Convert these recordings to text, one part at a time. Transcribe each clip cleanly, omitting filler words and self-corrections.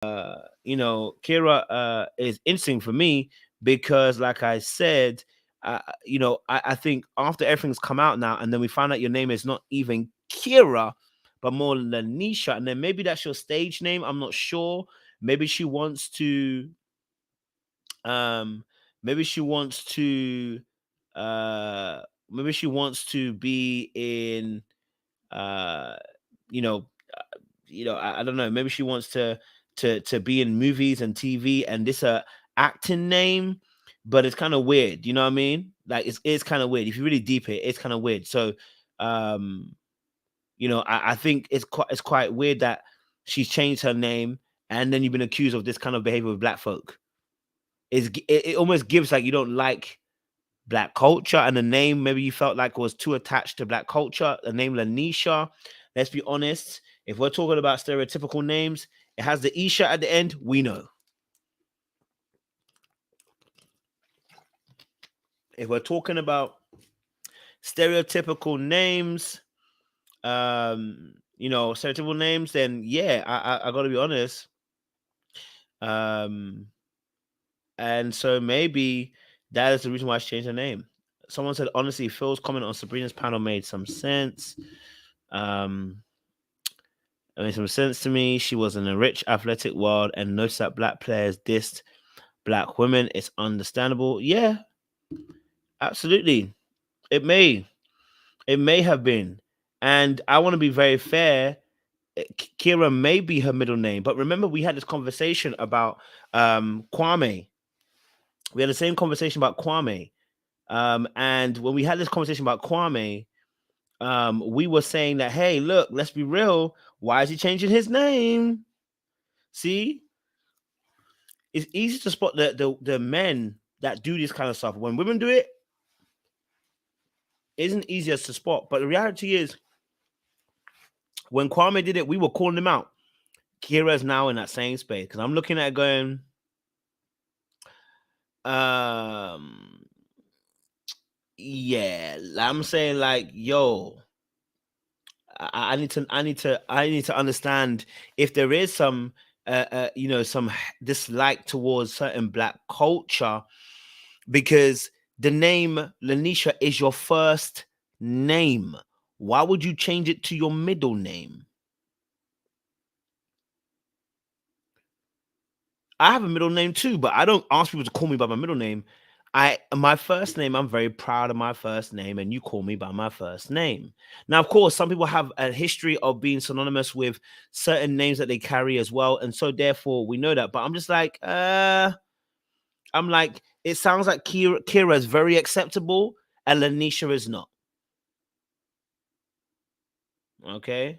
you know, KEYRA is interesting for me because, like I said, you know, I think after everything's come out now, and then we find out your name is not even KEYRA, but more Lanisha, and then maybe that's your stage name. I'm not sure. Maybe she wants to, um, maybe she wants to, uh, maybe she wants to be in, uh, you know, I don't know. Maybe she wants to be in movies and TV, and this acting name, but it's kind of weird. You know what I mean? Like it's kind of weird. If you really deep it, it's kind of weird. So, um, you know, I think it's quite weird that she's changed her name, and then you've been accused of this kind of behavior with black folk. It almost gives like you don't like black culture, and the name maybe you felt like was too attached to black culture. The name Lanisha, let's be honest, if we're talking about stereotypical names, it has the Isha at the end. We know. If we're talking about stereotypical names, you know, stereotypical names, then yeah, I gotta be honest. Um, and so maybe that is the reason why she changed her name. Someone said, honestly, Phil's comment on Sabrina's panel made some sense. Um, it made some sense to me. She was in a rich athletic world and noticed that black players dissed black women. It's understandable. Yeah, absolutely. It may. It may have been. And I want to be very fair. Kira may be her middle name, but remember we had this conversation about Kwame. We had the same conversation about Kwame. And when we had this conversation about Kwame, we were saying that, hey, look, let's be real. Why is he changing his name? See, it's easy to spot the men that do this kind of stuff. When women do it, it isn't easier to spot. But the reality is, when Kwame did it, we were calling him out. Kira's now in that same space because I'm looking at it going, um, yeah, I'm saying like, yo, I need to understand if there is some you know, some dislike towards certain black culture, because the name Lanisha is your first name. Why would you change it to your middle name? I have a middle name too, but I don't ask people to call me by my middle name. My first name, I'm very proud of my first name, and you call me by my first name. Now, of course, some people have a history of being synonymous with certain names that they carry as well, and so therefore we know that. But I'm just like, I'm like, it sounds like Kira is very acceptable, and Lanisha is not. Okay,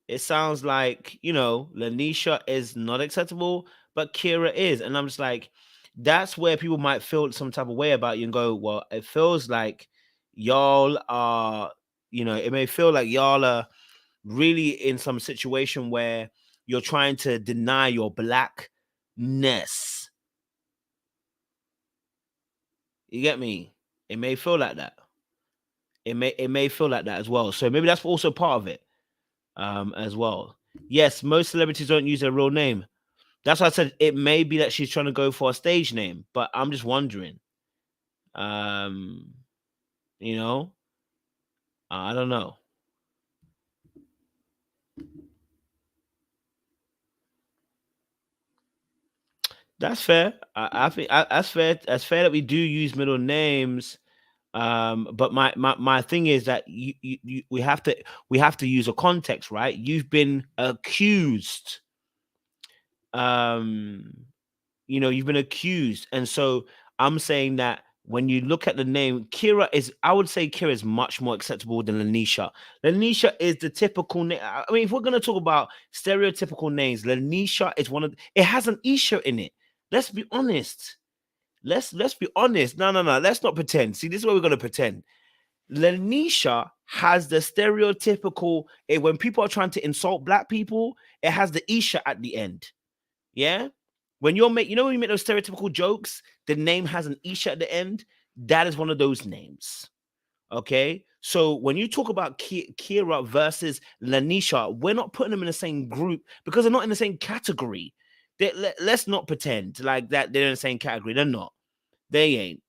it sounds like, you know, Lanisha is not acceptable, but Kira is. And I'm just like, that's where people might feel some type of way about you and go, well, it feels like y'all are, you know, it may feel like y'all are really in some situation where you're trying to deny your blackness. You get me? It may feel like that. It may feel like that as well. So maybe that's also part of it, as well. Yes, most celebrities don't use their real name. That's why I said it may be that she's trying to go for a stage name, but I'm just wondering. Um, you know, I don't know. That's fair. I think that's fair. That's fair that we do use middle names. But my thing is that we have to use a context, right? You've been accused. Um, you know, you've been accused, and so I'm saying that when you look at the name Kira, is I would say Kira is much more acceptable than Lanisha. Lanisha is the typical name. I mean, if we're gonna talk about stereotypical names, Lanisha is one of, it has an Isha in it. Let's be honest. Let's be honest. No, no, no. Let's not pretend. See, this is where we're gonna pretend. Lanisha has the stereotypical, when people are trying to insult black people, it has the Isha at the end. Yeah. When you know, when you make those stereotypical jokes, the name has an Isha at the end. That is one of those names. Okay. So when you talk about Kira versus Lanisha, we're not putting them in the same group because they're not in the same category. Let's not pretend like that they're in the same category. They're not. They ain't.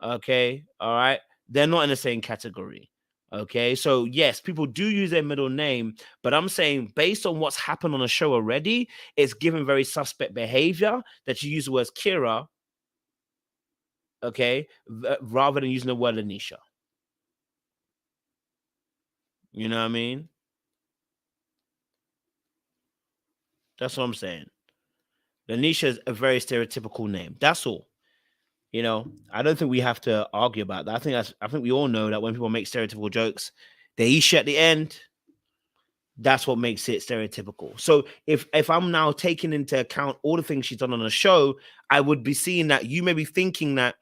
Okay. All right. They're not in the same category. Okay. So yes, people do use their middle name, but I'm saying based on what's happened on the show already, it's given very suspect behavior that you use the words Kira, okay, rather than using the word Lanisha. You know what I mean? That's what I'm saying. Lanisha is a very stereotypical name. That's all. You know, I don't think we have to argue about that. I think we all know that when people make stereotypical jokes, the Isha at the end, that's what makes it stereotypical. So if I'm now taking into account all the things she's done on the show, I would be seeing that you may be thinking that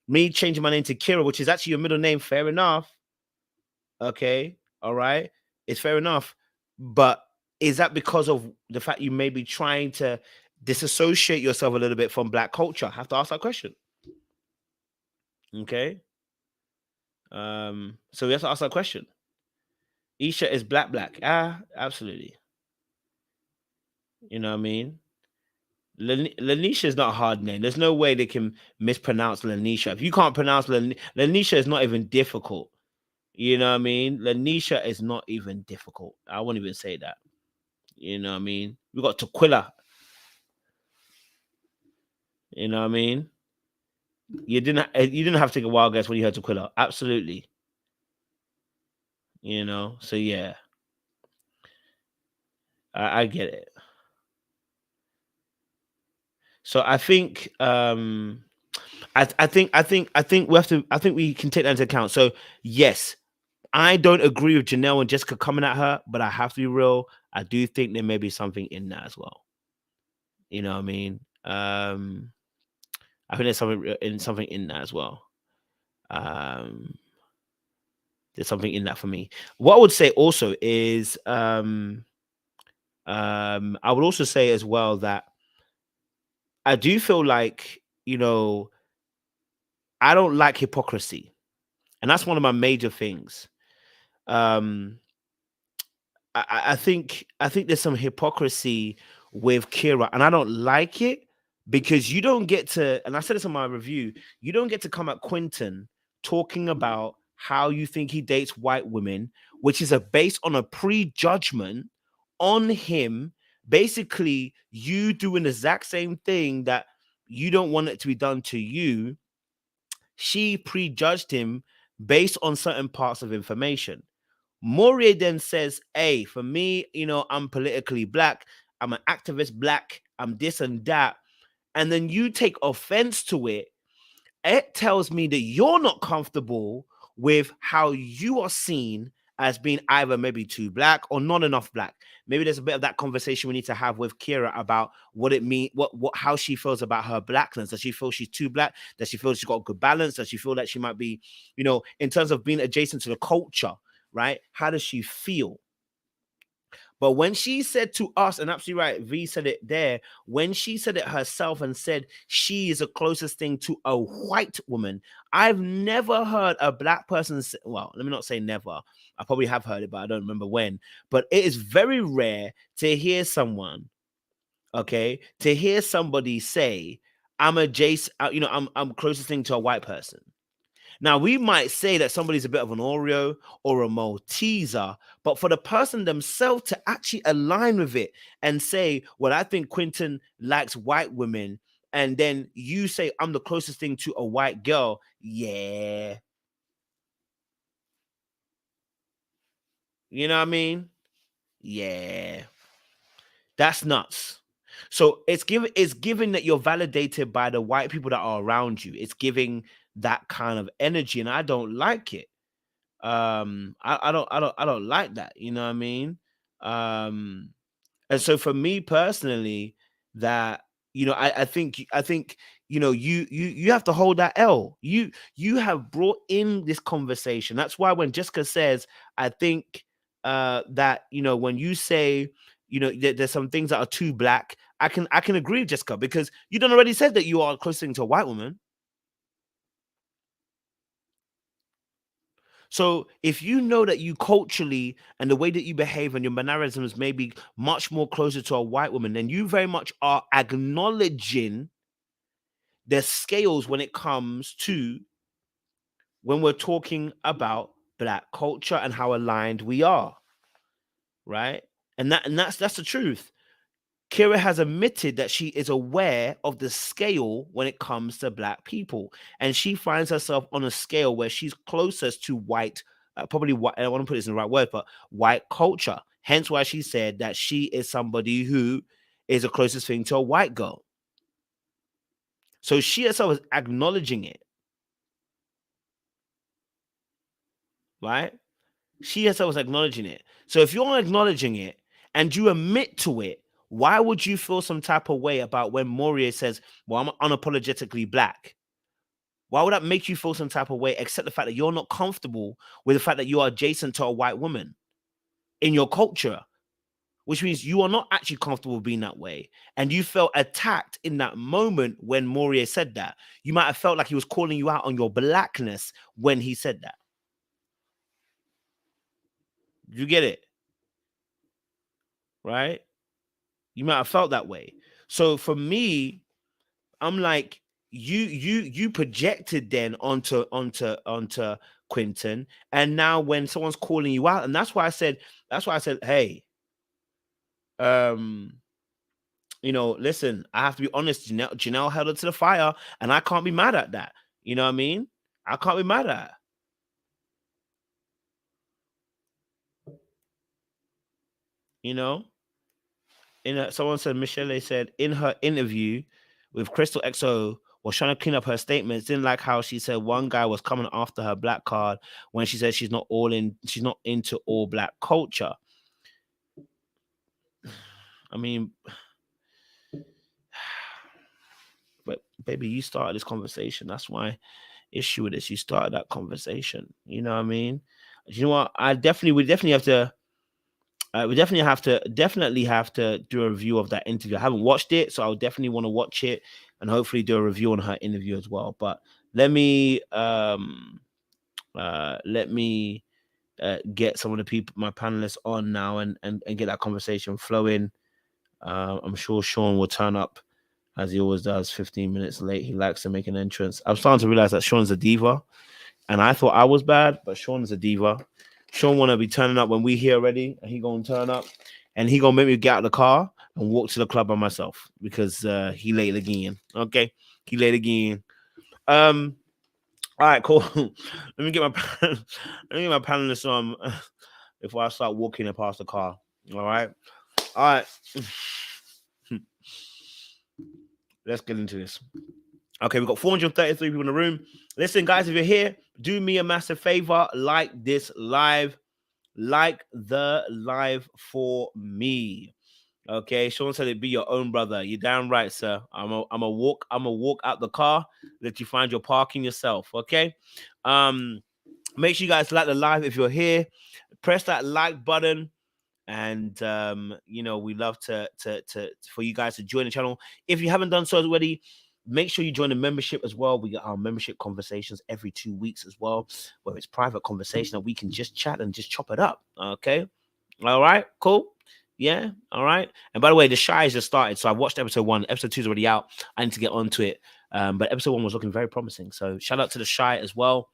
me changing my name to Kira, which is actually your middle name, fair enough. Okay, all right, it's fair enough. But is that because of the fact you may be trying to disassociate yourself a little bit from black culture? I have to ask that question. Okay. So we have to ask that question. Isha is black. Ah, absolutely. You know what I mean? Lanisha is not a hard name. There's no way they can mispronounce Lanisha. If you can't pronounce Lanisha, is not even difficult. You know what I mean? Lanisha is not even difficult. I won't even say that. You know what I mean? We got Tequila. You know what I mean? You didn't have to take a wild guess when you heard Tequila. Absolutely. You know. So yeah, I get it. So I think we have to. I think we can take that into account. So yes, I don't agree with Janelle and Jessica coming at her, but I have to be real. I do think there may be something in that as well. You know what I mean? I think there's something in that as well. Um, there's something in that for me. What I would say also is, I would also say as well that I do feel like I don't like hypocrisy, and that's one of my major things. Um, I think there's some hypocrisy with Kira, and I don't like it because you don't get to. And I said this in my review. You don't get to come at Quentin talking about how you think he dates white women, which is a based on a prejudgment on him. Basically, you doing the exact same thing that you don't want it to be done to you. She prejudged him based on certain parts of information. Moria then says, hey, for me, I'm politically black. I'm an activist black. I'm this and that. And then you take offense to it. It tells me that you're not comfortable with how you are seen as being either maybe too black or not enough black. Maybe there's a bit of that conversation we need to have with Kira about what it means, how she feels about her blackness. Does she feel she's too black? Does she feel she's got a good balance? Does she feel that she might be, in terms of being adjacent to the culture, right? How does she feel? But when she said to us, and absolutely right, V said it there, when she said it herself and said she is the closest thing to a white woman, I've never heard a black person say, well, let me not say never. I probably have heard it, but I don't remember when. But it is very rare to hear someone, okay, to hear somebody say, I'm adjacent, I'm closest thing to a white person. Now, we might say that somebody's a bit of an Oreo or a Malteser, but for the person themselves to actually align with it and say, well, I think Quentin likes white women, and then you say, I'm the closest thing to a white girl. Yeah. You know what I mean? Yeah. That's nuts. So it's giving that you're validated by the white people that are around you. It's giving that kind of energy, and I don't like it. I don't like that, you know what I mean? um and so for me personally, that I think you have to hold that L. You have brought in this conversation. That's why when Jessica says, I think that when you say there's some things that are too black, I can agree with Jessica, because you done already said that you are close to a white woman. So if you know that you culturally and the way that you behave and your mannerisms may be much more closer to a white woman, then you very much are acknowledging the scales when it comes to when we're talking about black culture and how aligned we are, right? And that's the truth. Kira has admitted that she is aware of the scale when it comes to black people, and she finds herself on a scale where she's closest to white, probably white. I don't want to put this in the right word, but white culture. Hence, why she said that she is somebody who is the closest thing to a white girl. So she herself is acknowledging it, right? She herself was acknowledging it. So if you're acknowledging it and you admit to it, why would you feel some type of way about when Moria says, well, I'm unapologetically black? Why would that make you feel some type of way, except the fact that you're not comfortable with the fact that you are adjacent to a white woman in your culture, which means you are not actually comfortable being that way. And you felt attacked in that moment when Moria said that. You might have felt like he was calling you out on your blackness when he said that. You get it? Right? You might have felt that way. So for me, I'm like, you projected then onto Quentin, and now when someone's calling you out, and that's why I said, hey, um, listen, I have to be honest. Janelle held her to the fire, and I can't be mad at that. You know what I mean? I can't be mad at it. You know, someone said Michelle said in her interview with Crystal XO was trying to clean up her statements. Didn't like how she said one guy was coming after her black card when she said she's not into all black culture. I mean, but baby, you started this conversation. That's my issue with this. You started that conversation. You know what I mean? You know what? We definitely have to. We definitely have to do a review of that interview. I haven't watched it, so I'll definitely want to watch it and hopefully do a review on her interview as well. But let me let me get some of the people, my panelists, on now and get that conversation flowing. I'm sure Sean will turn up as he always does, 15 minutes late. He likes to make an entrance. I'm starting to realize that Sean's a diva, and I thought I was bad, but Sean's a diva. Sean wanna be turning up when we here already, and he gonna turn up, and he gonna make me get out of the car and walk to the club by myself because he late again. Okay, he late again. All right, cool. let me get my let me get my panelists on before I start walking past the car. All right, all right. Let's get into this. Okay, we've got 433 people in the room. Listen, guys, if you're here, do me a massive favor. Like this live. Like the live for me. Okay, Sean said it'd be your own brother. You're damn right, sir. I'm a walk out the car, let you find your parking yourself. Okay. Make sure you guys like the live if you're here. Press that like button. And we love to for you guys to join the channel. If you haven't done so already, make sure you join the membership as well. We get our membership conversations every 2 weeks as well, where it's private conversation that we can just chat and just chop it up. Okay, all right, cool. Yeah, all right. And by the way, the Shy has just started, so I watched episode 1. Episode 2 is already out. I need to get onto it, but episode 1 was looking very promising. So shout out to the Shy as well.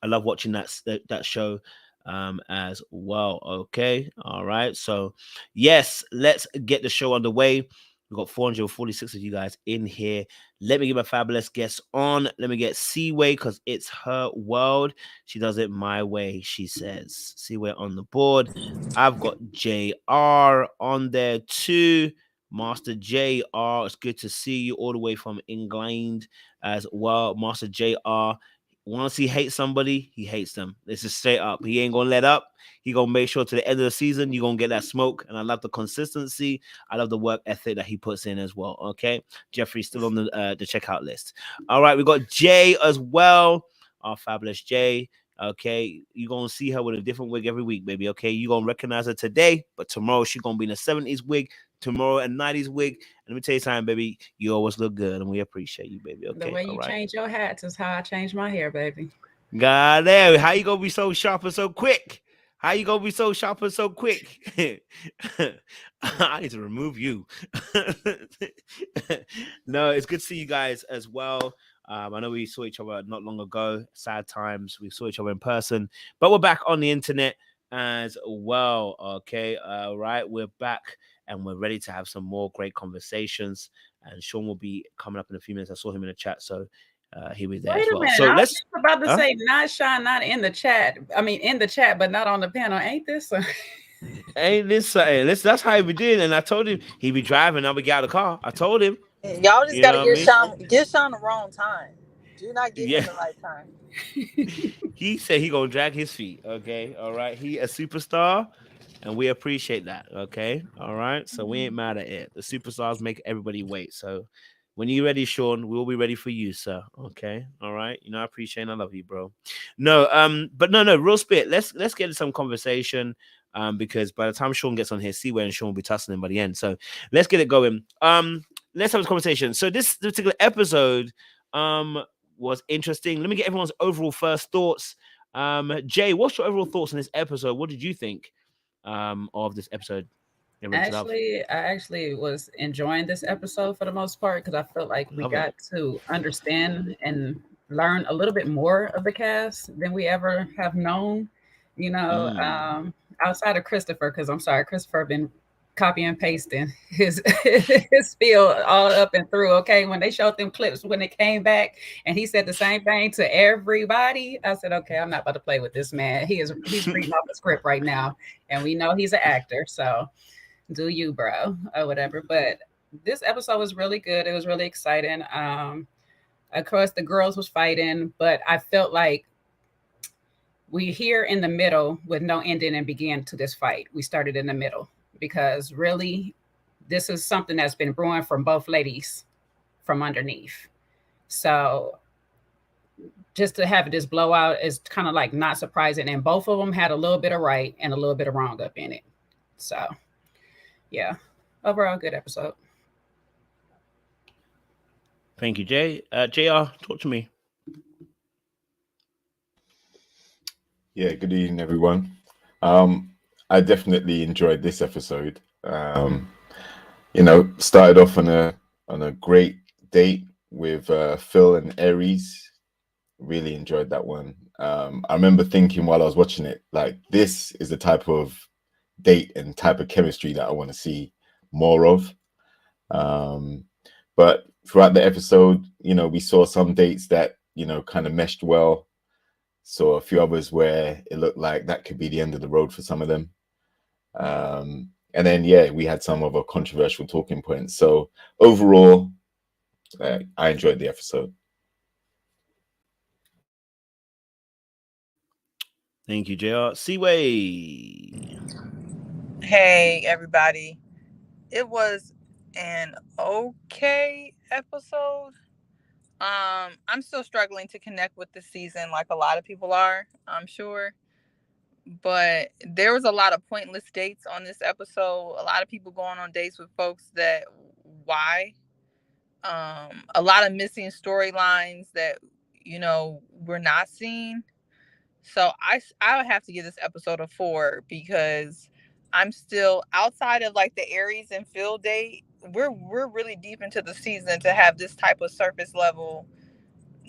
I love watching that show as well. Okay, all right. So yes, let's get the show underway. We've got 446 of you guys in here. Let me get my fabulous guests on. Let me get Seaway because it's her world. She does it my way, she says. Seaway on the board. I've got JR on there too. Master JR, it's good to see you all the way from England as well. Master JR, once he hates somebody, he hates them. This is straight up. He ain't gonna let up. He gonna make sure to the end of the season you're gonna get that smoke. And I love the consistency. I love the work ethic that he puts in as well. Okay, Jeffrey's still on the checkout list. All right, we got Jay as well. Our fabulous Jay. Okay, you're gonna see her with a different wig every week, baby. Okay, you're gonna recognize her today, but tomorrow she's gonna be in a 70s wig, tomorrow a 90s wig. And let me tell you something, baby, you always look good, and we appreciate you, baby. Okay, The way all you right. change your hats is how I change my hair, baby. God damn, how you gonna be so sharp and so quick? How you gonna be so sharp and so quick? I need to remove you. No, it's good to see you guys as well. I know we saw each other not long ago. Sad times. We saw each other in person, but we're back on the internet as well. Okay, right, we're back and we're ready to have some more great conversations. And Sean will be coming up in a few minutes. I saw him in the chat, so he'll be there Wait as a well. minute. So I was let's. just about to Huh? say, not Sean, not in the chat. I mean, in the chat, but not on the panel. Ain't this? Hey, this, hey, this, that's how he be doing. And I told him he be driving. I'll be get out of the car. I told him. Y'all just You know gotta what I mean? Give Sean the wrong time. Do not give Yeah. him the right time. He said he gonna drag his feet. Okay. All right. He a superstar, and we appreciate that. Okay. All right. So we ain't mad at it. The superstars make everybody wait. So when you're ready, Sean, we'll be ready for you, sir. Okay. All right. You know, I appreciate and I love you, bro. No, but no, real spit. Let's get into some conversation. Because by the time Sean gets on here, Seaway and Sean will be tussling him by the end. So let's get it going. Let's have a conversation. So this particular episode was interesting. Let me get everyone's overall first thoughts. Jay, what's your overall thoughts on this episode? What did you think of this episode? Ready to love. I actually was enjoying this episode for the most part because I felt like we Love it. got to understand and learn a little bit more of the cast than we ever have known. You know, Mm. outside of Christopher, because I'm sorry, Christopher been copy and pasting his his spiel all up and through. Okay, when they showed them clips when it came back, and he said the same thing to everybody, I said, okay, I'm not about to play with this man. He's reading off the script right now, and we know he's an actor, so do you, bro, or whatever. But this episode was really good. It was really exciting. Of course, the girls was fighting, but I felt like we here in the middle with no ending and began to this fight. We started in the middle because really, this is something that's been brewing from both ladies from underneath. So just to have this blowout is kind of like not surprising. And both of them had a little bit of right and a little bit of wrong up in it. So yeah, overall good episode. Thank you, Jay. JR, talk to me. Yeah, good evening, everyone. I definitely enjoyed this episode. Started off on a great date with Phil and Aries. Really enjoyed that one. I remember thinking while I was watching it, like, this is the type of date and type of chemistry that I want to see more of. But throughout the episode, we saw some dates that, kind of meshed well. Saw a few others where it looked like that could be the end of the road for some of them. And then, yeah, we had some other controversial talking points. So overall, I enjoyed the episode. Thank you, JR. Seaway. Hey, everybody. It was an okay episode. I'm still struggling to connect with the season like a lot of people are, I'm sure. But there was a lot of pointless dates on this episode. A lot of people going on dates with folks that why? A lot of missing storylines that we're not seeing. So I would have to give this episode a 4 because I'm still outside of like the Aries and Phil date. We're really deep into the season to have this type of surface level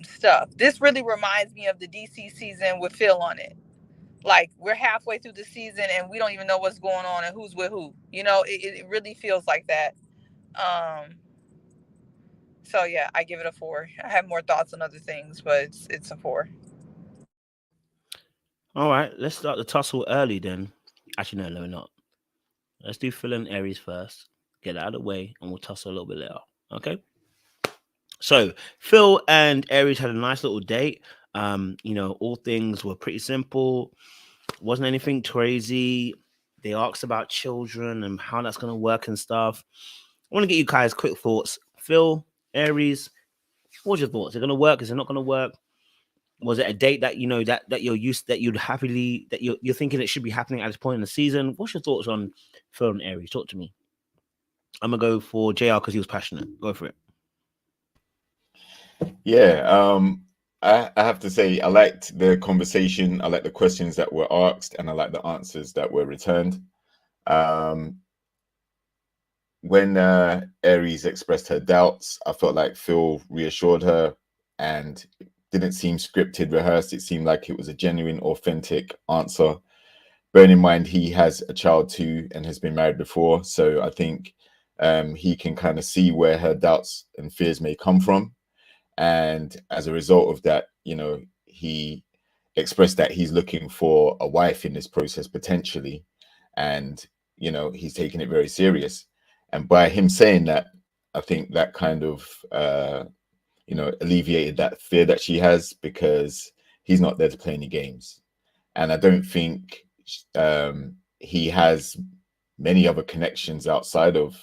stuff. This really reminds me of the DC season with Phil on it. Like, we're halfway through the season and we don't even know what's going on and who's with who. It really feels like that. Um, so yeah, I give it a 4. I have more thoughts on other things, but it's a 4. All right, let's start the tussle early then. Actually, no, not. Let's do Phil and Aries first. Get it out of the way, and we'll tussle a little bit later. Okay. So Phil and Aries had a nice little date. All things were pretty simple. Wasn't anything crazy. They asked about children and how that's gonna work and stuff. I want to get you guys quick thoughts. Phil, Aries, what's your thoughts? Is it gonna work? Is it not gonna work? Was it a date that that you're used that you'd happily that you're thinking it should be happening at this point in the season? What's your thoughts on Phil and Aries? Talk to me. I'm gonna go for JR because he was passionate. Go for it. Yeah, I have to say, I liked the conversation. I liked the questions that were asked, and I liked the answers that were returned. When Aries expressed her doubts, I felt like Phil reassured her, and it didn't seem scripted, rehearsed. It seemed like it was a genuine, authentic answer. Bearing in mind he has a child too and has been married before, so I think he can kind of see where her doubts and fears may come from. And as a result of that, you know, he expressed that he's looking for a wife in this process potentially, and you know, he's taking it very serious. And by him saying that, I think that kind of you know, alleviated that fear that she has, because he's not there to play any games. And I don't think he has many other connections outside of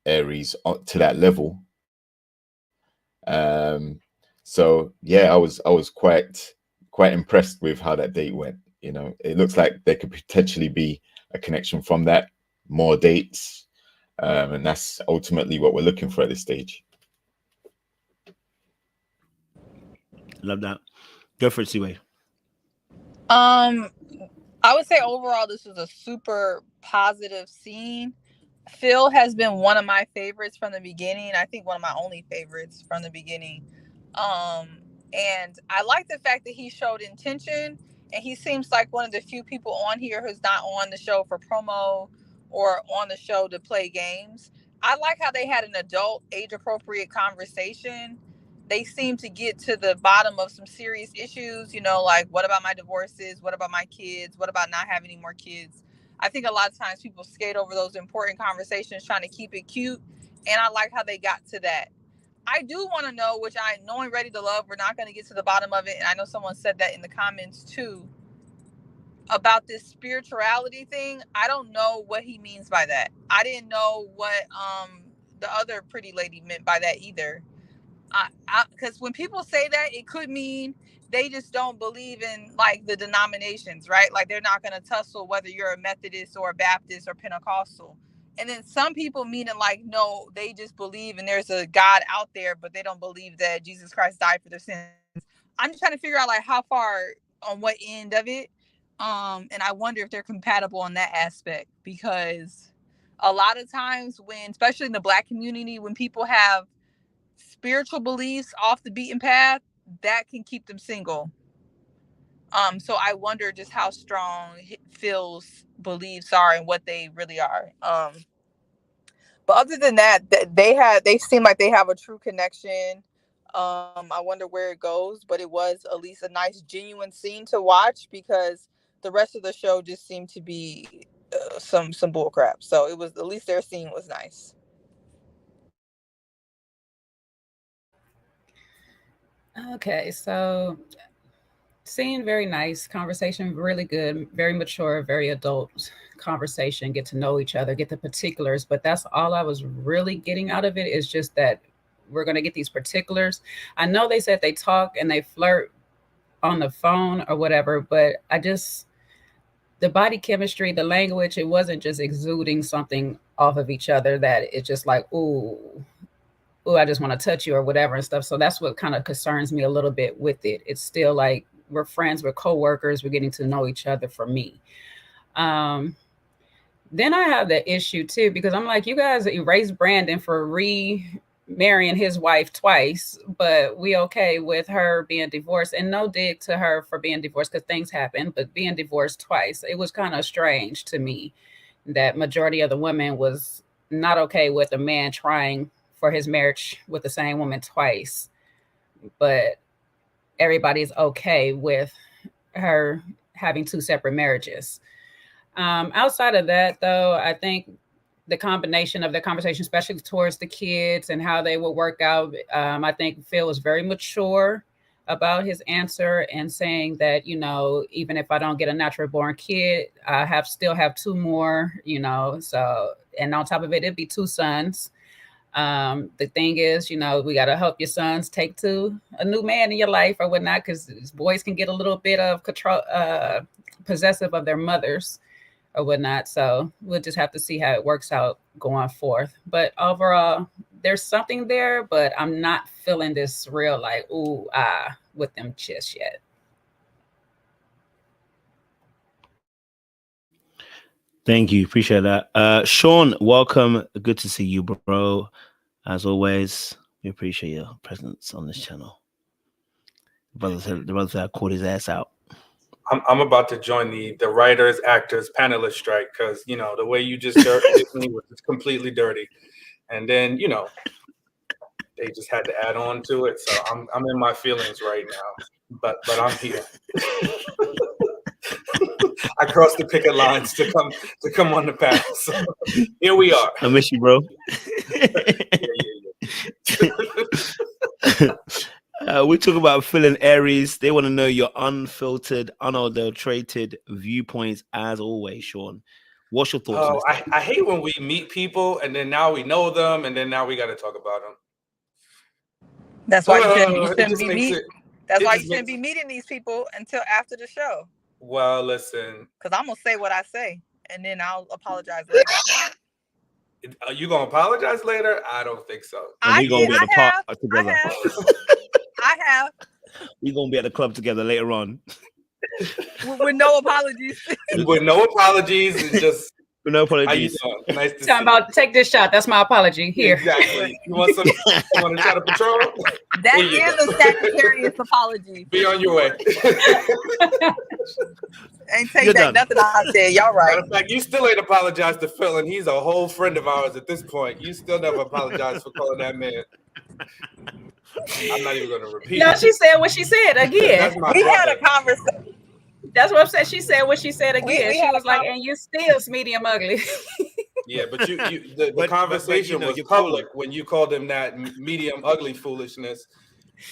Aries to that level. So yeah, I was quite impressed with how that date went. You know, it looks like there could potentially be a connection from that, more dates, and that's ultimately what we're looking for at this stage. Love that. Go for it, Siway. I would say overall this was a super positive scene. Phil has been one of my favorites from the beginning. I think one of my only favorites from the beginning. And I like the fact that he showed intention, and he seems like one of the few people on here who's not on the show for promo or on the show to play games. I like how they had an adult, age-appropriate conversation. They seem to get to the bottom of some serious issues, you know, like, what about my divorces? What about my kids? What about not having any more kids? I think a lot of times people skate over those important conversations trying to keep it cute. And I like how they got to that. I do want to know, which I know in Ready to Love, we're not going to get to the bottom of it. And I know someone said that in the comments too, about this spirituality thing. I don't know what he means by that. I didn't know what the other pretty lady meant by that either. Because when people say that, it could mean they just don't believe in like the denominations, right? Like they're not going to tussle whether you're a Methodist or a Baptist or Pentecostal. And then some people mean it like, no, they just believe and there's a God out there, but they don't believe that Jesus Christ died for their sins. I'm just trying to figure out like how far on what end of it. And I wonder if they're compatible on that aspect, because a lot of times when, especially in the Black community, when people have spiritual beliefs off the beaten path, that can keep them single. So I wonder just how strong Phil's beliefs are and what they really are. But other than that, they seem like they have a true connection. I wonder where it goes, but it was at least a nice, genuine scene to watch, because the rest of the show just seemed to be some bullcrap. So it was, at least their scene was nice. Okay, so scene very nice, conversation really good, very mature, very adult conversation, get to know each other, get the particulars, but that's all I was really getting out of it, is just that we're going to get these particulars. I know they said they talk and they flirt on the phone or whatever, but the body chemistry, the language, it wasn't just exuding something off of each other that it's just like, ooh, I just want to touch you or whatever and stuff. So that's what kind of concerns me a little bit with it. It's still like we're friends, we're co-workers, we're getting to know each other for me. Then I have the issue too, because I'm like, you guys erased Brandon for remarrying his wife twice, but we okay with her being divorced, and no dig to her for being divorced because things happen, but being divorced twice, it was kind of strange to me that majority of the women was not okay with a man trying for his marriage with the same woman twice, but everybody's okay with her having two separate marriages. Outside of that, though, I think the combination of the conversation, especially towards the kids and how they will work out, I think Phil was very mature about his answer and saying that, you know, even if I don't get a natural born kid, I still have two more, you know, so, and on top of it, it'd be two sons. The thing is, you know, we got to help your sons take to a new man in your life or whatnot, because boys can get a little bit of control, possessive of their mothers or whatnot. So we'll just have to see how it works out going forth. But overall, there's something there, but I'm not feeling this real like, ooh, with them just yet. Thank you. Appreciate that. Sean, welcome. Good to see you, bro. As always, we appreciate your presence on this channel. The brother said I called his ass out. I'm about to join the writers, actors, panelist strike because, you know, the way you just did me was just completely dirty. And then, you know, they just had to add on to it. So I'm in my feelings right now, but I'm here. I crossed the picket lines to come on the path. So here we are. I miss you, bro. We talk about Phil and Aries. They want to know your unfiltered, unadulterated viewpoints as always, Sean. What's your thoughts? Oh, I hate when we meet people and then now we know them and then now we got to talk about them. That's why you shouldn't be meeting. That's why you shouldn't be meeting these people until after the show. Well, listen. Because I'm gonna say what I say and then I'll apologize later. Are you gonna apologize later? I don't think so. We're gonna be at the park together. I have. We're gonna be at the club together later on. With no apologies. With no apologies, and just with no apologies. Nice to see Talking about take this shot. That's my apology. Here. Exactly. You want some? You want to try to patrol? That is a Sagittarius apology. Be on your way. Ain't take back nothing I said. Y'all right. Matter of fact, you still ain't apologized to Phil, and he's a whole friend of ours at this point. You still never apologized for calling that man. I'm not even going to repeat. No, she said what she said again. We had a conversation. That's what I'm saying. She said what she said again. She was like, and you still medium ugly. Yeah, but the conversation was public when you called him that medium ugly foolishness,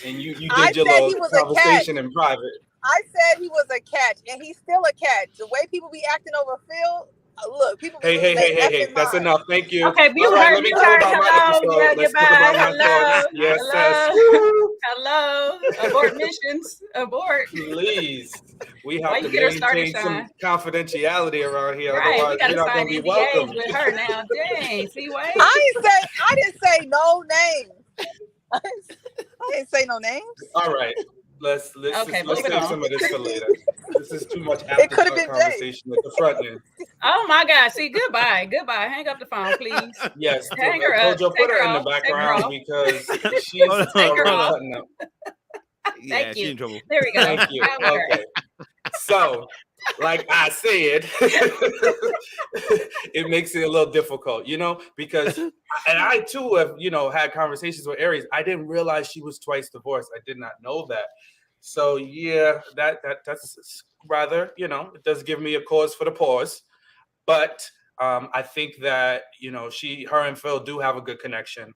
and you did your little conversation in private. I said he was a catch, and he's still a catch. The way people be acting over Phil, look, people. Hey, that's enough. Thank you. Okay, you heard. Hello. Yeah, goodbye. Yes, hello. Abort missions. Abort. Please. We have to maintain some confidentiality around here. Right, otherwise we you're not going to be welcome. with her now. Dang, see what? I didn't say no names. I didn't say no names. All right. Let's save some of this for later. This is too much after conversation at the front end. Oh my God! See, goodbye. Hang up the phone, please. Yes, hang her up. Jojo, put her in the background because she's cutting up. Thank you. She's in trouble. There we go. Thank you. Okay. So, like I said, it makes it a little difficult, you know, because, and I too have, you know, had conversations with Aries. I didn't realize she was twice divorced. I did not know that. So yeah, that's rather, you know, it does give me a cause for the pause. But I think that, you know, her and Phil do have a good connection.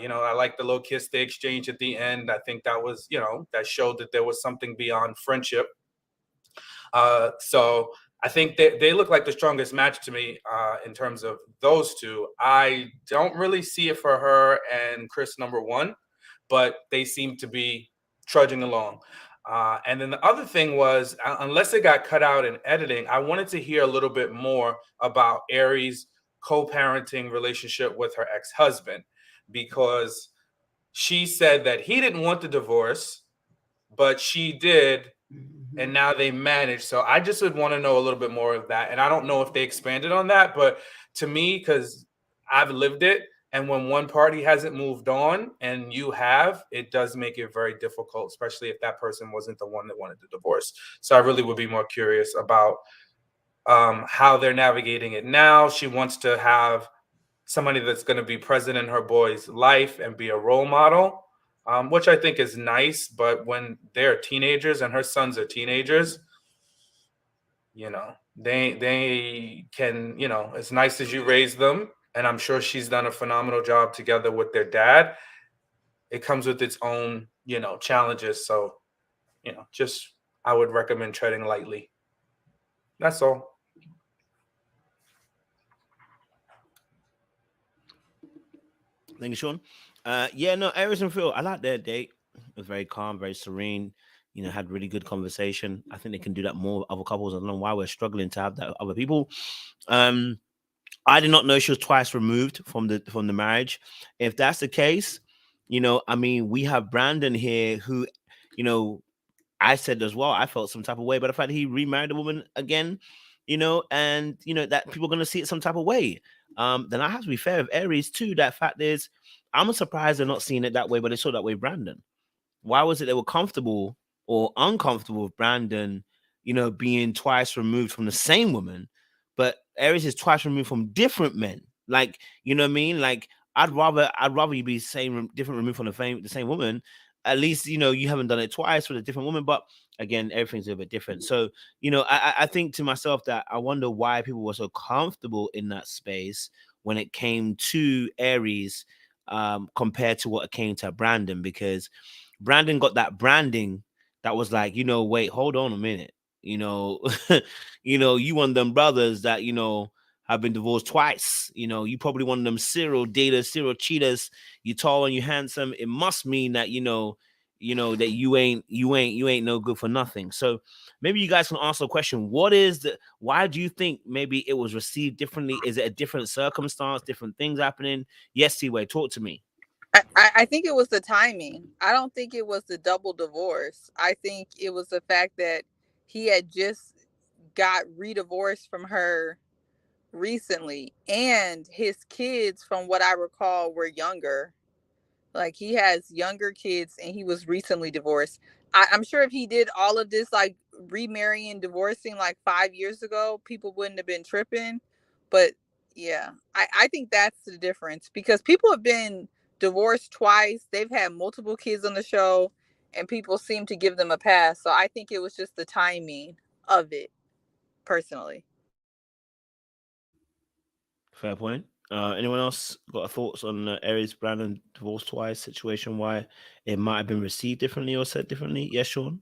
You know, I like the little kiss they exchange at the end. I think that was, you know, that showed that there was something beyond friendship. So I think they look like the strongest match to me in terms of those two. I don't really see it for her and Chris #1, but they seem to be trudging along. And then the other thing was, unless it got cut out in editing, I wanted to hear a little bit more about Aries' co-parenting relationship with her ex-husband, because she said that he didn't want the divorce, but she did. And now they manage. So I just would want to know a little bit more of that. And I don't know if they expanded on that, but to me, because I've lived it, and when one party hasn't moved on and you have, it does make it very difficult, especially if that person wasn't the one that wanted the divorce. So I really would be more curious about how they're navigating it now. She wants to have somebody that's going to be present in her boy's life and be a role model. Which I think is nice, but when they're teenagers and her sons are teenagers, you know, they can, you know, as nice as you raise them, and I'm sure she's done a phenomenal job together with their dad, it comes with its own, you know, challenges. So, you know, just I would recommend treading lightly. That's all. Thank you, Sean. Yeah, no, Aries and Phil, I like their date. It was very calm, very serene. You know, had really good conversation. I think they can do that more with other couples. I don't know why we're struggling to have that with other people. I did not know she was twice removed from the marriage. If that's the case, you know, I mean, we have Brandon here who, you know, I said as well, I felt some type of way, but the fact that he remarried a woman again, you know, and you know that people are gonna see it some type of way. Then I have to be fair with Aries too. That fact is, I'm surprised they're not seeing it that way, but they saw that way with Brandon. Why was it they were comfortable or uncomfortable with Brandon, you know, being twice removed from the same woman, but Aries is twice removed from different men? Like, you know what I mean? Like, I'd rather you be different removed from the same woman. At least you know you haven't done it twice with a different woman. But again, everything's a bit different. So you know, I think to myself that I wonder why people were so comfortable in that space when it came to Aries, compared to what it came to Brandon, because Brandon got that branding that was like, you know, wait, hold on a minute. You know, you one of them brothers that, you know, have been divorced twice. You know, you probably one of them serial daters, serial cheaters. You tall and you handsome. It must mean that, that you ain't no good for nothing. So maybe you guys can answer the question. Why do you think maybe it was received differently? Is it a different circumstance, different things happening? Yes, T-Way, talk to me. I think it was the timing. I don't think it was the double divorce. I think it was the fact that he had just got re-divorced from her recently, and his kids, from what I recall, were younger. Like, he has younger kids and he was recently divorced. I'm sure if he did all of this, like remarrying, divorcing like 5 years ago, people wouldn't have been tripping. But yeah, I think that's the difference, because people have been divorced twice. They've had multiple kids on the show and people seem to give them a pass. So I think it was just the timing of it, personally. Fair point. Anyone else got thoughts on Aries Brandon divorce twice situation? Why it might have been received differently or said differently? Yes, Sean.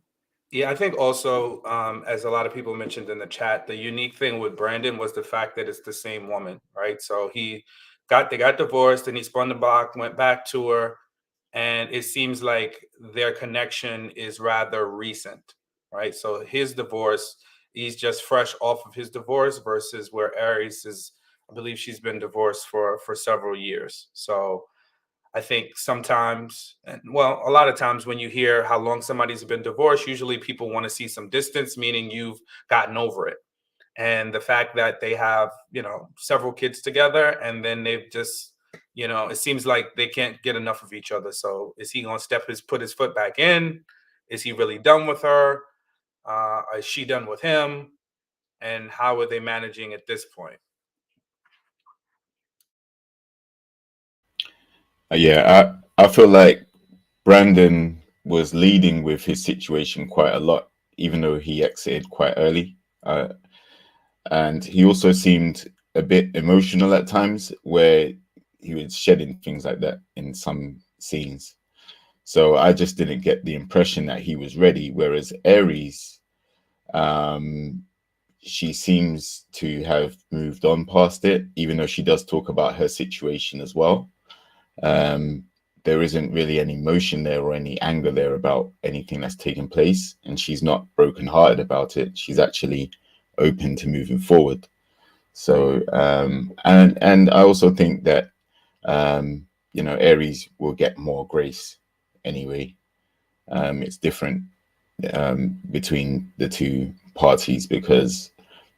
Yeah, I think also, as a lot of people mentioned in the chat, the unique thing with Brandon was the fact that it's the same woman, right? So they got divorced and he spun the block, went back to her, and it seems like their connection is rather recent, right? So his divorce, he's just fresh off of his divorce, versus where Aries is, I believe she's been divorced for several years. So I think sometimes, well, a lot of times when you hear how long somebody's been divorced, usually people want to see some distance, meaning you've gotten over it. And the fact that they have, several kids together, and then they've just, it seems like they can't get enough of each other. So is he going to put his foot back in? Is he really done with her? Is she done with him? And how are they managing at this point? Yeah, I feel like Brandon was leading with his situation quite a lot, even though he exited quite early. And he also seemed a bit emotional at times, where he was shedding things like that in some scenes. So I just didn't get the impression that he was ready. Whereas Aries, she seems to have moved on past it, even though she does talk about her situation as well. There isn't really any emotion there or any anger there about anything that's taken place, and she's not brokenhearted about it. She's actually open to moving forward. So and I also think that Aries will get more grace anyway. It's different between the two parties, because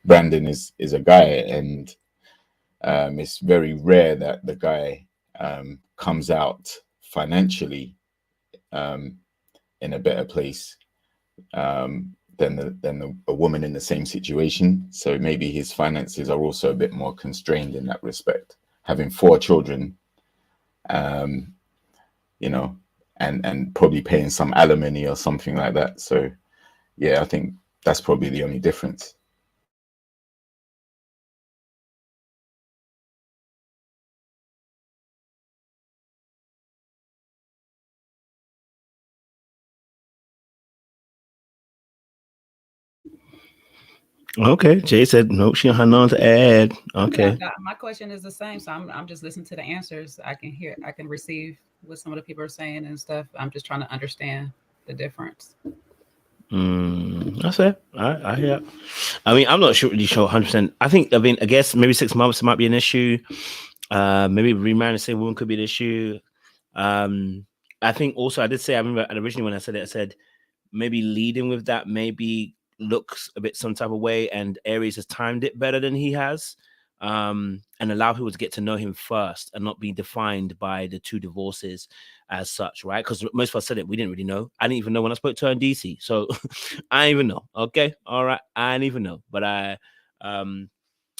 Brandon is a guy, and it's very rare that the guy comes out financially in a better place than a woman in the same situation. So maybe his finances are also a bit more constrained in that respect. Having 4 children, and probably paying some alimony or something like that. So yeah, I think that's probably the only difference. Okay, Jay said no. She don't have none to add. Okay. Yeah, my question is the same, so I'm just listening to the answers. I can receive what some of the people are saying and stuff. I'm just trying to understand the difference. That's it. I hear. I mean, I'm not really sure 100%. I guess maybe 6 months might be an issue. Maybe remarrying the same woman could be an issue. I think also I did say, I remember originally when I said it, I said maybe leading with that maybe looks a bit some type of way, and Aries has timed it better than he has, and allow people to get to know him first and not be defined by the 2 divorces as such, right? Because most of us said it, we didn't really know. I didn't even know when I spoke to her in DC, so I didn't even know. Okay, all right, I didn't even know, but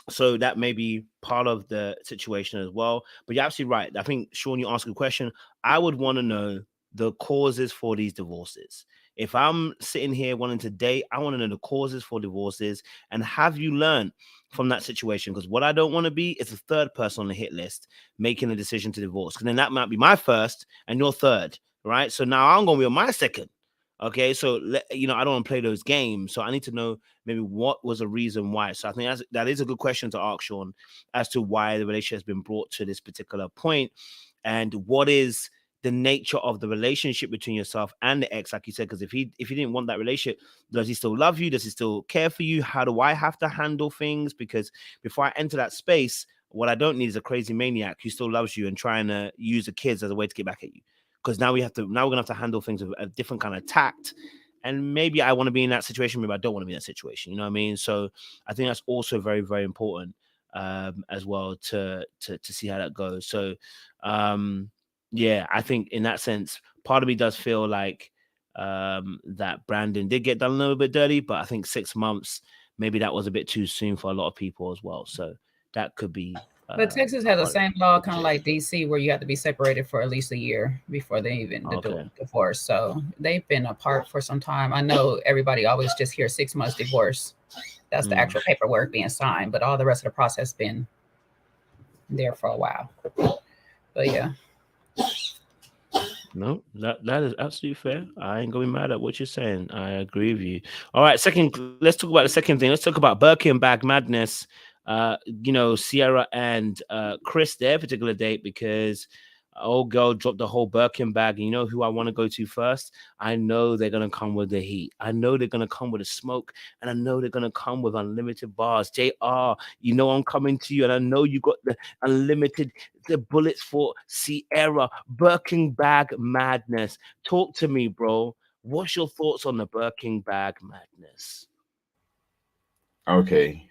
so that may be part of the situation as well. But you're absolutely right. I think, Sean, you asked a question. I would want to know the causes for these divorces. If I'm sitting here wanting to date, I want to know the causes for divorces, and have you learned from that situation? Because what I don't want to be is the 3rd person on the hit list making a decision to divorce, because then that might be my 1st and your 3rd, right? So now I'm going to be on my 2nd. Okay, so I don't want to play those games. So I need to know maybe what was the reason why. So I think that is a good question to ask, Sean, as to why the relationship has been brought to this particular point, and what is the nature of the relationship between yourself and the ex, like you said. Because if he didn't want that relationship, does he still love you? Does he still care for you? How do I have to handle things? Because before I enter that space, what I don't need is a crazy maniac who still loves you and trying to use the kids as a way to get back at you. Because now we're gonna have to handle things with a different kind of tact. And maybe I want to be in that situation, maybe I don't want to be in that situation. You know what I mean? So I think that's also very, very important as well to see how that goes. So yeah, I think in that sense, part of me does feel like that Brandon did get done a little bit dirty, but I think 6 months, maybe that was a bit too soon for a lot of people as well. So that could be. But Texas has the same law, kind of like DC, where you have to be separated for at least a year before they even divorce. So they've been apart for some time. I know everybody always just hears 6 months divorce. That's the actual paperwork being signed, but all the rest of the process been there for a while. But yeah. No, that is absolutely fair. I ain't gonna be mad at what you're saying. I agree with you. All right, let's talk about the second thing. Let's talk about Birkin bag madness. Sierra and Chris, their particular date, because old girl dropped the whole Birkin bag. And you know who I want to go to first? I know they're gonna come with the heat. I know they're gonna come with the smoke, and I know they're gonna come with unlimited bars. JR, you know I'm coming to you, and I know you got the unlimited bullets for Sierra. Birkin bag madness. Talk to me, bro. What's your thoughts on the Birkin bag madness? Okay.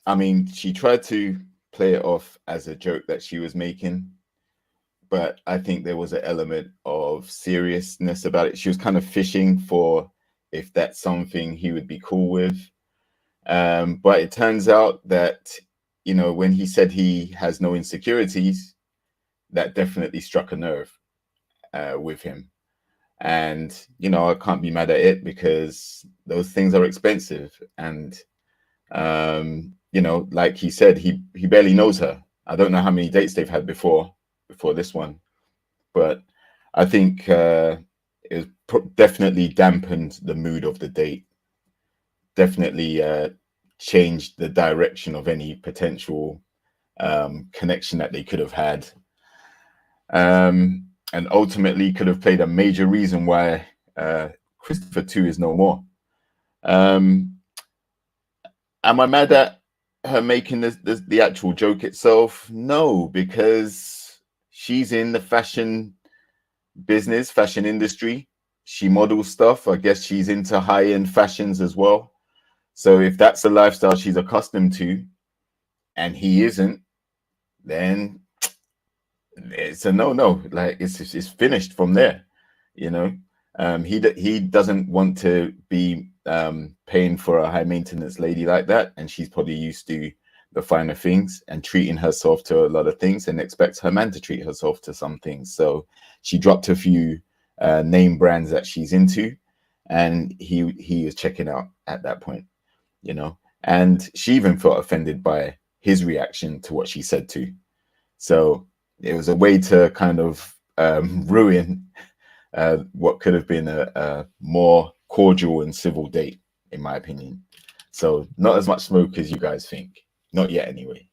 I mean, she tried to play it off as a joke that she was making, but I think there was an element of seriousness about it. She was kind of fishing for if that's something he would be cool with. But it turns out that, when he said he has no insecurities, that definitely struck a nerve with him. And, I can't be mad at it, because those things are expensive. And, like he said, he barely knows her. I don't know how many dates they've had before this one, but I think it definitely dampened the mood of the date. Definitely changed the direction of any potential connection that they could have had. And ultimately could have played a major reason why Christopher 2 is no more. Am I mad at her making the actual joke itself? No, because she's in the fashion business, fashion industry. She models stuff. I guess she's into high-end fashions as well. So if that's the lifestyle she's accustomed to, and he isn't, then it's a no. Like it's finished from there. He doesn't want to be paying for a high maintenance lady like that, and she's probably used to the finer things and treating herself to a lot of things, and expects her man to treat herself to some things. So she dropped a few name brands that she's into, and he is checking out at that point, and she even felt offended by his reaction to what she said too. So it was a way to kind of ruin what could have been a more cordial and civil date, in my opinion. So not as much smoke as you guys think. Not yet, anyway.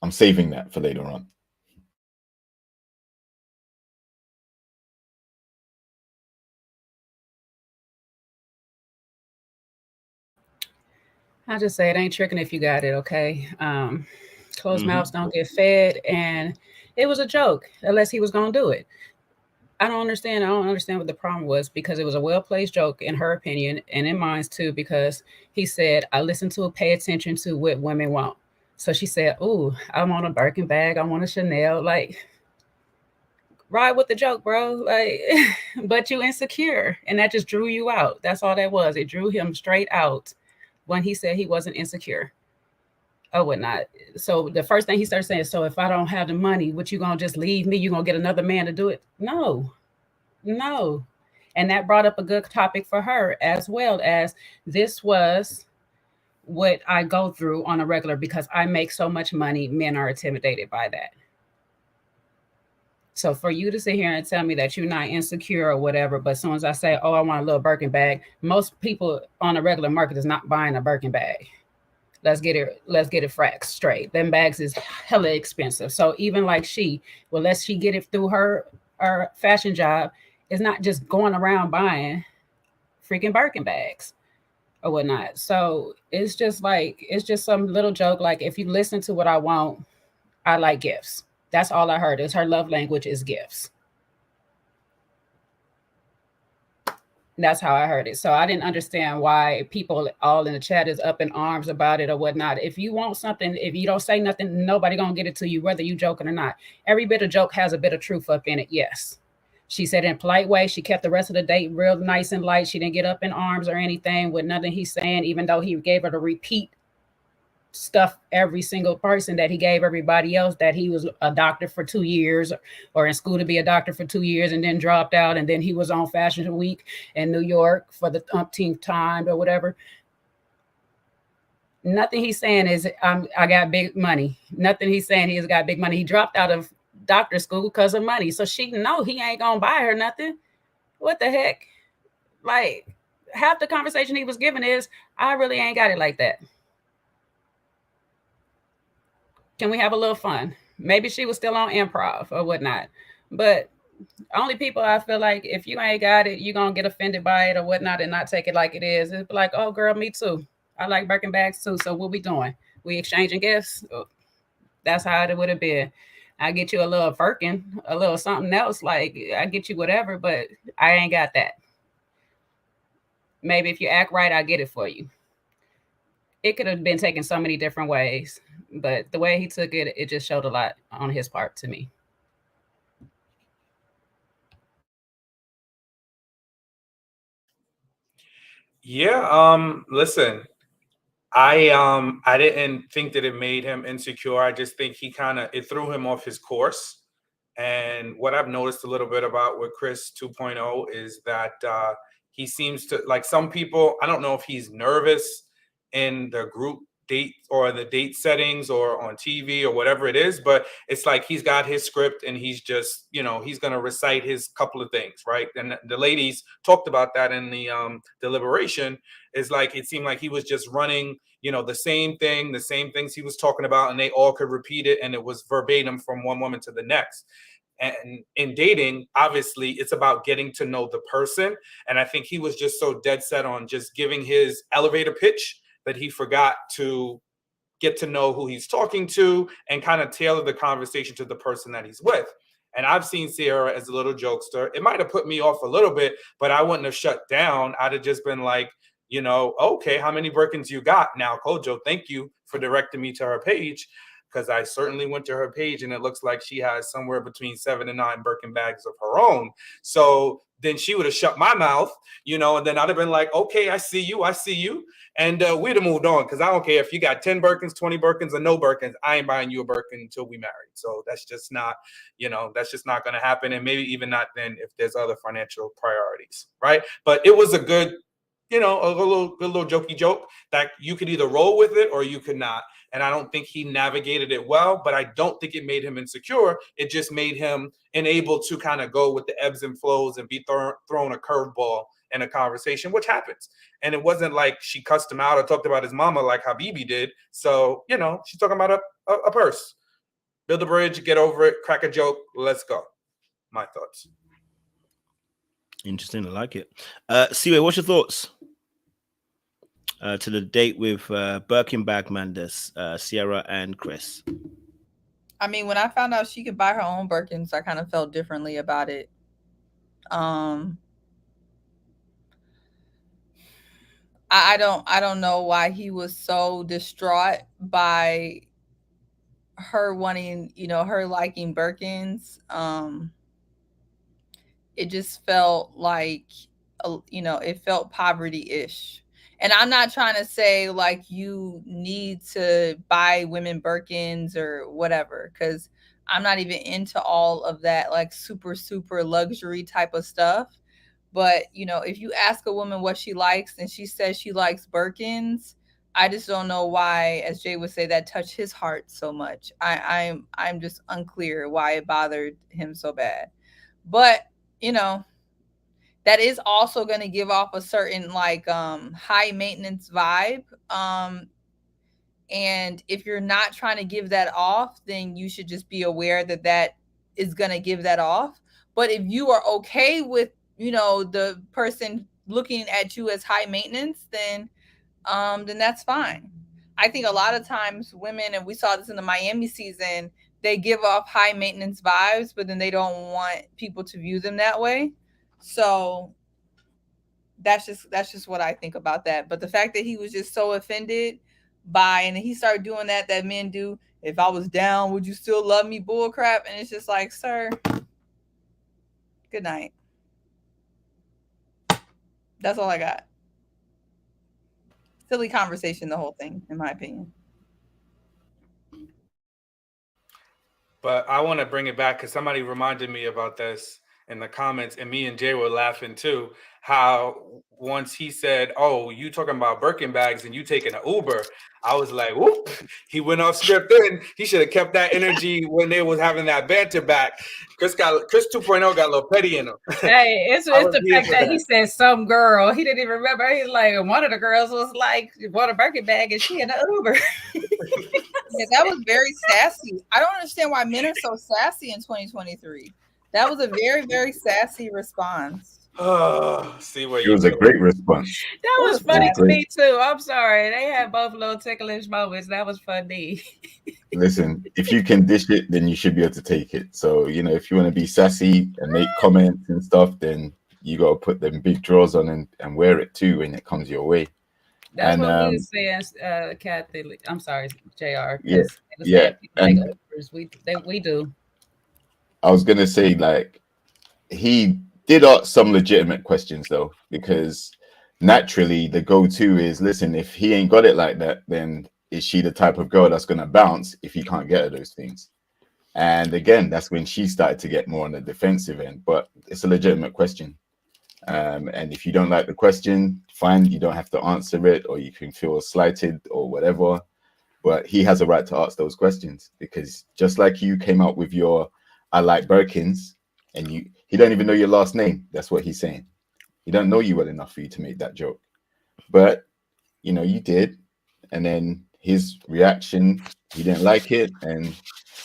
I'm saving that for later on. I just say it ain't tricking if you got it, okay? Closed mouths don't get fed, and it was a joke, unless he was gonna do it. I don't understand. I don't understand what the problem was, because it was a well-placed joke in her opinion and in mine too, because he said, I listen to pay attention to what women want. So she said, ooh, I want a Birkin bag. I want a Chanel. Like, ride with the joke, bro. Like, but you insecure. And that just drew you out. That's all that was. It drew him straight out when he said he wasn't insecure or whatnot. So the first thing he started saying, so if I don't have the money, what, you gonna just leave me? You gonna get another man to do it? No, no. And that brought up a good topic for her, as well as this was what I go through on a regular, because I make so much money. Men are intimidated by that. So for you to sit here and tell me that you're not insecure or whatever, but as soon as I say, oh, I want a little Birkin bag, most people on a regular market is not buying a Birkin bag. Let's get it frack straight. Them bags is hella expensive. So even like unless she get it through her fashion job, it's not just going around buying freaking Birkin bags or whatnot. So it's just some little joke. Like, if you listen to what I want, I like gifts. That's all I heard. Is her love language is gifts. That's how I heard it. So I didn't understand why people all in the chat is up in arms about it or whatnot. If you want something, if you don't say nothing, nobody gonna get it to you, whether you joking or not. Every bit of joke has a bit of truth up in it. Yes. She said in a polite way. She kept the rest of the date real nice and light. She didn't get up in arms or anything with nothing he's saying, even though he gave her to repeat stuff every single person that he gave everybody else, that he was a doctor for 2 years or in school to be a doctor for 2 years and then dropped out, and then he was on Fashion Week in New York for the umpteenth time or whatever. Nothing he's saying is I got big money. Nothing he's saying he's got big money. He dropped out of doctor school because of money. So she know he ain't gonna buy her nothing. What the heck? Like, half the conversation he was giving is, I really ain't got it like that. Can we have a little fun? Maybe she was still on improv or whatnot. But only people I feel like, if you ain't got it, you're going to get offended by it or whatnot and not take it like it is. It's like, oh, girl, me too. I like Birkin bags too. So what we doing? We exchanging gifts? That's how it would have been. I get you a little Birkin, a little something else. Like, I get you whatever, but I ain't got that. Maybe if you act right, I'll get it for you. It could have been taken so many different ways. But the way he took it, it just showed a lot on his part to me. Yeah. Listen, I didn't think that it made him insecure. I just think it threw him off his course. And what I've noticed a little bit about with Chris 2.0 is that he seems to, like, some people, I don't know if he's nervous in the group date or the date settings or on TV or whatever it is, but it's like he's got his script and he's just, he's going to recite his couple of things, right? And the ladies talked about that in the deliberation. Is like, it seemed like he was just running, the same things he was talking about, and they all could repeat it, and it was verbatim from one woman to the next. And in dating, obviously, it's about getting to know the person. And I think he was just so dead set on just giving his elevator pitch that he forgot to get to know who he's talking to and kind of tailor the conversation to the person that he's with. And I've seen Sierra as a little jokester. It might have put me off a little bit, but I wouldn't have shut down. I'd have just been like, okay, how many Birkins you got now, Kojo? Thank you for directing me to her page, because I certainly went to her page and it looks like she has somewhere between 7 and 9 Birkin bags of her own. So then she would have shut my mouth, and then I'd have been like, okay, I see you. And we'd have moved on, because I don't care if you got 10 Birkins, 20 Birkins, or no Birkins. I ain't buying you a Birkin until we married. So that's just not, that's just not going to happen. And maybe even not then if there's other financial priorities, right? But it was a good, a little jokey joke that you could either roll with it or you could not. And I don't think he navigated it well, but I don't think it made him insecure. It just made him unable to kind of go with the ebbs and flows and be thrown a curveball in a conversation, which happens. And it wasn't like she cussed him out or talked about his mama like Habibi did. So, she's talking about a purse. Build a bridge, get over it, crack a joke, let's go. My thoughts. Interesting. I like it. Siwe, what's your thoughts to the date with Birkin bag Mandis, Sierra and Chris? I mean, when I found out she could buy her own Birkins, I kind of felt differently about it. I don't know why he was so distraught by her wanting, her liking Birkins. It just felt like, it felt poverty-ish. And I'm not trying to say like you need to buy women Birkins or whatever, because I'm not even into all of that like super, super luxury type of stuff. But, if you ask a woman what she likes and she says she likes Birkins, I just don't know why, as Jay would say, that touched his heart so much. I'm just unclear why it bothered him so bad. But, that is also going to give off a certain like high maintenance vibe. And if you're not trying to give that off, then you should just be aware that that is going to give that off. But if you are okay with, the person looking at you as high maintenance, then that's fine. I think a lot of times women, and we saw this in the Miami season, they give off high maintenance vibes, but then they don't want people to view them that way. So that's just what I think about that. But the fact that he was just so offended by, and he started doing that men do, if I was down, would you still love me, bull crap? And it's just like, sir, good night. That's all I got. Silly conversation, the whole thing, in my opinion. But I want to bring it back because somebody reminded me about this in the comments, and me and Jay were laughing too. How once he said, "Oh, you talking about Birkin bags and you taking an Uber?" I was like, "Whoop!" He went off script. Then he should have kept that energy when they was having that banter back. Chris 2.0 got a little petty in him. Hey, it's the fact that he said some girl. He didn't even remember. He's like, one of the girls was like, "Want a Birkin bag?" and she in an Uber. Yeah, that was very sassy. I don't understand why men are so sassy in 2023. That was a very, very sassy response. See what it was a great response. That was funny to me too. I'm sorry. They had both little ticklish moments. That was funny. Listen, if you can dish it, then you should be able to take it. So, if you want to be sassy and make comments and stuff, then you got to put them big drawers on and wear it too when it comes your way. That's what we were saying, Kathy. I'm sorry, JR. Yeah. And we do. I was gonna say, like, he did ask some legitimate questions though, because naturally the go-to is, listen, if he ain't got it like that, then is she the type of girl that's gonna bounce if he can't get her those things? And again, that's when she started to get more on the defensive end. But it's a legitimate question. And if you don't like the question, fine, you don't have to answer it, or you can feel slighted or whatever. But he has a right to ask those questions, because just like you came out with your "I like Birkins," and he don't even know your last name. That's what he's saying. He don't know you well enough for you to make that joke. But you did, and then his reaction, he didn't like it. And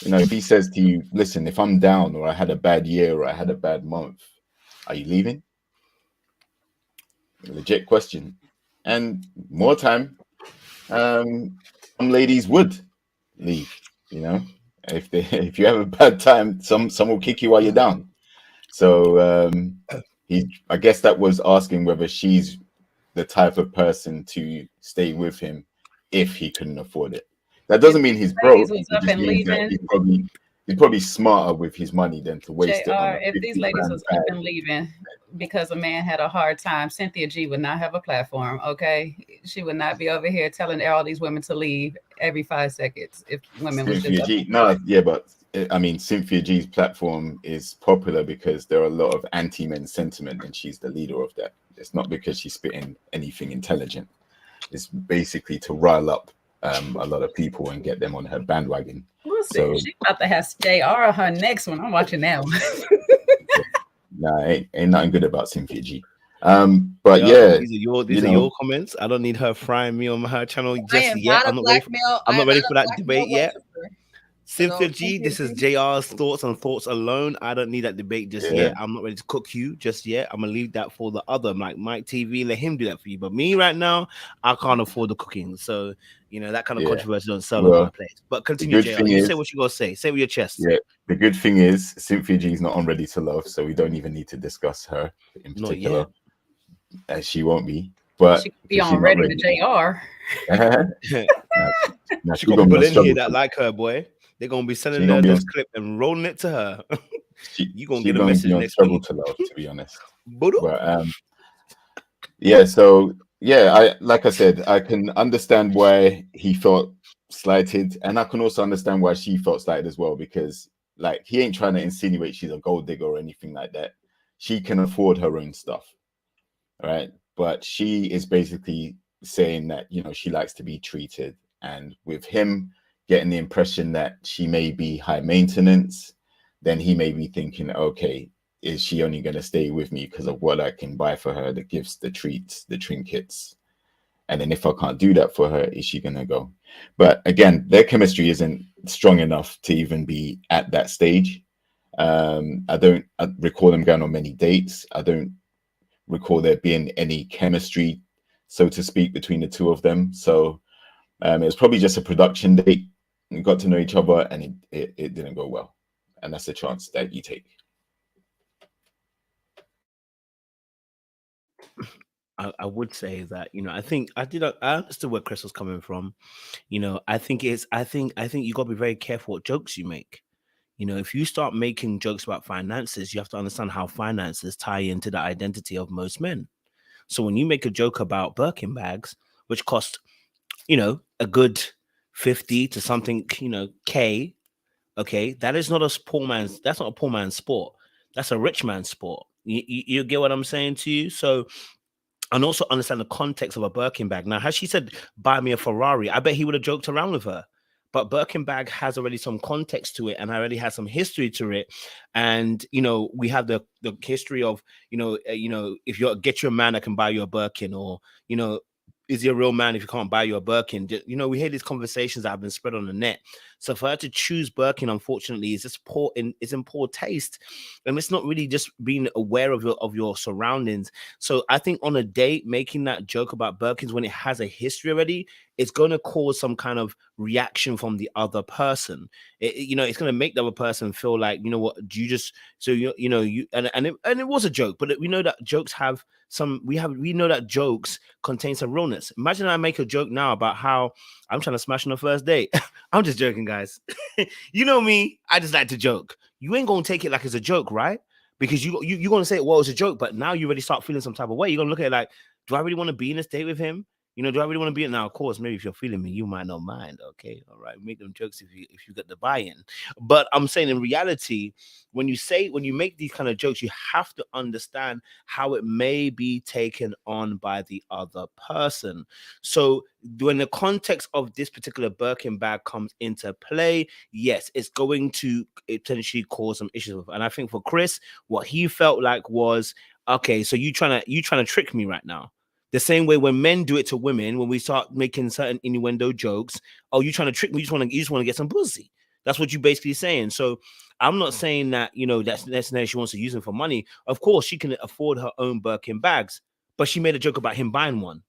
if he says to you, "Listen, if I'm down, or I had a bad year, or I had a bad month, are you leaving?" Legit question. And more time, some ladies would leave. If you have a bad time, some will kick you while you're down. So I guess that was asking whether she's the type of person to stay with him if he couldn't afford it. That doesn't mean he's broke. It just means that he's probably smarter with his money than to waste it on if these ladies was up and leaving because a man had a hard time, Cynthia G would not have a platform. Okay, she would not be over here telling all these women to leave every 5 seconds. If women was just but I mean, Cynthia G's platform is popular because there are a lot of anti-men sentiment, and she's the leader of that. It's not because she's spitting anything intelligent. It's basically to rile up a lot of people and get them on her bandwagon. We'll see. So, she's about to have JR on her next one. I'm watching that one. Nah, ain't nothing good about Cynthia G. But yeah, these are your comments. I don't need her frying me on her channel just yet. I'm not ready for that debate yet. Cynthia G, this is JR's thoughts on thoughts alone. I don't need that debate just yet. I'm not ready to cook you just yet. I'm gonna leave that for the other, like Mike TV. Let him do that for you. But me right now, I can't afford the cooking. So that kind of controversy don't sell on my place. But continue, JR. You say what you gotta say. Say with your chest. Yeah. The good thing is Cynthia G is not on Ready to Love, so we don't even need to discuss her in particular. As she won't be. But she could be on Ready to JR. Now she got people in here that like her, boy. They're gonna be sending her this clip and rolling it to her. You gonna get a message next week. To love, to be honest. But like I said, I can understand why he felt slighted, and I can also understand why she felt slighted as well, because like he ain't trying to insinuate she's a gold digger or anything like that. She can afford her own stuff, right? But she is basically saying that she likes to be treated, and with him getting the impression that she may be high maintenance, then he may be thinking, okay, is she only going to stay with me because of what I can buy for her, the gifts, the treats, the trinkets? And then if I can't do that for her, is she going to go? But again, their chemistry isn't strong enough to even be at that stage. I don't recall them going on many dates. I don't recall there being any chemistry, so to speak, between the two of them. So it was probably just a production date. We got to know each other, and it didn't go well. And that's a chance that you take. I would say that I understood where Chris was coming from. I think you got to be very careful what jokes you make. If you start making jokes about finances, you have to understand how finances tie into the identity of most men. So when you make a joke about Birkin bags, which cost a good 50 to something K, okay, that's not a poor man's sport. That's a rich man's sport. You get what I'm saying to you? So, and also understand the context of a Birkin bag. Now, has she said, buy me a Ferrari? I bet he would have joked around with her. But Birkin bag has already some context to it, and already has some history to it. And, we have the history of, if you get your man that can buy you a Birkin, or, is he a real man if you can't buy you a Birkin? We hear these conversations that have been spread on the net. So for her to choose Birkin, unfortunately, is just it's in poor taste. And it's not really just being aware of your surroundings. So I think on a date, making that joke about Birkins when it has a history already, it's going to cause some kind of reaction from the other person. It's going to make the other person feel like, what, you just, so and it was a joke, but we know that jokes have we know that jokes contain some realness. Imagine I make a joke now about how I'm trying to smash on the first date. I'm just joking, guys. You know me, I just like to joke. You ain't gonna take it like it's a joke, right? Because you're gonna say, well, it's a joke, but now you already start feeling some type of way. You're gonna look at it like, do I really want to be in this date with him? Do I really want to be in? Now, of course, maybe if you're feeling me, you might not mind. Okay, all right, make them jokes if you get the buy-in. But I'm saying in reality, when you make these kind of jokes, you have to understand how it may be taken on by the other person. So when the context of this particular Birkin bag comes into play, yes, it's going to potentially cause some issues. And I think for Chris, what he felt like was, okay, so you trying to trick me right now. The same way when men do it to women, when we start making certain innuendo jokes, oh, you trying to trick me? You just want to get some pussy. That's what you're basically saying. So I'm not saying that, that's she wants to use them for money. Of course, she can afford her own Birkin bags, but she made a joke about him buying one.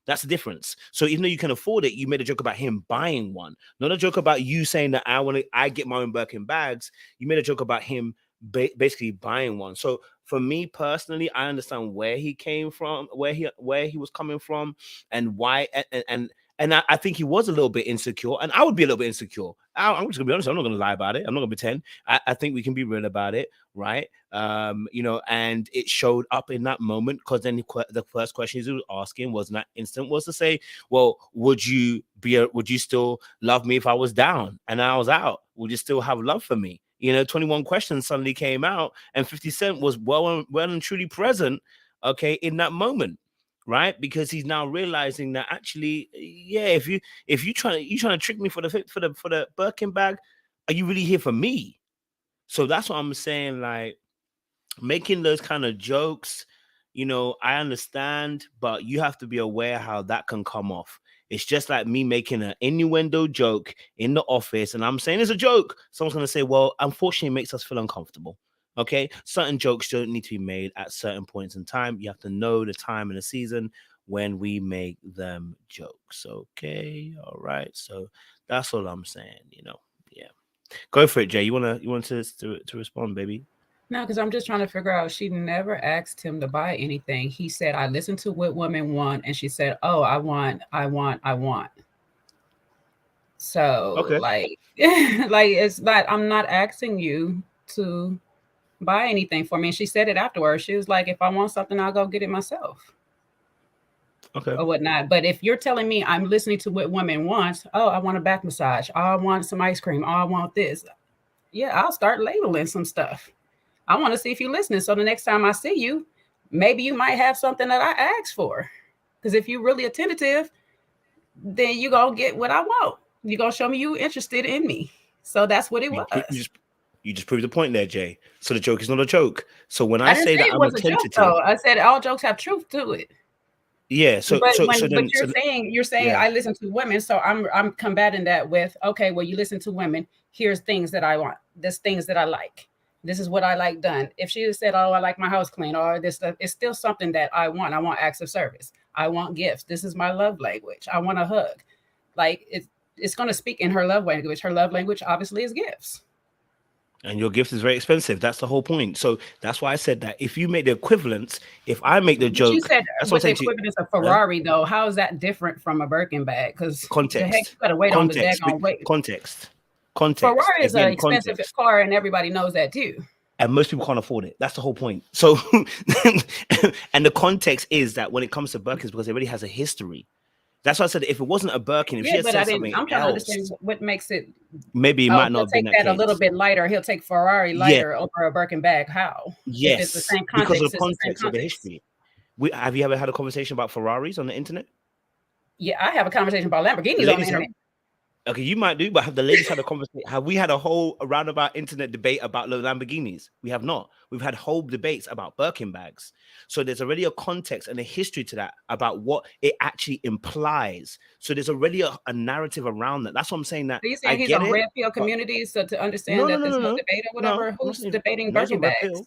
That's the difference. So even though you can afford it, you made a joke about him buying one, not a joke about you saying that I get my own Birkin bags. You made a joke about him basically buying one. So for me personally, I understand where he came from, where he was coming from, and why, and I think he was a little bit insecure, and I would be a little bit insecure. I'm just gonna be honest. I'm not gonna lie about it. I'm not gonna pretend. I think we can be real about it, right? And it showed up in that moment, because then the first question he was asking was in that instant was to say, well, would you still love me if I was down and I was out? Would you still have love for me? 21 questions suddenly came out, and 50 Cent was well and truly present, okay, in that moment, right? Because he's now realizing that actually, yeah, if you trying to trick me for the Birkin bag, are you really here for me? So that's what I'm saying. Like, making those kind of jokes, I understand, but you have to be aware how that can come off. It's just like me making an innuendo joke in the office, and I'm saying it's a joke. Someone's going to say, well, unfortunately, it makes us feel uncomfortable. Okay? Certain jokes don't need to be made at certain points in time. You have to know the time and the season when we make them jokes. Okay? All right. So that's all I'm saying, Yeah. Go for it, Jay. You want to respond, baby? No, because I'm just trying to figure out. She never asked him to buy anything. He said, I listened to what women want. And she said, oh, I want. So Okay. like it's not, I'm not asking you to buy anything for me. And she said it afterwards. She was like, if I want something, I'll go get it myself. Okay. Or whatnot. But if you're telling me I'm listening to what women want, oh, I want a back massage. Oh, I want some ice cream. Oh, I want this. Yeah, I'll start labeling some stuff. I want to see if you're listening. So the next time I see you, maybe you might have something that I asked for. Because if you're really attentive, then you're going to get what I want. You're going to show me you interested in me. So that's what it was. You just proved the point there, Jay. So the joke is not a joke. So when I say that I'm attentive, I said all jokes have truth to it. Yeah. But you're saying yeah. I listen to women, so I'm combating that with, okay, well, you listen to women. Here's things that I want. There's things that I like. This is what I like done. If she said, oh, I like my house clean, or this stuff, it's still something that I want. I want acts of service. I want gifts. This is my love language. I want a hug. Like it's going to speak in her love language. Her love language obviously is gifts. And your gift is very expensive. That's the whole point. So that's why I said that if you make the equivalence, if I make the joke, you said that's what the equivalence of Ferrari, though. How is that different from a Birkin bag? Because context. The heck, you gotta wait on the daggone wait. Context. Ferrari is an expensive car, and everybody knows that too. And most people can't afford it. That's the whole point. So, and the context is that when it comes to Birkins, because it already has a history. That's why I said if it wasn't a Birkin, if she had said something I'm trying to understand what makes it. Maybe it might not have been that a little bit lighter. He'll take Ferrari lighter over a Birkin bag. How? Yes, if it's the same context, because of the context of the history. Have you ever had a conversation about Ferraris on the internet? Yeah, I have a conversation about Lamborghinis on the internet. Okay, you might do, but have the ladies had a conversation? Have we had a whole roundabout internet debate about the Lamborghinis? We have not. We've had whole debates about Birkin bags. So there's already a context and a history to that about what it actually implies. So there's already a narrative around that. That's what I'm saying. That so you're saying he's on red pill communities to understand that there's no debate or whatever. Who's debating Birkin bags?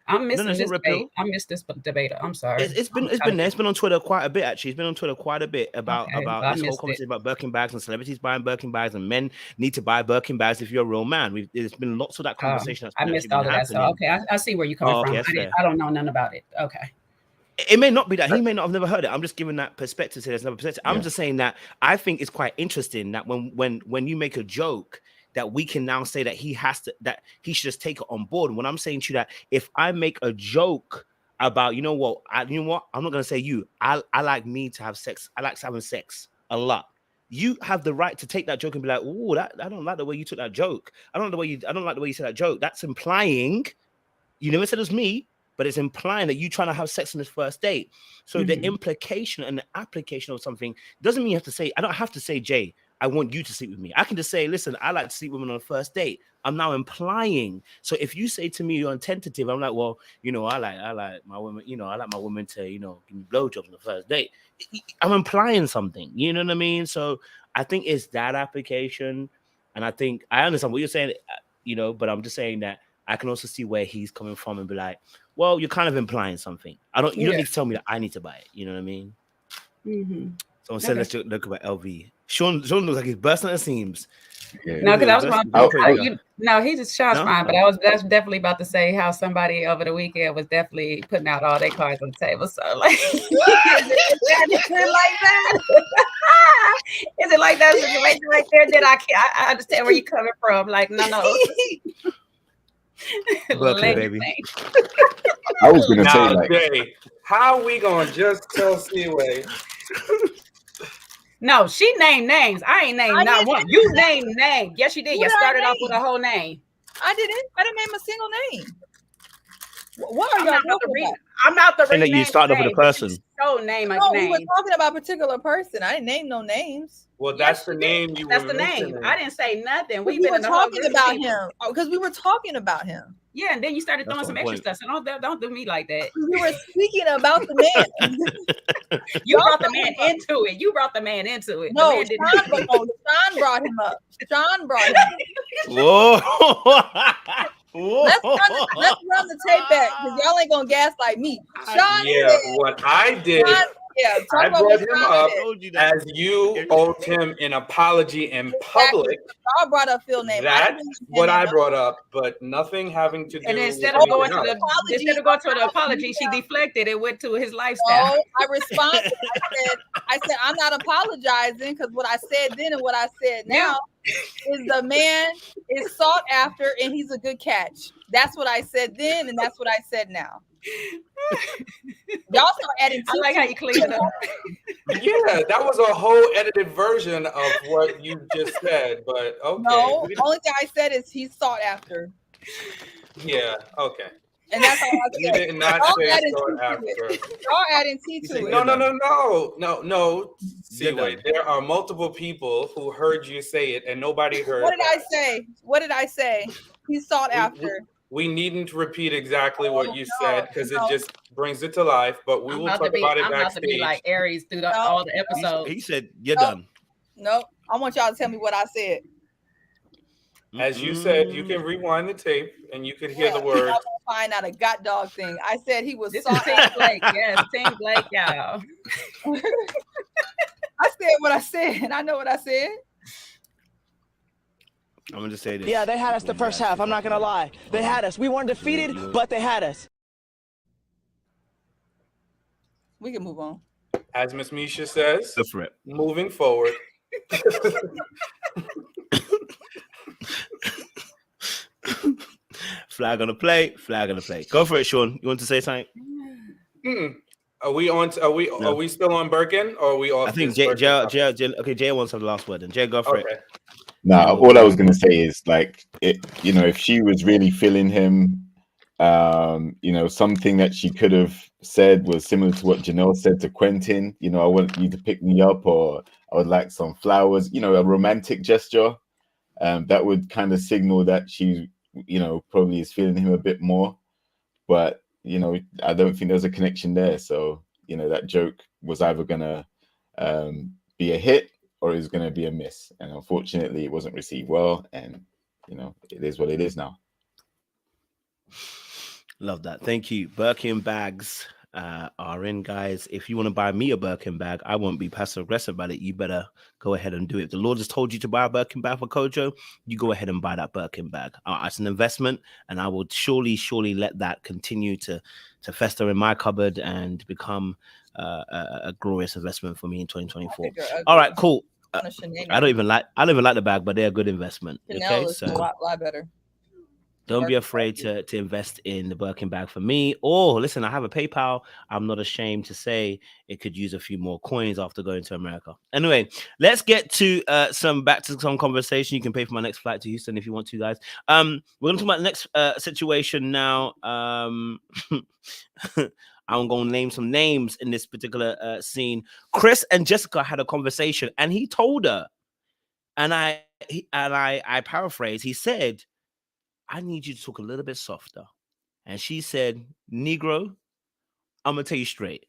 I'm missing this debate. I missed this debate. I'm sorry. It's been there. It's been on Twitter quite a bit, actually. It's been on Twitter quite a bit about this whole conversation about Birkin bags and celebrities buying Birkin bags and men need to buy Birkin bags if you're a real man. There's been lots of that conversation. I missed all of that. So okay, I see where you're coming from. I don't know nothing about it. Okay. It may not be that he may not have never heard it. I'm just giving that perspective. So there's another perspective. I'm just saying that I think it's quite interesting that when you make a joke, that we can now say that he should just take it on board. And when I'm saying to you that if I make a joke about, I'm not gonna say you. I like me to have sex. I like having sex a lot. You have the right to take that joke and be like, oh, I don't like the way you took that joke. I don't like the way you said that joke. That's implying, you never said it was me, but it's implying that you trying to have sex on this first date. So the implication and the application of something doesn't mean you have to say, I don't have to say, Jay, I want you to sleep with me. I can just say, listen, I like to sleep with women on the first date. I'm now implying. So if you say to me you're tentative, I'm like, well, I like my women, I like my women to, give me blowjobs on the first date. I'm implying something, you know what I mean? So I think it's that application. And I think I understand what you're saying, but I'm just saying that I can also see where he's coming from and be like, well, you're kind of implying something. You don't need to tell me that I need to buy it. You know what I mean? Mm-hmm. Someone said, let's look about LV. Sean looks like he's bursting at the seams. Yeah. No, because I was going to he just shot fine, but that's definitely about to say how somebody over the weekend was definitely putting out all their cards on the table. So like, is it like that? Is it like that situation right there? That I understand where you're coming from. Like, no. Welcome, baby. I was going to say like, Jay, how we going to just tell Seaway? No, she named names. I ain't named not one. You named names. Yes, you did. You started off with a whole name. I didn't. I didn't name a single name. What are y'all talking about? I'm out the saying that you start off with a person. So name a No, name. we were talking about a particular person. I didn't name no names. Well, Yes, that's the you name did. you That's were the name. mentioning. I didn't say nothing. We We've been were in the whole talking group of about people. him because we were talking about him. Yeah, and then you started That's throwing the some whole extra point. stuff. So don't do me like that. We were speaking about the man. You Y'all brought the brought man him up. into it. You brought the man into it. No, The man didn't Sean brought him up. Sean brought him up. Whoa. Whoa. Let's run the tape back because y'all ain't gonna gaslight me. Sean Yeah, said, what I did, yeah, talk I about brought what him Sean up said. told you that. as you owed him an apology in public. Y'all brought up Phil name. That's what I brought up, but nothing having to do And with instead of going to anything else. the apology, she deflected and went to his lifestyle. No, I responded. I said, I'm not apologizing because what I said then and what I said now is the man is sought after and he's a good catch. That's what I said then and that's what I said now. Y'all start adding. I like how you cleaned it up. Yeah, that was a whole edited version of what you just said, but okay. No, only thing I said is he's sought after. Yeah, okay. And that's all I You said. did not say sought after. Y'all adding T to it. No. See, wait, there are multiple people who heard you say it and nobody heard. What did I say? What did I say? He's sought after. We needn't repeat exactly what you said because it just brings it to life, but we will talk about it I'm backstage. about to be like Aries through all the episodes. He said, you're done. No, I want y'all to tell me what I said. As you said, you can rewind the tape and you can hear the words. Y'all gonna find out a god dog thing. I said he was sought Team Blake. Yes, Team Blake, y'all. I said what I said. I know what I said. I'm gonna just say this. Yeah, they had us the first half. I'm not gonna lie. They had us. We weren't defeated, but they had us. We can move on. As Miss Misha says, Go for it. Moving forward. Flag on the play. Flag on the play. Go for it, Sean. You want to say something? Are we on? Are we still on Birkin? Or are we off? I think Jay wants to have the last word. And Jay, go for it. Nah, all I was gonna say is like it. You know, if she was really feeling him, you know, something that she could have said was similar to what Janelle said to Quentin. You know, I want you to pick me up, or I would like some flowers. You know, a romantic gesture. That would kind of signal that she, you know, probably is feeling him a bit more. But you know, I don't think there's a connection there. So you know, that joke was either gonna be a hit or is going to be a miss, and unfortunately it wasn't received well, and you know, it is what it is now. Love that. Thank you. Birkin bags are in, guys. If you want to buy me a Birkin bag, I won't be passive aggressive about it. You better go ahead and do it. If the Lord has told you to buy a Birkin bag for Kojo, you go ahead and buy that Birkin bag. It's an investment, and I will surely let that continue to fester in my cupboard and become a glorious investment for me in 2024. All right, cool. I don't even like the bag, but they're a good investment. Janelle okay, is a lot better. Don't be afraid to invest in the Birkin bag for me. Or listen, I have a PayPal. I'm not ashamed to say it could use a few more coins after going to America. Anyway, let's get to some conversation. You can pay for my next flight to Houston if you want to, guys. We're gonna talk about the next situation now. I'm gonna name some names in this particular scene. Chris and Jessica had a conversation, and he told her, and I paraphrase. He said, I need you to talk a little bit softer. And she said, Negro, I'm going to tell you straight.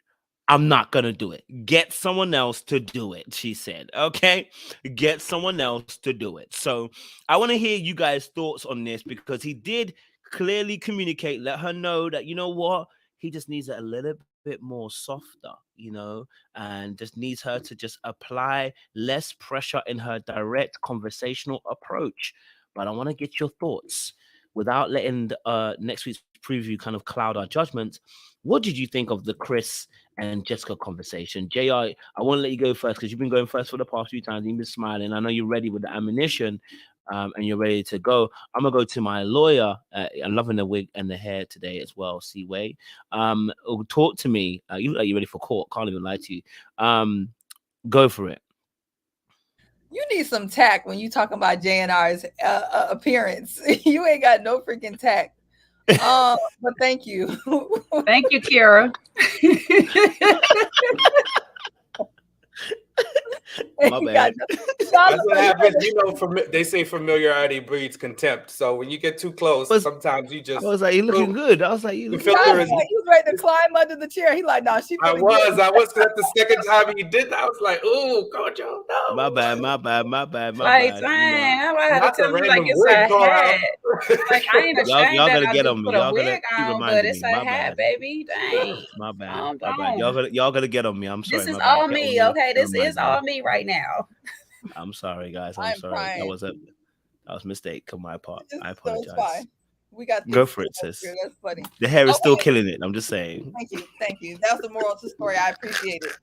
I'm not going to do it. Get someone else to do it, she said. Okay? Get someone else to do it. So I want to hear you guys' thoughts on this, because he did clearly communicate, let her know that, you know what? He just needs it a little bit more softer, you know, and just needs her to just apply less pressure in her direct conversational approach. But I want to get your thoughts without letting next week's preview kind of cloud our judgment. What did you think of the Chris and Jessica conversation? JR, I want to let you go first because you've been going first for the past few times. You've been smiling. I know you're ready with the ammunition and you're ready to go. I'm going to go to my lawyer. I'm loving the wig and the hair today as well, Seaway. Talk to me. You look like you're ready for court. Can't even lie to you. Go for it. You need some tact when you talking about JNR's appearance. You ain't got no freaking tact. But thank you. Thank you, KEYRA. My bad. That's what happens. You know, they say familiarity breeds contempt. So when you get too close, sometimes you I just. was like, "You looking good." I was like, "You The looking filter good." is. He was ready to climb under the chair. He like, nah, she. I was. Cause that's the second time he did that. I was like, "Ooh, Kojo, no." My bad. My bad. My bad. My Like, bad. dang, I'm gonna have Not to the tell you like random it's a wig call out. hat. Like, I ain't ashamed Y'all that gotta I get do on me. put a Y'all gotta wig keep on, but reminding it's me. a My hat, bad. baby. Dang. My bad. Calm My bad. down. Y'all gotta get on me. I'm sorry. This is my bad. all Get on me, okay? This Remind is me. all me right now. I'm sorry, guys. I'm I'm sorry. crying. That was a mistake on my part. I So apologize. it's fine. We got Go for it, sis. That's funny. The hair is still Okay. killing it. I'm just saying. Thank you. Thank you. That was the moral to the story. I appreciate it.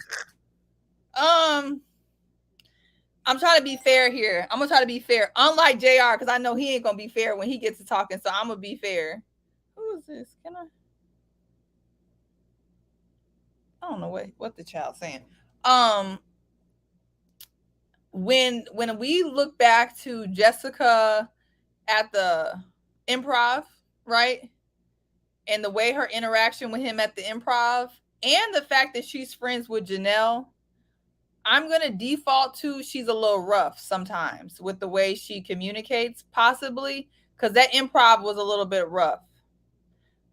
I'm trying to be fair here. I'm gonna try to be fair. Unlike JR, because I know he ain't gonna be fair when he gets to talking. So I'm gonna be fair. Who is this? Can I don't know what the child's saying. When we look back to Jessica at the improv, right? And the way her interaction with him at the improv, and the fact that she's friends with Janelle, I'm going to default to she's a little rough sometimes with the way she communicates, possibly, because that improv was a little bit rough.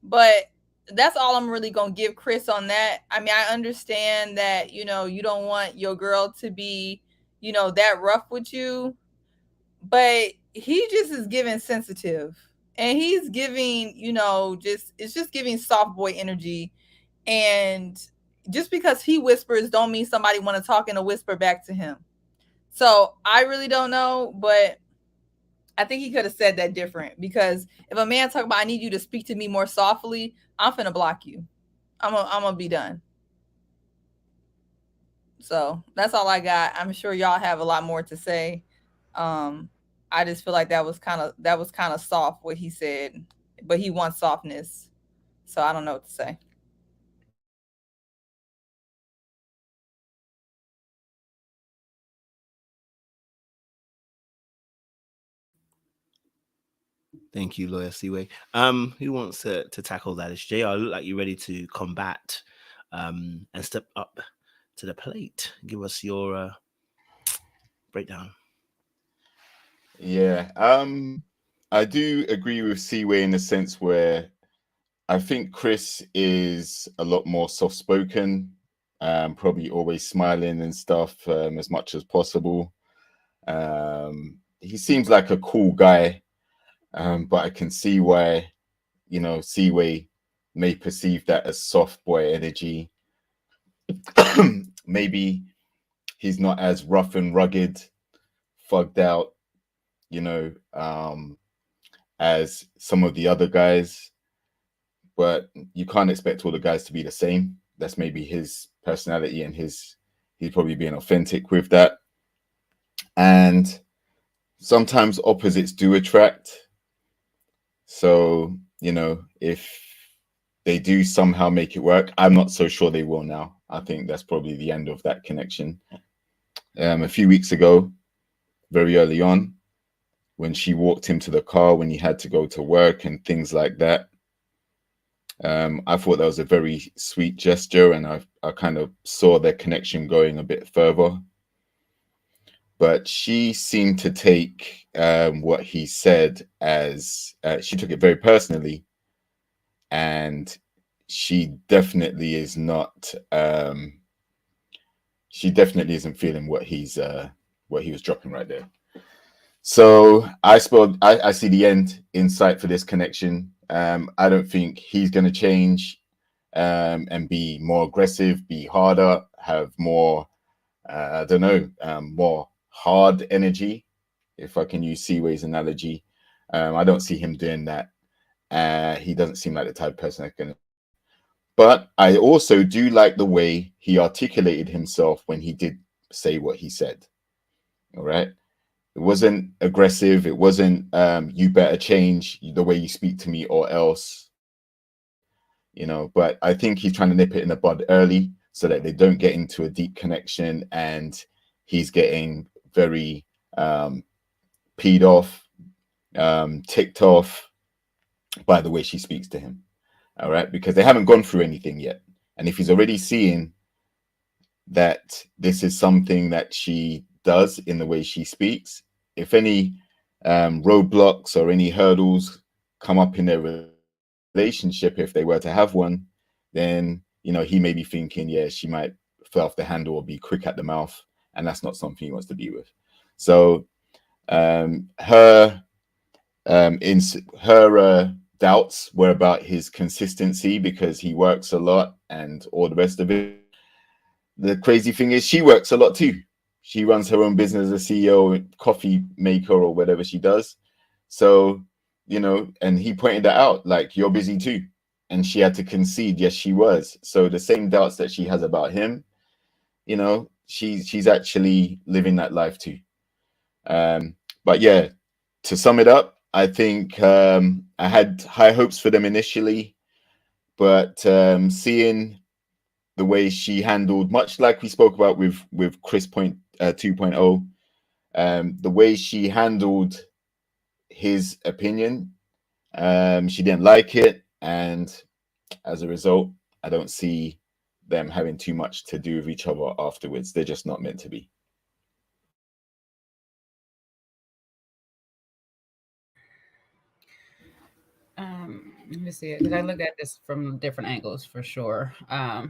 But that's all I'm really going to give Chris on that. I mean, I understand that, you know, you don't want your girl to be, you know, that rough with you, but he just is giving sensitive. And he's giving, you know, it's just giving soft boy energy. And just because he whispers don't mean somebody want to talk in a whisper back to him. So I really don't know, but I think he could have said that different, because if a man talk about, I need you to speak to me more softly, I'm finna block you. I'm gonna be done. So that's all I got. I'm sure y'all have a lot more to say. I just feel like that was kind of soft what he said, but he wants softness. So I don't know what to say. Thank you, Lawyer Seaway. Who wants to tackle that? It's JR. Look like you're ready to combat and step up to the plate. Give us your breakdown. Yeah. I do agree with Seaway in the sense where I think Chris is a lot more soft-spoken, probably always smiling and stuff, as much as possible. He seems like a cool guy, but I can see why, you know, Seaway may perceive that as soft boy energy. Maybe he's not as rough and rugged, fugged out, you know, as some of the other guys. But you can't expect all the guys to be the same. That's maybe his personality, and he's probably being authentic with that. And sometimes opposites do attract. So, you know, if they do somehow make it work, I'm not so sure they will now. I think that's probably the end of that connection. A few weeks ago, very early on, when she walked him to the car when he had to go to work and things like that, I thought that was a very sweet gesture, and I kind of saw their connection going a bit further. But she seemed to take what he said as she took it very personally, and she definitely is not. She definitely isn't feeling what he was dropping right there. So I see the end in sight for this connection. I don't think he's going to change and be more aggressive, be harder, have more, I don't know, more hard energy, if I can use Seaway's analogy. I don't see him doing that. He doesn't seem like the type of person that's going to. But I also do like the way he articulated himself when he did say what he said. All right. It wasn't aggressive. It wasn't you better change the way you speak to me or else, you know. But I think he's trying to nip it in the bud early so that they don't get into a deep connection, and he's getting very peed off, ticked off, by the way she speaks to him. All right, because they haven't gone through anything yet. And if he's already seeing that this is something that she does in the way she speaks, if any roadblocks or any hurdles come up in their relationship, if they were to have one, then, you know, he may be thinking, yeah, she might fly off the handle or be quick at the mouth, and that's not something he wants to be with. So her doubts were about his consistency, because he works a lot and all the rest of it. The crazy thing is, she works a lot too. She runs her own business as a CEO, coffee maker, or whatever she does. So, you know, and he pointed that out, like, you're busy too. And she had to concede, yes, she was. So the same doubts that she has about him, you know, she's actually living that life too. But yeah, to sum it up, I think I had high hopes for them initially, but seeing the way she handled, much like we spoke about with Chris 2.0, the way she handled his opinion, she didn't like it, and as a result, I don't see them having too much to do with each other afterwards. They're just not meant to be. Let me see, because I look at this from different angles for sure. I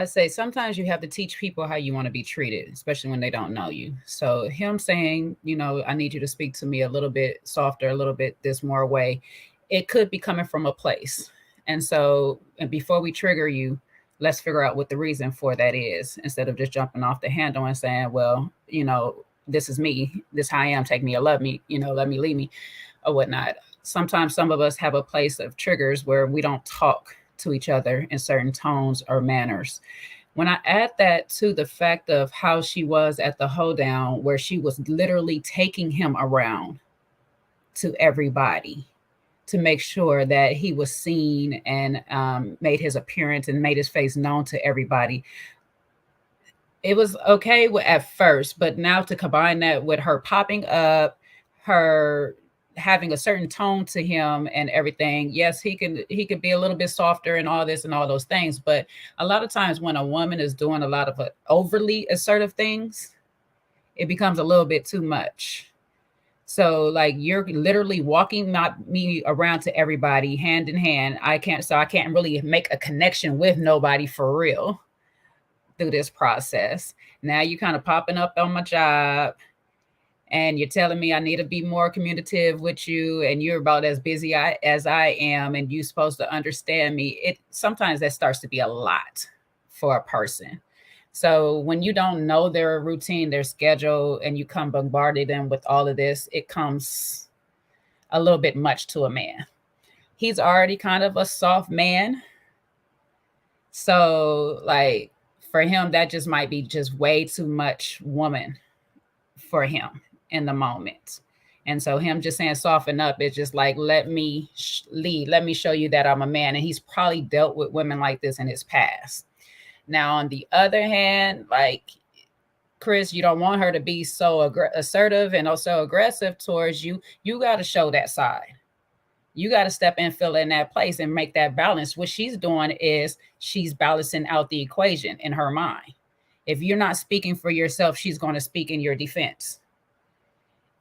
say sometimes you have to teach people how you want to be treated, especially when they don't know you. So him saying, you know, I need you to speak to me a little bit softer, a little bit this more way, it could be coming from a place. And so, and before we trigger you, let's figure out what the reason for that is, instead of just jumping off the handle and saying, well, you know, this is me, this how I am, take me or love me, you know, let me, leave me, or whatnot. Sometimes some of us have a place of triggers where we don't talk to each other in certain tones or manners. When I add that to the fact of how she was at the hoedown, where she was literally taking him around to everybody to make sure that he was seen and made his appearance and made his face known to everybody, it was okay at first, but now to combine that with her popping up, her having a certain tone to him and everything. Yes, he could be a little bit softer and all this and all those things, but a lot of times when a woman is doing a lot of overly assertive things, it becomes a little bit too much. So like, you're literally walking me around to everybody hand in hand. I can't really make a connection with nobody for real through this process. Now you kind of popping up on my job, and you're telling me I need to be more communicative with you, and you're about as busy as I am, and you're supposed to understand me. It sometimes that starts to be a lot for a person. So when you don't know their routine, their schedule, and you come bombarding them with all of this, it comes a little bit much to a man. He's already kind of a soft man. So like, for him, that just might be just way too much woman for him in the moment. And so him just saying soften up, it's just like, let me lead, let me show you that I'm a man. And he's probably dealt with women like this in his past. Now, on the other hand, like, Chris, you don't want her to be so assertive and also aggressive towards you. You got to show that side. You got to step in, fill in that place, and make that balance. What she's doing is she's balancing out the equation in her mind. If you're not speaking for yourself, she's going to speak in your defense.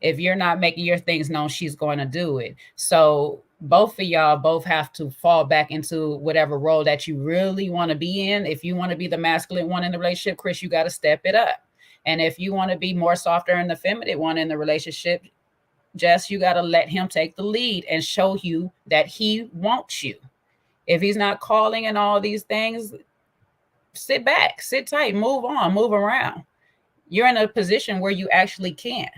If you're not making your things known, she's going to do it. So both of y'all both have to fall back into whatever role that you really want to be in. If you want to be the masculine one in the relationship, Chris, you got to step it up. And if you want to be more softer and the feminine one in the relationship, Jess, you got to let him take the lead and show you that he wants you. If he's not calling and all these things, sit back, sit tight, move on, move around. You're in a position where you actually can.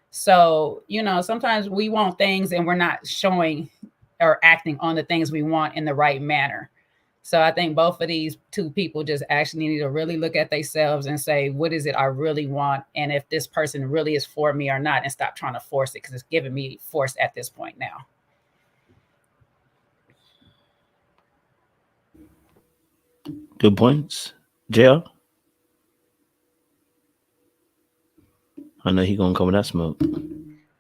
So, you know, sometimes we want things and we're not showing or acting on the things we want in the right manner. So I think both of these two people just actually need to really look at themselves and say, what is it I really want? And if this person really is for me or not, and stop trying to force it, because it's giving me force at this point now. Good points. JR? I know he gonna come with that smoke.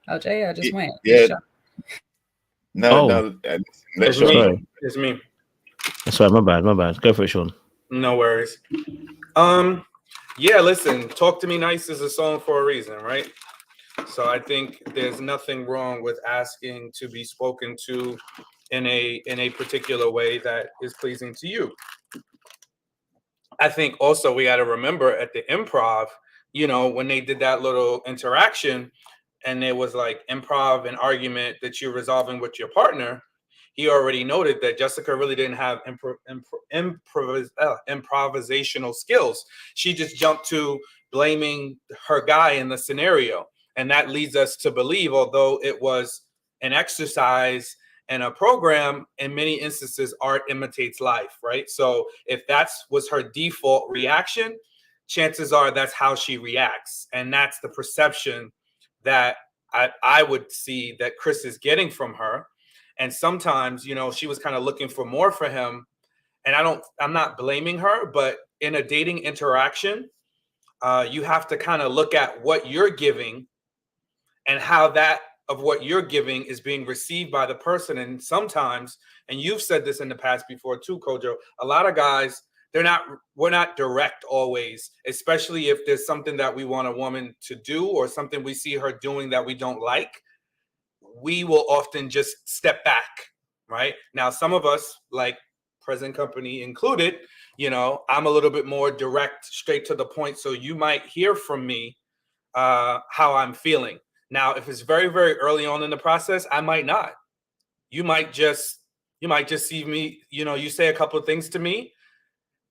Oh, JR just went. Yeah. No. Let It's Sean me. go. It's me. That's right. My bad. Go for it, Sean. No worries. Yeah, listen, Talk to Me Nice is a song for a reason, right? So I think there's nothing wrong with asking to be spoken to in a particular way that is pleasing to you. I think also we got to remember at the improv, when they did that little interaction and it was like improv, an argument that you're resolving with your partner, he already noted that Jessica really didn't have improvisational skills. She just jumped to blaming her guy in the scenario. And that leads us to believe, although it was an exercise and a program, in many instances, art imitates life, right? So if that was her default reaction, chances are that's how she reacts. And that's the perception that I would see that Chris is getting from her. And sometimes, she was kind of looking for more for him. And I'm not blaming her, but in a dating interaction, you have to kind of look at what you're giving and how that of what you're giving is being received by the person. And sometimes, and you've said this in the past before too, Kojo, a lot of guys, we're not direct always, especially if there's something that we want a woman to do or something we see her doing that we don't like. We will often just step back, right? Now, some of us, like present company included, I'm a little bit more direct, straight to the point. So you might hear from me how I'm feeling. Now, if it's very, very early on in the process, I might not. You might just see me, you say a couple of things to me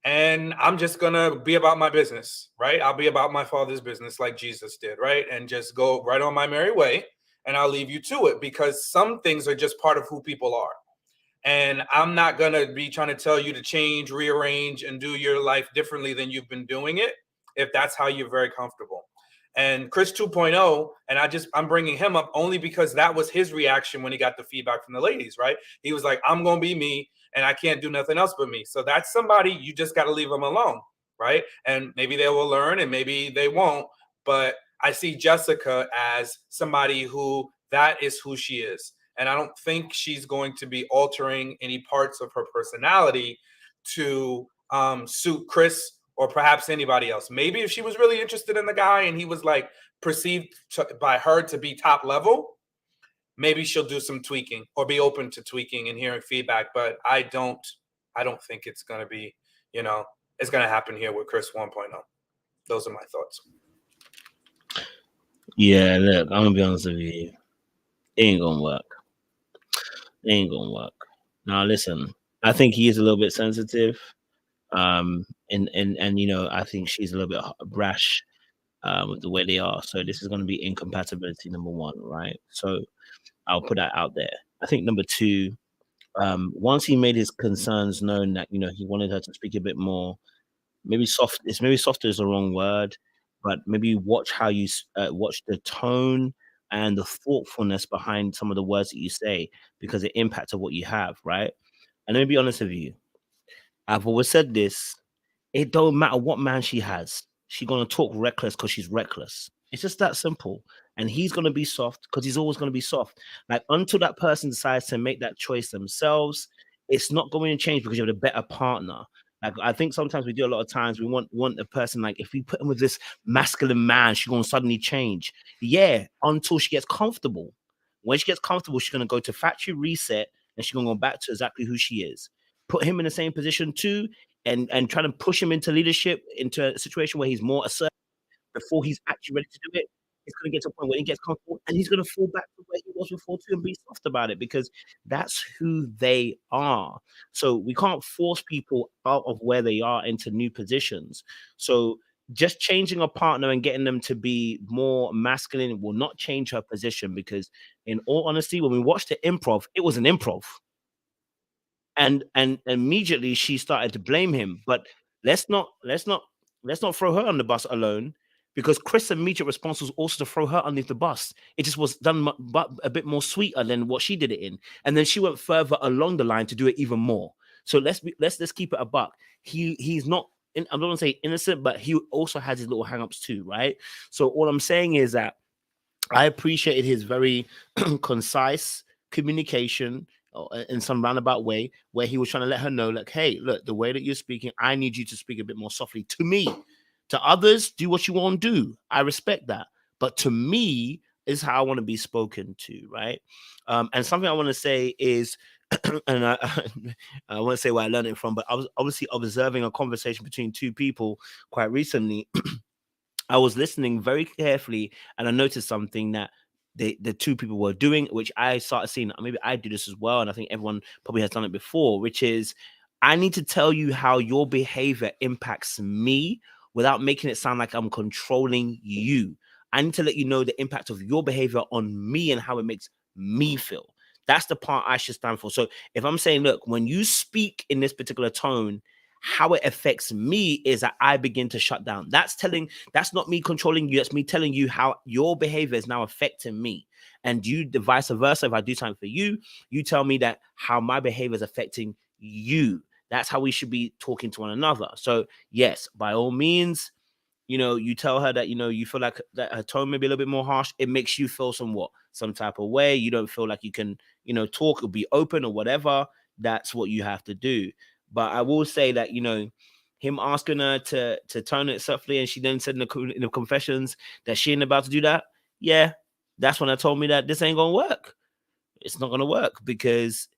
and I'm just going to be about my business, right? I'll be about my Father's business like Jesus did, right? And just go right on my merry way. And I'll leave you to it because some things are just part of who people are. And I'm not going to be trying to tell you to change, rearrange, and do your life differently than you've been doing it if that's how you're very comfortable. And Chris 2.0, and I'm bringing him up only because that was his reaction when he got the feedback from the ladies, right? He was like, I'm going to be me and I can't do nothing else but me. So that's somebody you just got to leave them alone, right? And maybe they will learn and maybe they won't. But I see Jessica as somebody who that is who she is. And I don't think she's going to be altering any parts of her personality to suit Chris or perhaps anybody else. Maybe if she was really interested in the guy and he was like perceived by her to be top level, maybe she'll do some tweaking or be open to tweaking and hearing feedback. But I don't think it's going to be, it's going to happen here with Chris 1.0. Those are my thoughts. Yeah, look, I'm going to be honest with you. It ain't going to work. Now, listen, I think he is a little bit sensitive. And I think she's a little bit brash with the way they are. So this is going to be incompatibility number one, right? So I'll put that out there. I think number two, once he made his concerns known that he wanted her to speak a bit more, maybe softer is the wrong word, but maybe watch how you watch the tone and the thoughtfulness behind some of the words that you say because it impacts on what you have, right? And let me be honest with you. I've always said this. It don't matter what man she has. She's going to talk reckless because she's reckless. It's just that simple. And he's going to be soft because he's always going to be soft. Like until that person decides to make that choice themselves, it's not going to change because you have a better partner. Like I think sometimes we do a lot of times we want a person like if we put him with this masculine man, she's going to suddenly change. Yeah, until she gets comfortable. When she gets comfortable, she's going to go to factory reset and she's going to go back to exactly who she is. Put him in the same position too, and try to push him into leadership, into a situation where he's more assertive before he's actually ready to do it. It's going to get to a point where he gets comfortable and he's going to fall back to where he was before too and be soft about it because that's who they are. So we can't force people out of where they are into new positions. So just changing a partner and getting them to be more masculine will not change her position because in all honesty, when we watched the improv, it was an improv. And immediately she started to blame him. But let's not throw her on the bus alone, because Chris' immediate response was also to throw her underneath the bus. It just was done but a bit more sweeter than what she did it in, and then she went further along the line to do it even more. So let's keep it a buck. He's not. I don't want to say innocent, but he also has his little hang-ups too, right? So all I'm saying is that I appreciated his very concise communication in some roundabout way where he was trying to let her know, like, hey, look, the way that you're speaking, I need you to speak a bit more softly to me. To others, do what you want to do. I respect that. But to me is how I want to be spoken to, right? And something I want to say is, and I won't say where I learned it from, but I was obviously observing a conversation between two people quite recently. I was listening very carefully, and I noticed something that the two people were doing, which I started seeing. Maybe I do this as well, and I think everyone probably has done it before, which is, I need to tell you how your behavior impacts me without making it sound like I'm controlling you. I need to let you know the impact of your behavior on me and how it makes me feel. That's the part I should stand for. So if I'm saying, look, when you speak in this particular tone, how it affects me is that I begin to shut down. That's not me controlling you. That's me telling you how your behavior is now affecting me. And you, the vice versa, if I do something for you, you tell me that how my behavior is affecting you. That's how we should be talking to one another. So yes, by all means, you tell her that, you feel like that her tone may be a little bit more harsh. It makes you feel some type of way. You don't feel like you can, talk or be open or whatever. That's what you have to do. But I will say that, him asking her to tone it softly, and she then said in the confessions that she ain't about to do that. Yeah, that's when I told me that this ain't gonna work. It's not gonna work because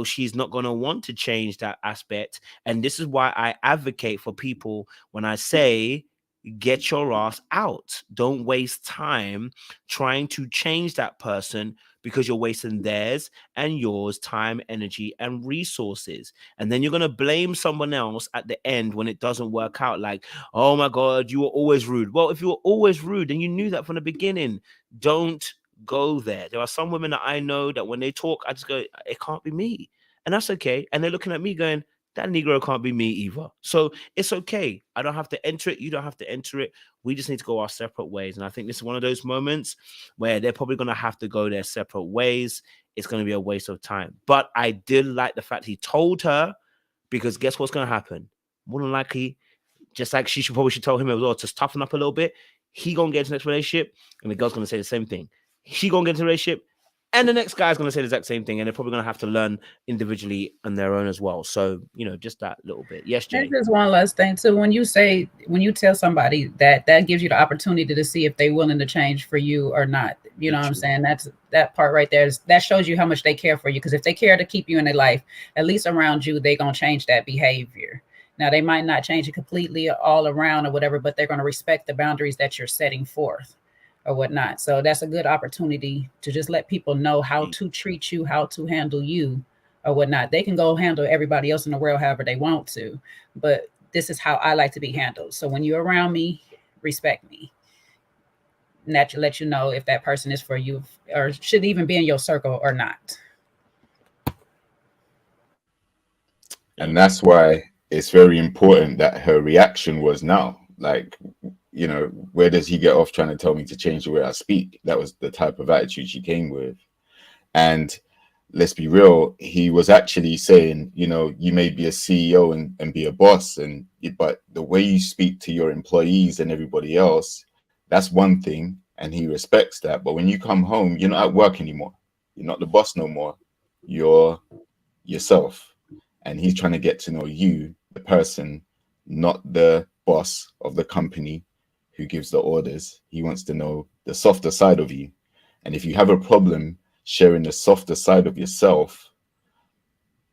she's not gonna want to change that aspect. And this is why I advocate for people when I say, get your ass out. Don't waste time trying to change that person, because you're wasting theirs and yours time, energy, and resources. And then you're going to blame someone else at the end when it doesn't work out, like, oh my God, you were always rude. Well, if you were always rude and you knew that from the beginning, don't go there. There are some women that I know that when they talk, I just go, it can't be me. And that's okay. And they're looking at me going, that Negro can't be me either. So it's okay. I don't have to enter it. You don't have to enter it. We just need to go our separate ways. And I think this is one of those moments where they're probably going to have to go their separate ways. It's going to be a waste of time. But I did like the fact he told her, because guess what's going to happen? More than likely, just like she probably should tell him as well to toughen up a little bit. He going to get into the next relationship, and the girl's going to say the same thing. She going to get into a relationship, and the next guy's going to say the exact same thing, and they're probably going to have to learn individually on their own as well. So, just that little bit. Yes, Jay. There's one last thing too. When you tell somebody that gives you the opportunity to see if they're willing to change for you or not. You know what I'm saying? That part right there that shows you how much they care for you. Because if they care to keep you in their life, at least around you, they're going to change that behavior. Now, they might not change it completely all around or whatever, but they're going to respect the boundaries that you're setting forth or whatnot. So that's a good opportunity to just let people know how to treat you, how to handle you or whatnot. They can go handle everybody else in the world however they want to, but this is how I like to be handled. So when you're around me, respect me. And that let you know if that person is for you or should even be in your circle or not. And that's why it's very important that her reaction was now. Like, where does he get off trying to tell me to change the way I speak? That was the type of attitude she came with. And let's be real, he was actually saying, you may be a CEO and be a boss, but the way you speak to your employees and everybody else, that's one thing. And he respects that. But when you come home, you're not at work anymore. You're not the boss no more. You're yourself. And he's trying to get to know you, the person, not the boss of the company who gives the orders. He wants to know the softer side of you. And if you have a problem sharing the softer side of yourself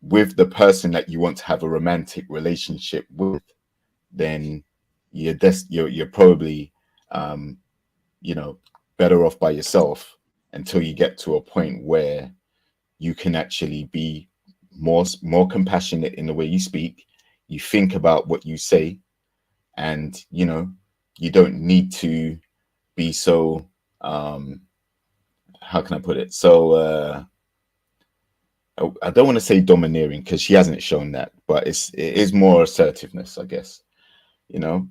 with the person that you want to have a romantic relationship with, then you're probably better off by yourself until you get to a point where you can actually be more compassionate in the way you speak. You think about what you say, and you don't need to be so how can I put it? So I don't want to say domineering, because she hasn't shown that, but it is more assertiveness, I guess.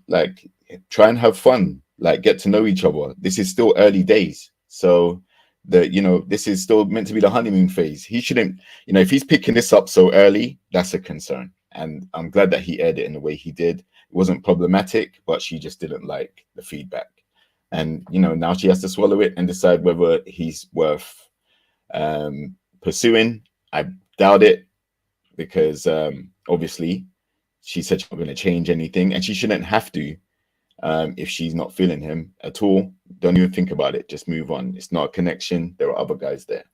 Like, try and have fun, like get to know each other. This is still early days, so this is still meant to be the honeymoon phase. He shouldn't, if he's picking this up so early, that's a concern. And I'm glad that he aired it in the way he did. It wasn't problematic, but she just didn't like the feedback. And, now she has to swallow it and decide whether he's worth pursuing. I doubt it, because obviously she said she's not going to change anything, and she shouldn't have to. If she's not feeling him at all, don't even think about it. Just move on. It's not a connection. There are other guys there.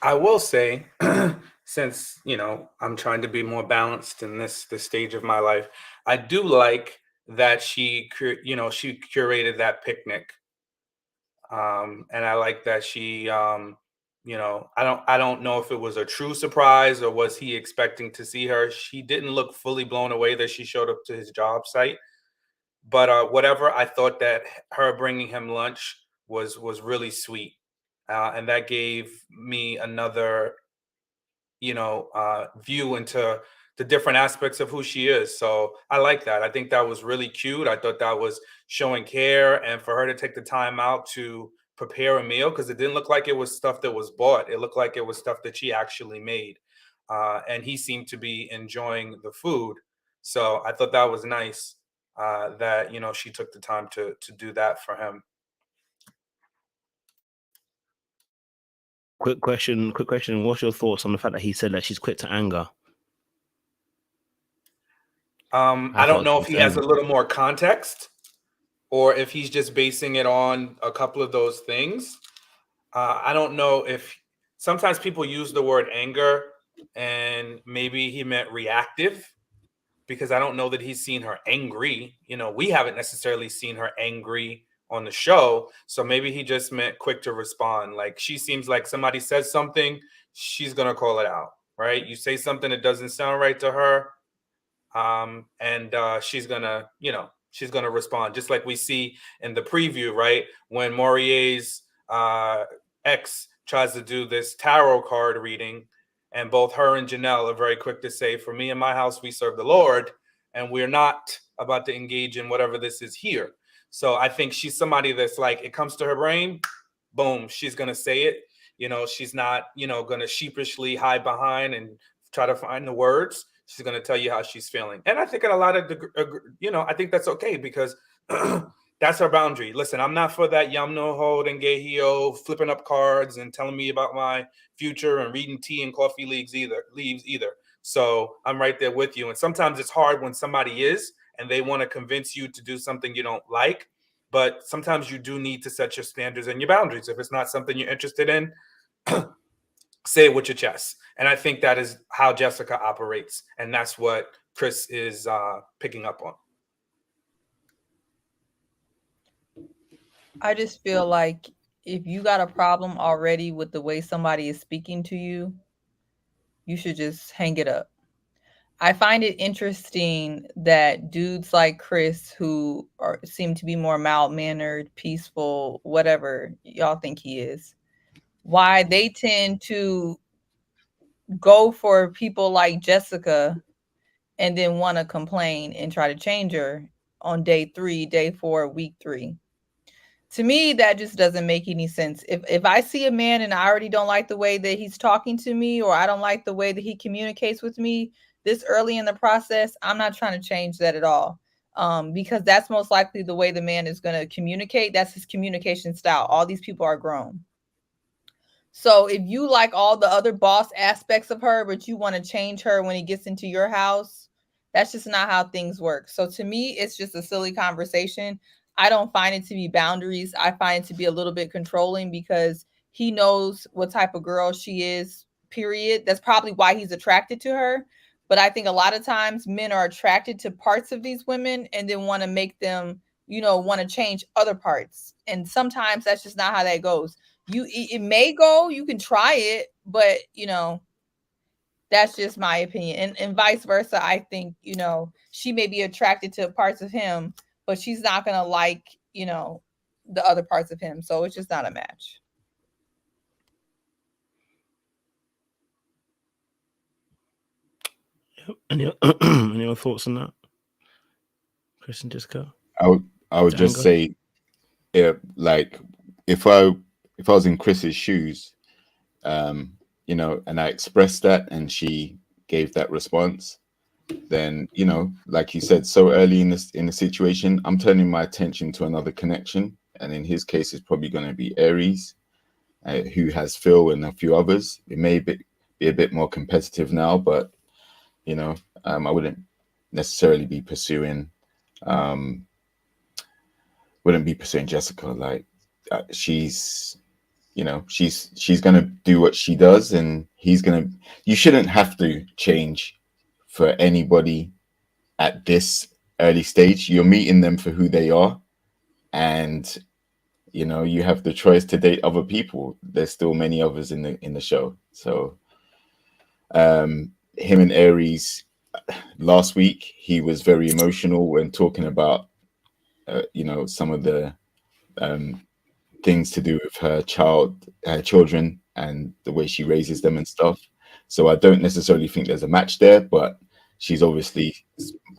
I will say, since I'm trying to be more balanced in this stage of my life, I do like that she curated that picnic, and I like that she I don't know if it was a true surprise or was he expecting to see her. She didn't look fully blown away that she showed up to his job site, but whatever. I thought that her bringing him lunch was really sweet, and that gave me another view into the different aspects of who she is. So I like that. I think that was really cute. I thought that was showing care, and for her to take the time out to prepare a meal, because it didn't look like it was stuff that was bought. It looked like it was stuff that she actually made, and he seemed to be enjoying the food. So I thought that was nice, that she took the time to do that for him. Quick question. What's your thoughts on the fact that he said that she's quick to anger? I don't know if he has a little more context, or if he's just basing it on a couple of those things. I don't know if sometimes people use the word anger and maybe he meant reactive, because I don't know that he's seen her angry. We haven't necessarily seen her angry on the show. So maybe he just meant quick to respond. Like, she seems like somebody says something, she's going to call it out, right? You say something that doesn't sound right to her, and she's gonna respond, just like we see in the preview, right? When Maurier's ex tries to do this tarot card reading, and both her and Janelle are very quick to say, for me and my house, we serve the Lord, and we're not about to engage in whatever this is here. So I think she's somebody that's like, it comes to her brain, boom, she's gonna say it. She's not, gonna sheepishly hide behind and try to find the words. She's going to tell you how she's feeling. And I think in a lot of, I think that's okay, because that's her boundary. Listen, I'm not for that yam no ho dengehio, flipping up cards and telling me about my future and reading tea and coffee leaves either. So I'm right there with you. And sometimes it's hard when somebody is, and they want to convince you to do something you don't like. But sometimes you do need to set your standards and your boundaries. If it's not something you're interested in, say it with your chest. And I think that is how Jessica operates. And that's what Chris is picking up on. I just feel like if you got a problem already with the way somebody is speaking to you, you should just hang it up. I find it interesting that dudes like Chris, who seem to be more mild-mannered, peaceful, whatever y'all think he is, why they tend to go for people like Jessica and then want to complain and try to change her on day 3, day 4, week 3. To me, that just doesn't make any sense. If I see a man and I already don't like the way that he's talking to me, or I don't like the way that he communicates with me this early in the process, I'm not trying to change that at all. Because that's most likely the way the man is going to communicate. That's his communication style. All these people are grown. So if you like all the other boss aspects of her, but you want to change her when he gets into your house, that's just not how things work. So to me, it's just a silly conversation. I don't find it to be boundaries. I find it to be a little bit controlling, because he knows what type of girl she is, period. That's probably why he's attracted to her. But I think a lot of times men are attracted to parts of these women and then want to make them, want to change other parts. And sometimes that's just not how that goes. It may go, you can try it, but that's just my opinion. And vice versa. I think, she may be attracted to parts of him, but she's not going to like, the other parts of him. So it's just not a match. Any thoughts on that, Chris and Jessica? I would just say, like, if I was in Chris's shoes, and I expressed that and she gave that response, then, like you said, so early in the situation, I'm turning my attention to another connection. And in his case, it's probably going to be Aries. who has Phil and a few others. It may be a bit more competitive now, but you know, I wouldn't necessarily be pursuing Jessica. Like she's, you know, she's gonna do what she does, and you shouldn't have to change for anybody at this early stage. You're meeting them for who they are, and you know, you have the choice to date other people. There's still many others in the show. So him and Aries, last week he was very emotional when talking about you know, some of the things to do with her children and the way she raises them and stuff. So I don't necessarily think there's a match there, but she's obviously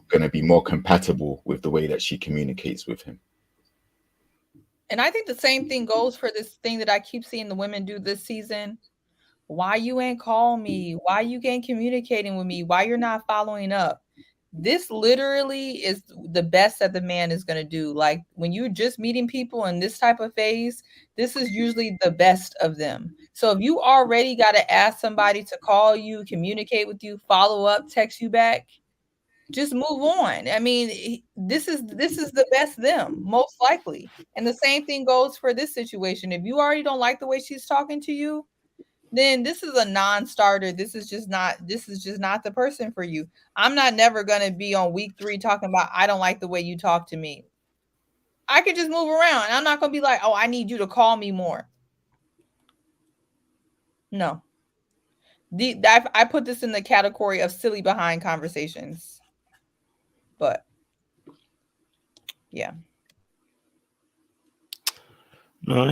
going to be more compatible with the way that she communicates with him. And I think the same thing goes for this thing that I keep seeing the women do this season. Why you ain't call me? Why you ain't communicating with me? Why you're not following up? This literally is the best that the man is going to do. Like when you're just meeting people in this type of phase, this is usually the best of them. So if you already got to ask somebody to call you, communicate with you, follow up, text you back, just move on. I mean, this is the best them, most likely. And the same thing goes for this situation. If you already don't like the way she's talking to you, then this is a non-starter. This is just not the person for you. I'm not never gonna be on week 3 talking about I don't like the way you talk to me. I could just move around. I'm not gonna be like, oh, I need you to call me more. No. I put this in the category of silly behind conversations. But yeah. No,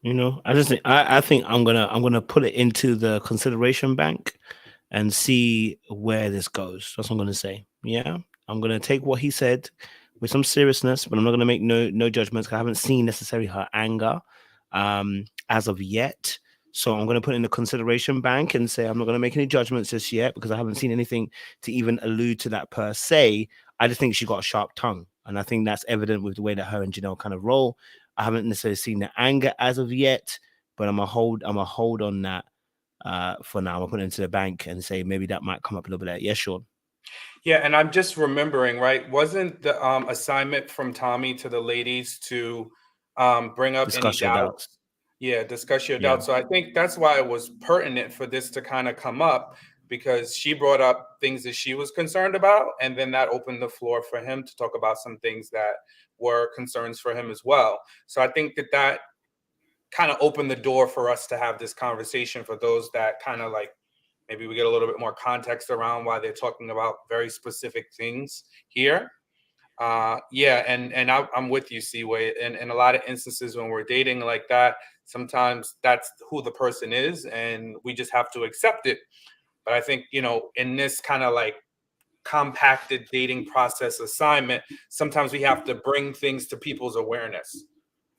you know, I just think I think I'm gonna put it into the consideration bank and see where this goes. That's what I'm gonna say. Yeah, I'm gonna take what he said with some seriousness, but I'm not gonna make no judgments. 'Cause I haven't seen necessarily her anger as of yet. So I'm going to put it in the consideration bank and say I'm not going to make any judgments just yet because I haven't seen anything to even allude to that per se. I just think she got a sharp tongue, and I think that's evident with the way that her and Janelle kind of roll. I haven't necessarily seen the anger as of yet, but I'm a hold on that for now. I'm gonna put it into the bank and say maybe that might come up a little bit later. Yeah, Sean. Yeah, and I'm just remembering, right? Wasn't the assignment from Tommy to the ladies to bring up Discuss any your doubts? doubts. Yeah, discuss your Yeah. doubts. So I think that's why it was pertinent for this to kind of come up, because she brought up things that she was concerned about, and then that opened the floor for him to talk about some things that were concerns for him as well. So I think that kind of opened the door for us to have this conversation, for those that kind of like maybe we get a little bit more context around why they're talking about very specific things here. Yeah, and I'm with you, Seaway. In a lot of instances when we're dating like that, sometimes that's who the person is, and we just have to accept it. But I think, you know, in this kind of like compacted dating process assignment, sometimes we have to bring things to people's awareness,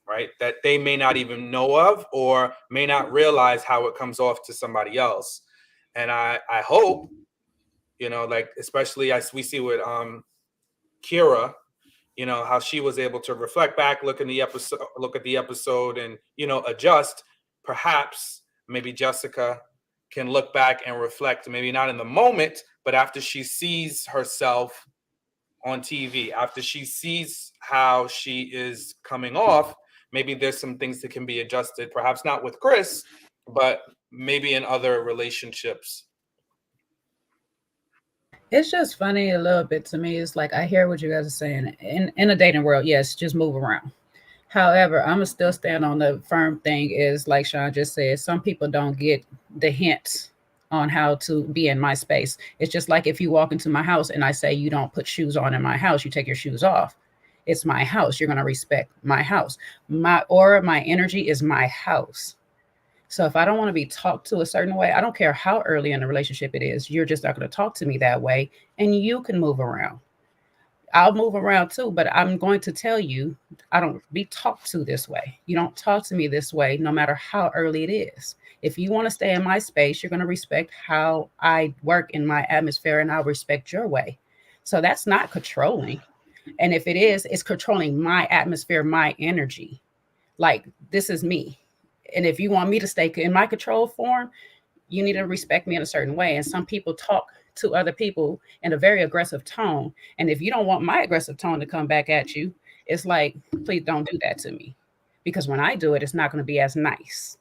right? That they may not even know of or may not realize how it comes off to somebody else. And I hope, you know, like especially as we see with KEYRA, you know, how she was able to reflect back, look at the episode and, you know, adjust. Perhaps maybe Jessica can look back and reflect, maybe not in the moment, but after she sees herself on TV, after she sees how she is coming off, maybe there's some things that can be adjusted, perhaps not with Chris, but maybe in other relationships. It's just funny a little bit to me. It's like I hear what you guys are saying. In a dating world, yes, just move around. However, I'm gonna still stand on the firm thing is like Sean just said, some people don't get the hints on how to be in my space. It's just like if you walk into my house and I say you don't put shoes on in my house, you take your shoes off. It's my house. You're gonna respect my house. My aura, my energy is my house. So if I don't want to be talked to a certain way, I don't care how early in the relationship it is, you're just not going to talk to me that way, and you can move around. I'll move around too, but I'm going to tell you, I don't be talked to this way. You don't talk to me this way, no matter how early it is. If you want to stay in my space, you're going to respect how I work in my atmosphere, and I'll respect your way. So that's not controlling. And if it is, it's controlling my atmosphere, my energy. Like, this is me. And if you want me to stay in my control form, you need to respect me in a certain way. And some people talk to other people in a very aggressive tone. And if you don't want my aggressive tone to come back at you, it's like, please don't do that to me. Because when I do it, it's not going to be as nice.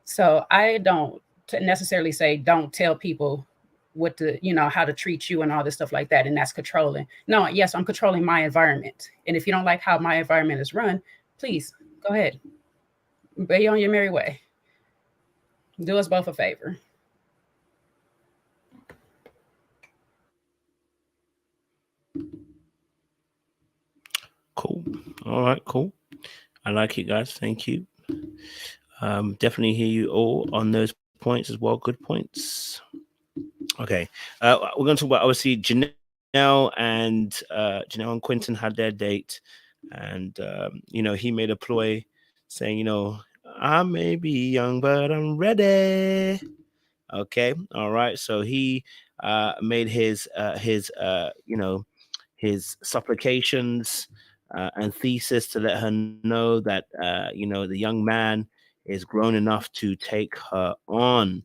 So I don't necessarily say don't tell people what to, how to treat you and all this stuff like that. And that's controlling. No, yes, I'm controlling my environment. And if you don't like how my environment is run, please go ahead. Be on your merry way. Do us both a favor. Cool. All right, cool. I like it, guys. Thank you. Definitely hear you all on those points as well. Good points. Okay. We're going to talk about, obviously, Janelle and Quentin had their date. And, he made a ploy saying, I may be young, but I'm ready. Okay. All right. So he made his supplications and thesis to let her know that the young man is grown enough to take her on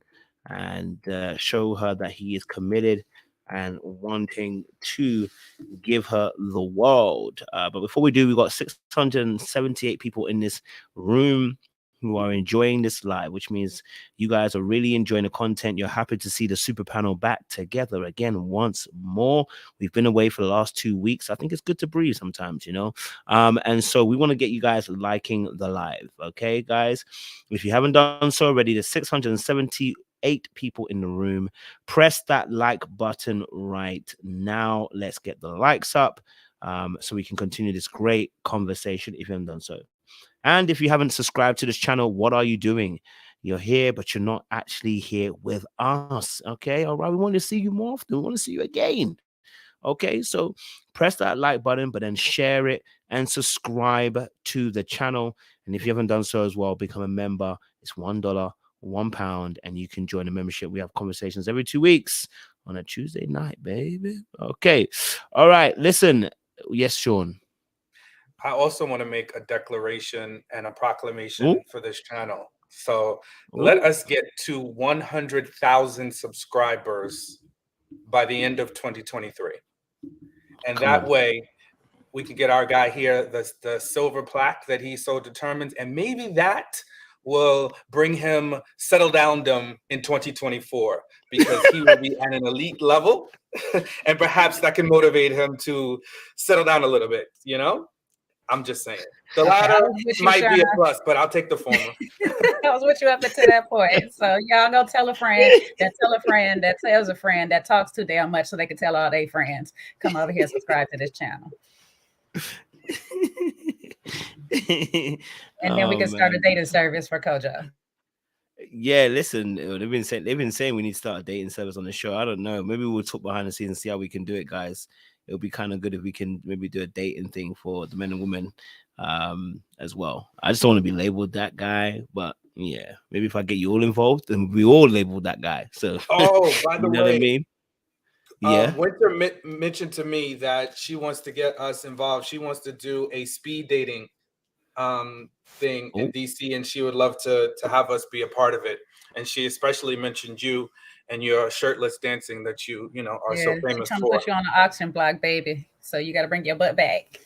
and show her that he is committed and wanting to give her the world. But before we do, we've got 678 people in this room who are enjoying this live, which means you guys are really enjoying the content. You're happy to see the super panel back together again once more. We've been away for the last 2 weeks. I think it's good to breathe sometimes, and so we want to get you guys liking the live. Okay, guys, if you haven't done so already, there's 678 people in the room. Press that like button right now. Let's get the likes up so we can continue this great conversation if you haven't done so. And if you haven't subscribed to this channel, what are you doing? You're here, but you're not actually here with us. Okay. All right. We want to see you more often. We want to see you again. Okay. So press that like button, but then share it and subscribe to the channel. And if you haven't done so as well, become a member. It's $1, £1, and you can join the membership. We have conversations every 2 weeks on a Tuesday night, baby. Okay. All right. Listen. Yes, Sean. I also want to make a declaration and a proclamation for this channel. So let us get to 100,000 subscribers by the end of 2023. And that way we can get our guy here the silver plaque that he so determines. And maybe that will bring him settle downdom in 2024 because he will be at an elite level. And perhaps that can motivate him to settle down a little bit, I'm just saying. The latter might be a plus, but I'll take the former. I was with you up until that point. So y'all go tell a friend that tells a friend that talks too damn much so they can tell all their friends. Come over here, subscribe to this channel. And then we can start a dating service for Kojo. Yeah, listen, they've been saying we need to start a dating service on the show. I don't know. Maybe we'll talk behind the scenes and see how we can do it, guys. It'll be kind of good if we can maybe do a dating thing for the men and women as well. I just don't want to be labeled that guy, but yeah, maybe if I get you all involved, then we all labeled that guy. So, by the way, what I mean? Yeah. Winter mentioned to me that she wants to get us involved. She wants to do a speed dating thing in DC, and she would love to have us be a part of it. And she especially mentioned you and your shirtless dancing that you are so famous trying for. To put you on the auction block, baby. So you got to bring your butt back.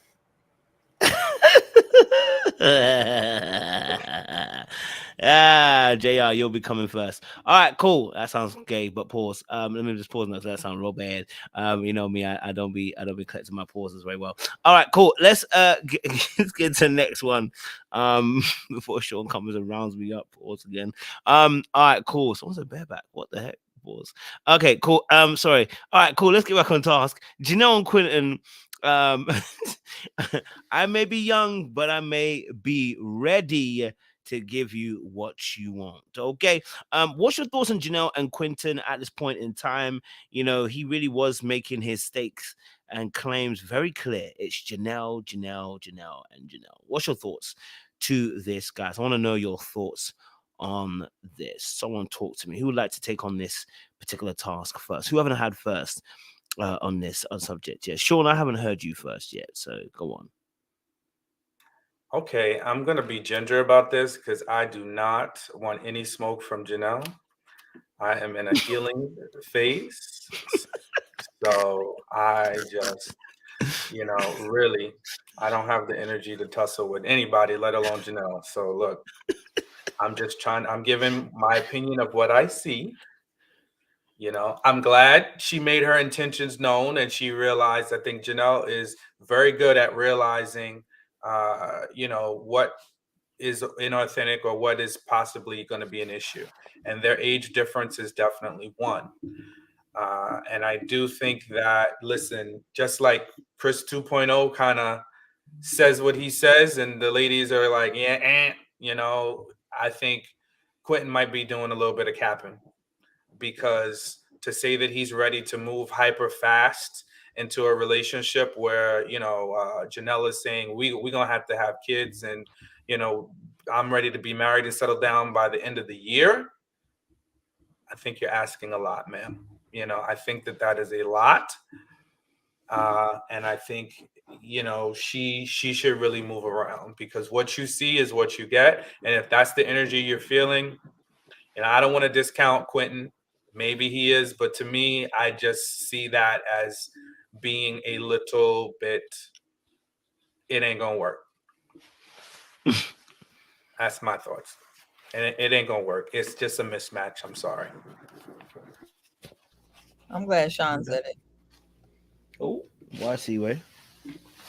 JR, you'll be coming first. All right, cool. That sounds gay, but pause. Let me just pause now. That sounds real bad. You know me, I don't be collecting my pauses very well. All right, cool. Let's let's get to the next one. Before Sean comes and rounds me up pause again. All right, cool. Someone said bareback. What the heck? Pause. Okay, cool. Sorry. All right, cool. Let's get back on task. Janelle and Quentin. I may be young, but I may be ready to give you what you want. Okay. What's your thoughts on Janelle and Quentin at this point in time? He really was making his stakes and claims very clear. It's Janelle, and Janelle. What's your thoughts to this, guys? I want to know your thoughts on this. Someone talk to me. Who would like to take on this particular task first? Who haven't had first on this subject yet? Sean, I haven't heard you first yet, so go on. Okay, I'm gonna be ginger about this because I do not want any smoke from Janelle. I am in a healing phase, so I just, really, I don't have the energy to tussle with anybody, let alone Janelle. So look, I'm giving my opinion of what I see. I'm glad she made her intentions known and she realized. I think Janelle is very good at realizing, what is inauthentic or what is possibly going to be an issue. And their age difference is definitely one. And I do think that, listen, just like Chris 2.0 kind of says what he says, and the ladies are like, yeah, I think Quentin might be doing a little bit of capping, because to say that he's ready to move hyper fast into a relationship where Janelle is saying we're gonna have to have kids, and I'm ready to be married and settle down by the end of the year. I think you're asking a lot, ma'am. I think that is a lot, and I think she should really move around, because what you see is what you get, and if that's the energy you're feeling, and I don't want to discount Quentin. Maybe he is, but to me, I just see that as being a little bit, it ain't gonna work. That's my thoughts. And it ain't gonna work. It's just a mismatch. I'm sorry. I'm glad Sean said it. Oh, why Seaway?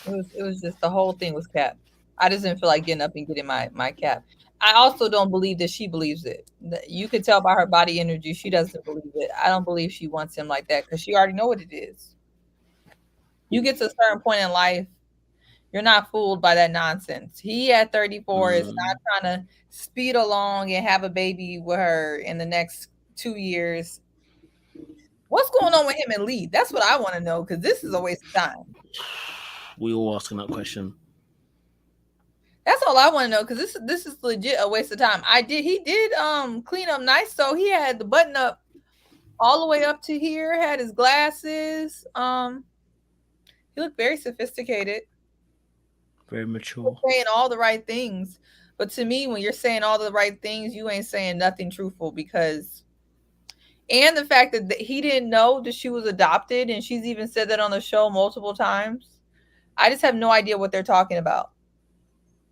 It was just, the whole thing was cap. I just didn't feel like getting up and getting my cap. I also don't believe that she believes it. You could tell by her body energy she doesn't believe it. I don't believe she wants him like that, because she already know what it is. You get to a certain point in life, you're not fooled by that nonsense. He at 34 is not trying to speed along and have a baby with her in the next 2 years. What's going on with him and Lee? That's what I want to know, because this is a waste of time. We all asking that question. That's all I want to know, because this is legit a waste of time. He did clean up nice, so he had the button up all the way up to here, had his glasses. He looked very sophisticated. Very mature. Saying all the right things. But to me, when you're saying all the right things, you ain't saying nothing truthful, because, and the fact that he didn't know that she was adopted, and she's even said that on the show multiple times. I just have no idea what they're talking about.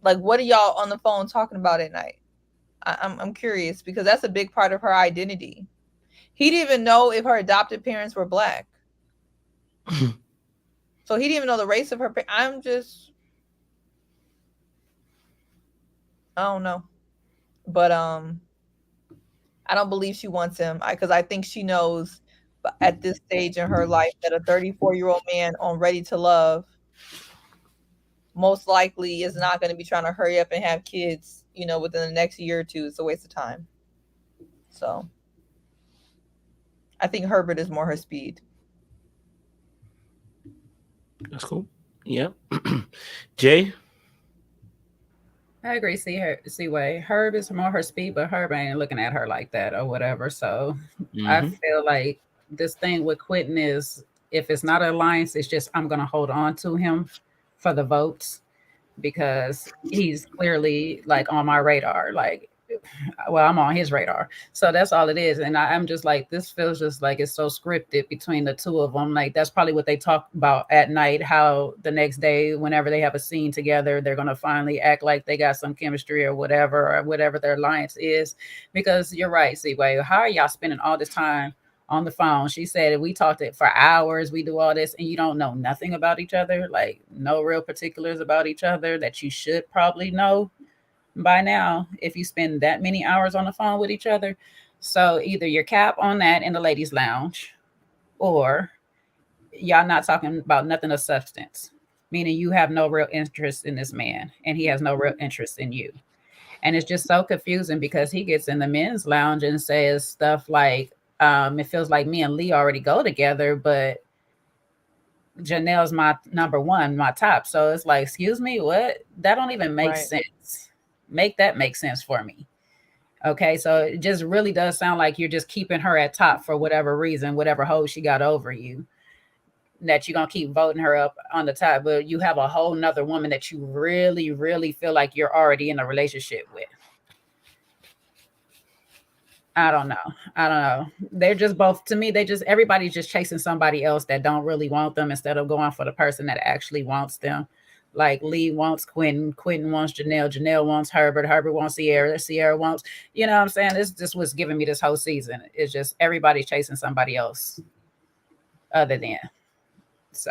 Like, what are y'all on the phone talking about at night? I'm curious, because that's a big part of her identity. He didn't even know if her adopted parents were Black. So he didn't even know the race of her parents. I don't know. But I don't believe she wants him, because I think she knows at this stage in her life that a 34-year-old man on Ready to Love most likely is not going to be trying to hurry up and have kids, within the next year or two. It's a waste of time. So I think Herbert is more her speed. That's cool. Yeah. Jay? I agree. Seaway. Herb is more her speed, but Herb ain't looking at her like that or whatever. So I feel like this thing with Quentin is, if it's not an alliance, it's just, I'm going to hold on to him for the votes, because he's clearly like on my radar. Like, well, I'm on his radar. So that's all it is. And I'm just like, this feels just like it's so scripted between the two of them. Like, that's probably what they talk about at night, how the next day, whenever they have a scene together, they're going to finally act like they got some chemistry or whatever their alliance is. Because you're right, Seaway. How are y'all spending all this time on the phone? She said, we talked it for hours, we do all this, and you don't know nothing about each other, like no real particulars about each other that you should probably know by now if you spend that many hours on the phone with each other. So either you're cap on that in the ladies' lounge, or y'all not talking about nothing of substance, meaning you have no real interest in this man and he has no real interest in you. And it's just so confusing, because he gets in the men's lounge and says stuff like, it feels like me and Lee already go together, but Janelle's my number one, my top. So it's like, excuse me, what? That don't even make sense. Make that make sense for me. Okay, so it just really does sound like you're just keeping her at top for whatever reason, whatever hold she got over you. that you're gonna keep voting her up on the top, but you have a whole nother woman that you really, really feel like you're already in a relationship with. I don't know. They're just both, to me, everybody's just chasing somebody else that don't really want them instead of going for the person that actually wants them. Like Lee wants Quentin, Quentin wants Janelle wants Herbert wants Sierra wants, you know what I'm saying? This just was giving me this whole season. It's just everybody's chasing somebody else other than. So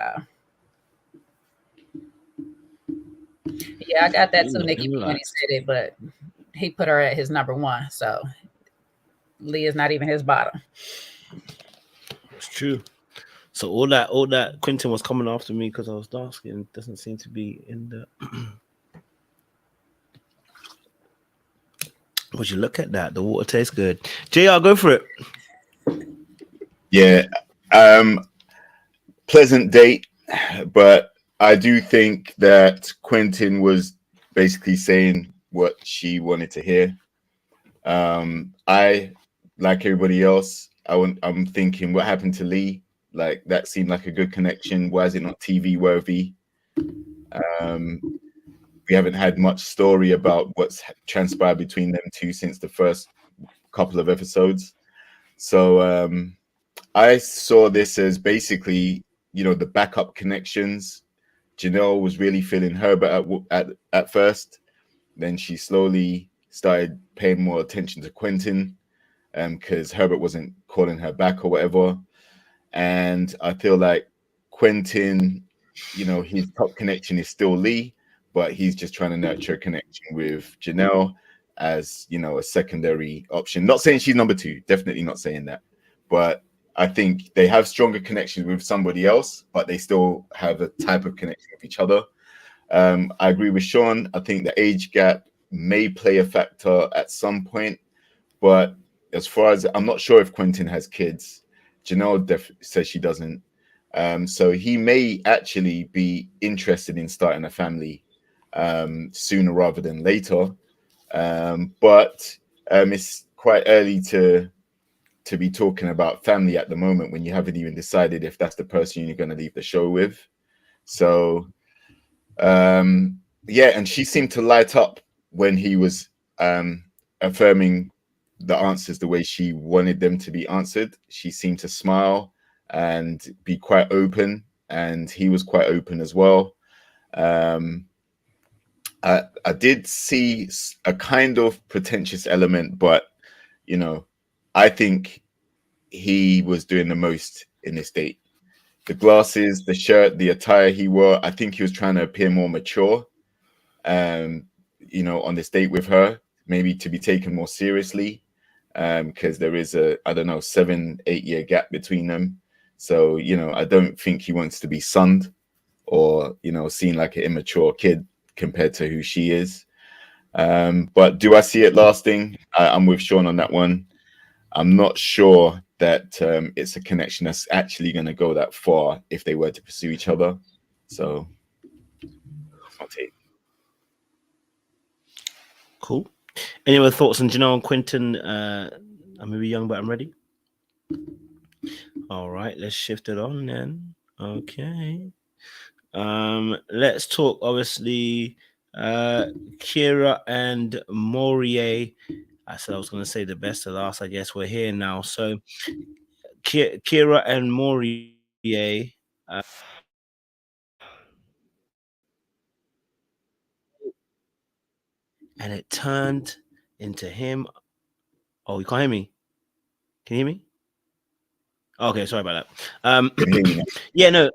yeah, I got that too, Nikki, when he said it, but he put her at his number one. So Lee is not even his bottom. It's true. So all that Quentin was coming after me because I was dark skinned doesn't seem to be in the. Would you look at that? The water tastes good. JR, go for it. Yeah, pleasant date, but I do think that Quentin was basically saying what she wanted to hear. I, like everybody else, I'm thinking, what happened to Lee? Like, that seemed like a good connection. Why is it not TV worthy? We haven't had much story about what's transpired between them two since the first couple of episodes. So I saw this as basically, you know, the backup connections. Janelle was really feeling Herbert at first. Then she slowly started paying more attention to Quentin because Herbert wasn't calling her back or whatever. And I feel like Quentin, you know, his top connection is still Lee, but he's just trying to nurture a connection with Janelle as, you know, a secondary option. Not saying she's number two, definitely not saying that. But I think they have stronger connections with somebody else, but they still have a type of connection with each other. I agree with Sean. I think the age gap may play a factor at some point, but as far as I'm not sure if Quentin has kids. Janelle says she doesn't. So he may actually be interested in starting a family sooner rather than later. But it's quite early to be talking about family at the moment when you haven't even decided if that's the person you're going to leave the show with. So yeah, and she seemed to light up when he was affirming the answers the way she wanted them to be answered. She seemed to smile and be quite open, and he was quite open as well. I did see a kind of pretentious element, but you know, I think he was doing the most in this date. The glasses, the shirt, the attire he wore, I think he was trying to appear more mature, you know, on this date with her, maybe to be taken more seriously, because there is a, I don't know, 7-8 year gap between them. So, you know, I don't think he wants to be sunned or, you know, seen like an immature kid compared to who she is. But do I see it lasting? I'm with Sean on that one. I'm not sure that it's a connection that's actually going to go that far if they were to pursue each other. So that's my take. Cool. Any other thoughts on Janelle and Quentin? I'm maybe young, but I'm ready. All right, let's shift it on then. Okay. Let's talk, obviously, KEYRA and Morier. I said I was going to say the best of last. I guess we're here now. So KEYRA and Morier. And it turned into him. Oh, you can't hear me? Can you hear me? Okay, sorry about that. Yeah, no.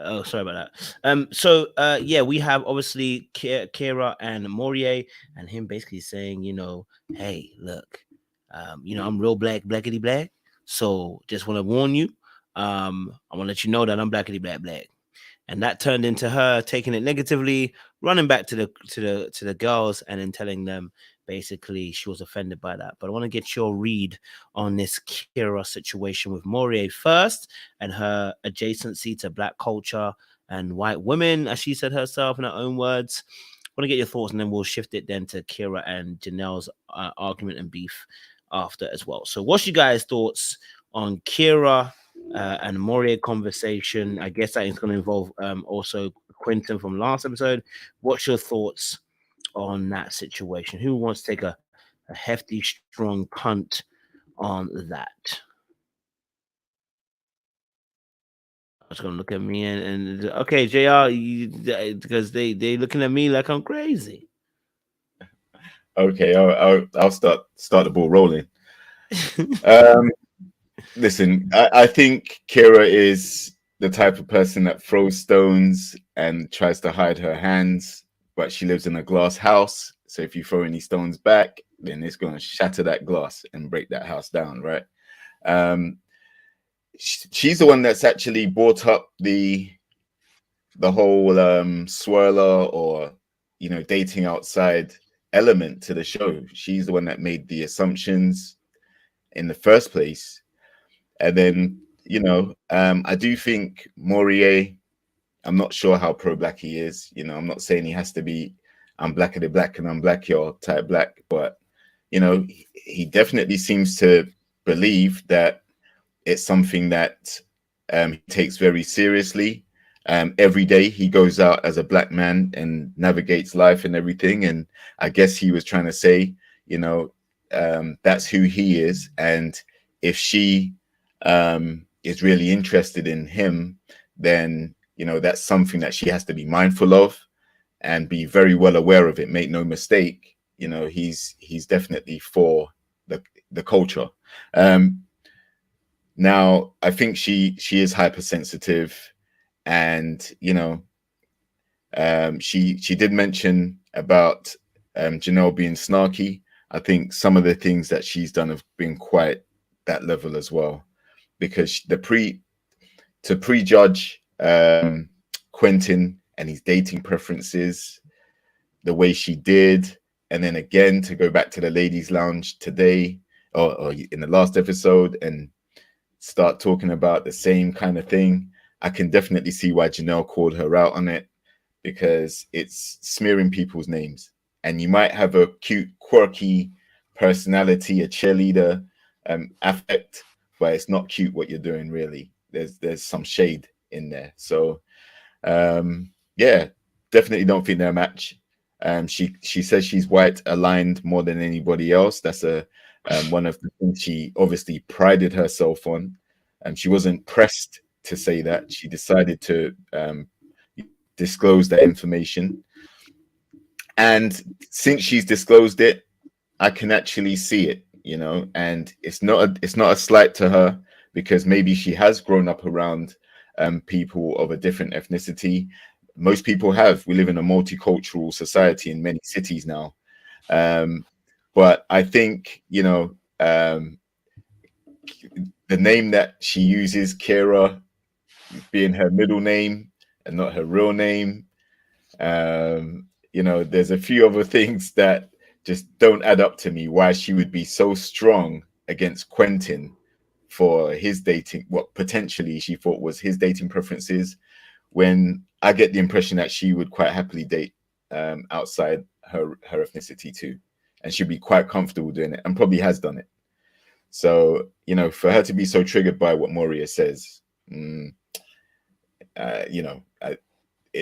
Oh, sorry about that. Yeah, we have obviously KEYRA and Morier, and him basically saying, you know, hey, look, you know, I'm real blackity black. So just want to warn you. I want to let you know that I'm blackity black. And that turned into her taking it negatively, running back to the girls, and then telling them basically she was offended by that. But I want to get your read on this KEYRA situation with Morier first, and her adjacency to black culture and white women, as she said herself in her own words. I want to get your thoughts, and then we'll shift it then to KEYRA and Janelle's argument and beef after as well. So what's you guys' thoughts on KEYRA and Moria conversation. I guess that is going to involve also Quentin from last episode. What's your thoughts on that situation? Who wants to take a hefty, strong punt on that? I was going to look at me and okay, JR, because they looking at me like I'm crazy. Okay, I'll start the ball rolling. Listen, I think KEYRA is the type of person that throws stones and tries to hide her hands, but she lives in a glass house. So if you throw any stones back, then it's going to shatter that glass and break that house down, right? She's the one that's actually brought up the whole swirler or dating outside element to the show. She's the one that made the assumptions in the first place. And then, I do think Morier, I'm not sure how pro-black he is. I'm not saying he has to be, I'm blacker than black and I'm black, you're type black. But, he definitely seems to believe that it's something that he takes very seriously. Every day he goes out as a black man and navigates life and everything. And I guess he was trying to say, that's who he is. And if she is really interested in him, then that's something that she has to be mindful of and be very well aware of it. Make no mistake, he's definitely for the culture. Now I think she is hypersensitive, and she did mention about Janelle being snarky. I think some of the things that she's done have been quite that level as well, because to prejudge Quentin and his dating preferences the way she did, and then again to go back to the ladies' lounge today or in the last episode and start talking about the same kind of thing. I can definitely see why Janelle called her out on it, because it's smearing people's names. And you might have a cute, quirky personality, a cheerleader affect, but it's not cute what you're doing, really. There's some shade in there. So yeah, definitely don't think they're a match. She says she's white aligned more than anybody else. That's one of the things she obviously prided herself on. She wasn't pressed to say that. She decided to disclose that information. And since she's disclosed it, I can actually see it, and it's not a slight to her, because maybe she has grown up around people of a different ethnicity. Most people have. We live in a multicultural society in many cities now. But I think, the name that she uses, KEYRA, being her middle name and not her real name, there's a few other things that just don't add up to me, why she would be so strong against Quentin for his dating, what potentially she thought was his dating preferences, when I get the impression that she would quite happily date outside her ethnicity too, and she'd be quite comfortable doing it and probably has done it. So, for her to be so triggered by what Moria says, it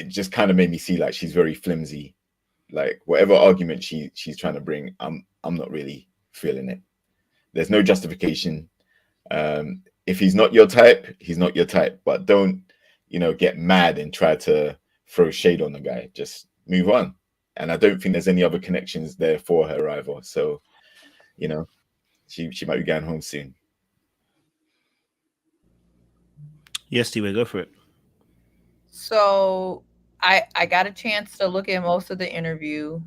just kind of made me see like she's very flimsy. Like whatever argument she's trying to bring, I'm not really feeling it. There's no justification. If he's not your type, he's not your type. But don't, get mad and try to throw shade on the guy. Just move on. And I don't think there's any other connections there for her either. So, she might be going home soon. Yes, Steve, go for it. So I got a chance to look at most of the interview,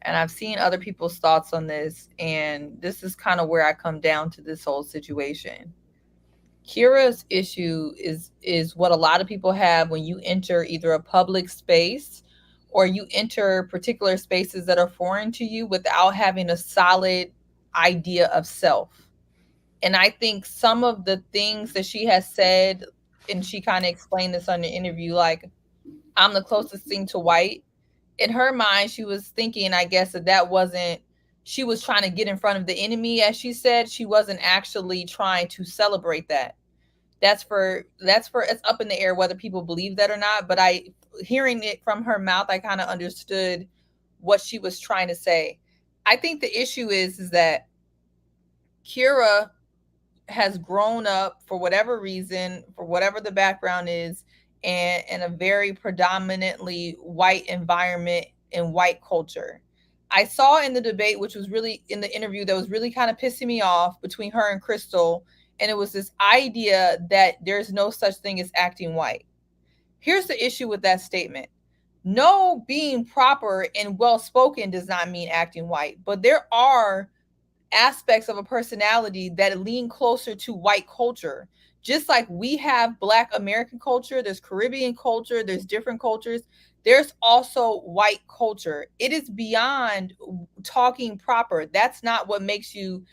and I've seen other people's thoughts on this, and this is kind of where I come down to this whole situation. KEYRA's issue is what a lot of people have when you enter either a public space or you enter particular spaces that are foreign to you without having a solid idea of self. And I think some of the things that she has said, and she kind of explained this on the interview, like, I'm the closest thing to white. In her mind, she was thinking, I guess, that wasn't, she was trying to get in front of the enemy, as she said. She wasn't actually trying to celebrate that. That's for it's up in the air whether people believe that or not. But hearing it from her mouth, I kind of understood what she was trying to say. I think the issue is that KEYRA has grown up for whatever reason, for whatever the background is, and in a very predominantly white environment and white culture. I saw in the debate, which was really in the interview, that was really kind of pissing me off between her and Crystal. And it was this idea that there's no such thing as acting white. Here's the issue with that statement. No, being proper and well-spoken does not mean acting white, but there are aspects of a personality that lean closer to white culture. Just like we have Black American culture, there's Caribbean culture, there's different cultures. There's also white culture. It is beyond talking proper. That's not what makes you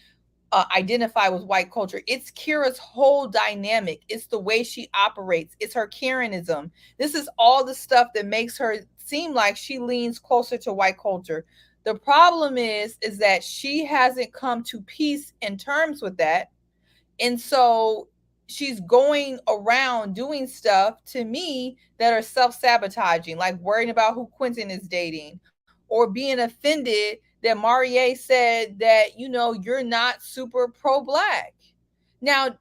identify with white culture. It's KEYRA's whole dynamic. It's the way she operates. It's her Karenism. This is all the stuff that makes her seem like she leans closer to white culture. The problem is that she hasn't come to peace in terms with that. And so she's going around doing stuff, to me, that are self-sabotaging, like worrying about who Quentin is dating, or being offended that Marie said that, you know, you're not super pro-Black. Now,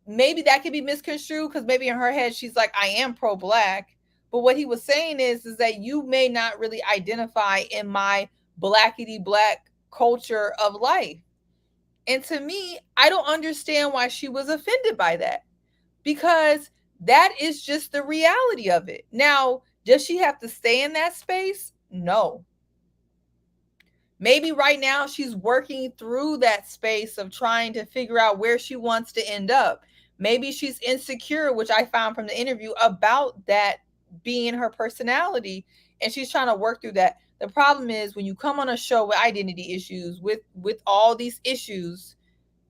maybe that could be misconstrued because maybe in her head she's like, I am pro-Black. But what he was saying is that you may not really identify in my blackity black culture of life. And to me, I don't understand why she was offended by that, because that is just the reality of it. Now, does she have to stay in that space? No. Maybe right now she's working through that space of trying to figure out where she wants to end up. Maybe she's insecure, which I found from the interview, about that being her personality, and she's trying to work through that. The problem is when you come on a show with identity issues, with all these issues,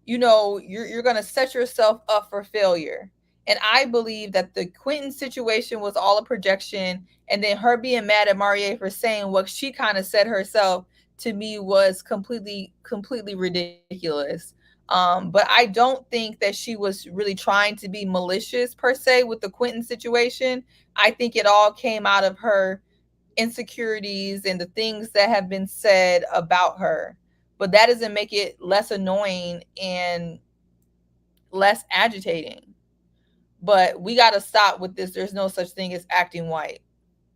you know, you're going to set yourself up for failure. And I believe that the Quentin situation was all a projection, and then her being mad at Marie for saying what she kind of said herself, to me, was completely ridiculous. But I don't think that she was really trying to be malicious per se with the Quentin situation. I think it all came out of her insecurities and the things that have been said about her. But that doesn't make it less annoying and less agitating. But we got to stop with this. There's no such thing as acting white.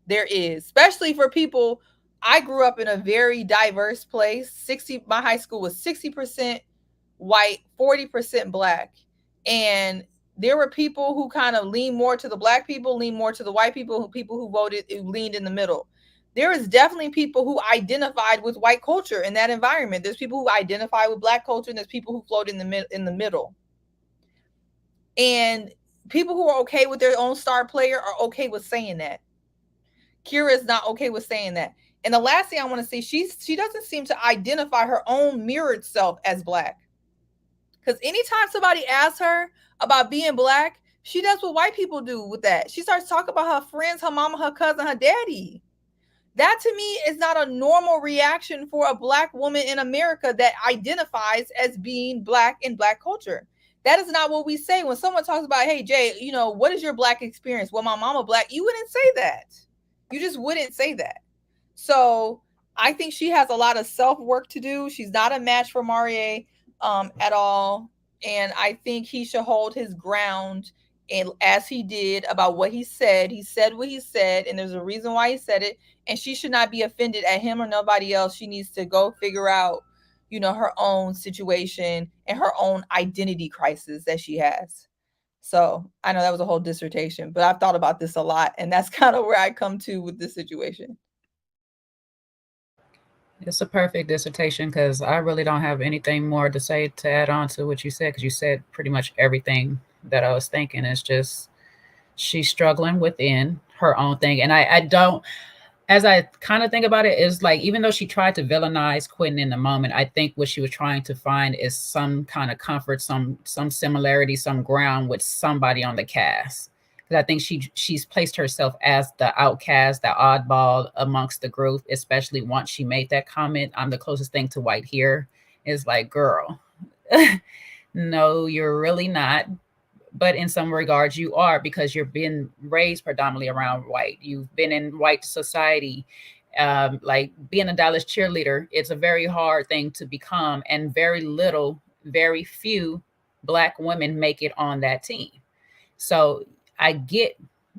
There is, especially for people. I grew up in a very diverse place. My high school was 60% white, 40% Black. And there were people who kind of leaned more to the Black people, leaned more to the white people who voted, who leaned in the middle. There is definitely people who identified with white culture in that environment. There's people who identify with Black culture, and there's people who float in the middle. And people who are okay with their own star player are okay with saying that. KEYRA is not okay with saying that. And the last thing I want to say, she doesn't seem to identify her own mirrored self as Black. Because anytime somebody asks her about being Black, she does what white people do with that. She starts talking about her friends, her mama, her cousin, her daddy. That to me is not a normal reaction for a Black woman in America that identifies as being Black in Black culture. That is not what we say when someone talks about, hey, Jay, you know, what is your Black experience? Well, my mama Black. You wouldn't say that. You just wouldn't say that. So I think she has a lot of self-work to do. She's not a match for Marie at all. And I think he should hold his ground, and as he did about what he said what he said, and there's a reason why he said it. And she should not be offended at him or nobody else. She needs to go figure out, you know, her own situation and her own identity crisis that she has. So I know that was a whole dissertation, but I've thought about this a lot, and that's kind of where I come to with this situation. It's a perfect dissertation, because I really don't have anything more to say to add on to what you said, because you said pretty much everything that I was thinking. It's just she's struggling within her own thing. And I don't, as I kind of think about it, is like, even though she tried to villainize Quentin in the moment, I think what she was trying to find is some kind of comfort, some similarity, some ground with somebody on the cast. Because I think she's placed herself as the outcast, the oddball amongst the group, especially once she made that comment, I'm the closest thing to white here. It's like, girl, no, you're really not. but in some regards you are, because you're being raised predominantly around white. You've been in white society. Like being a Dallas cheerleader, it's a very hard thing to become, and very few Black women make it on that team. So I get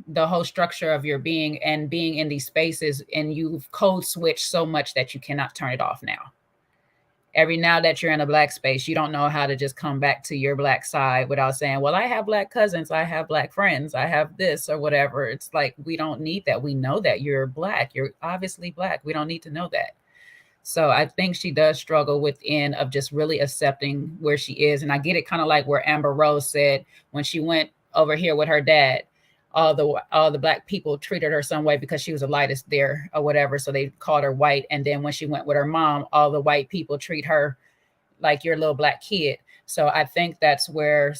the whole structure of your being and being in these spaces, and you've code switched so much that you cannot turn it off now. Every now that you're in a Black space, you don't know how to just come back to your Black side without saying, well, I have Black cousins, I have Black friends, I have this or whatever. It's like, we don't need that. We know that you're Black. You're obviously Black. We don't need to know that. So I think she does struggle within of just really accepting where she is. And I get it, kind of like where Amber Rose said when she went over here with her dad, all the Black people treated her some way because she was the lightest there or whatever. So they called her white. And then when she went with her mom, all the white people treat her like your little Black kid. So I think that's where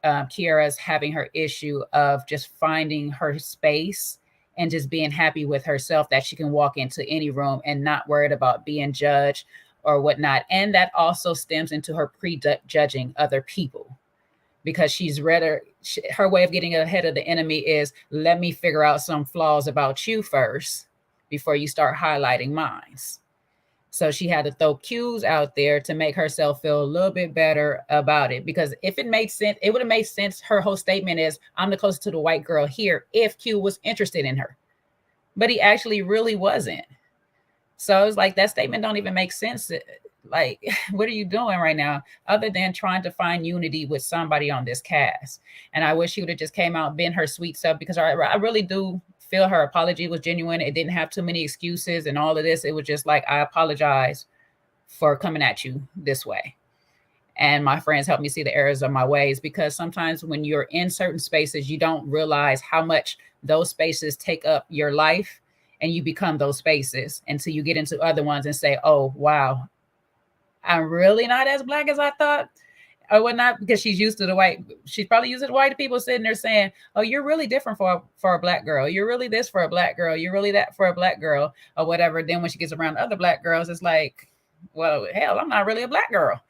KEYRA's having her issue of just finding her space and just being happy with herself, that she can walk into any room and not worried about being judged or whatnot. And that also stems into her prejudging other people, because she's read her way of getting ahead of the enemy is, let me figure out some flaws about you first before you start highlighting mine. So she had to throw cues out there to make herself feel a little bit better about it. Because if it made sense, it would have made sense. Her whole statement is, I'm the closest to the white girl here, if Q was interested in her. But he actually really wasn't. So it's like, that statement don't even make sense. Like, what are you doing right now, other than trying to find unity with somebody on this cast? And I wish she would have just came out and been her sweet self, because I really do feel her apology was genuine. It didn't have too many excuses and all of this. It was just like, I apologize for coming at you this way. And my friends helped me see the errors of my ways, because sometimes when you're in certain spaces, you don't realize how much those spaces take up your life, and you become those spaces until you get into other ones and say, oh, wow, I'm really not as Black as I thought or whatnot, because she's used to the white. She's probably used to the white people sitting there saying, oh, you're really different for a Black girl. You're really this for a Black girl. You're really that for a Black girl or whatever. Then when she gets around other Black girls, it's like, well, hell, I'm not really a Black girl.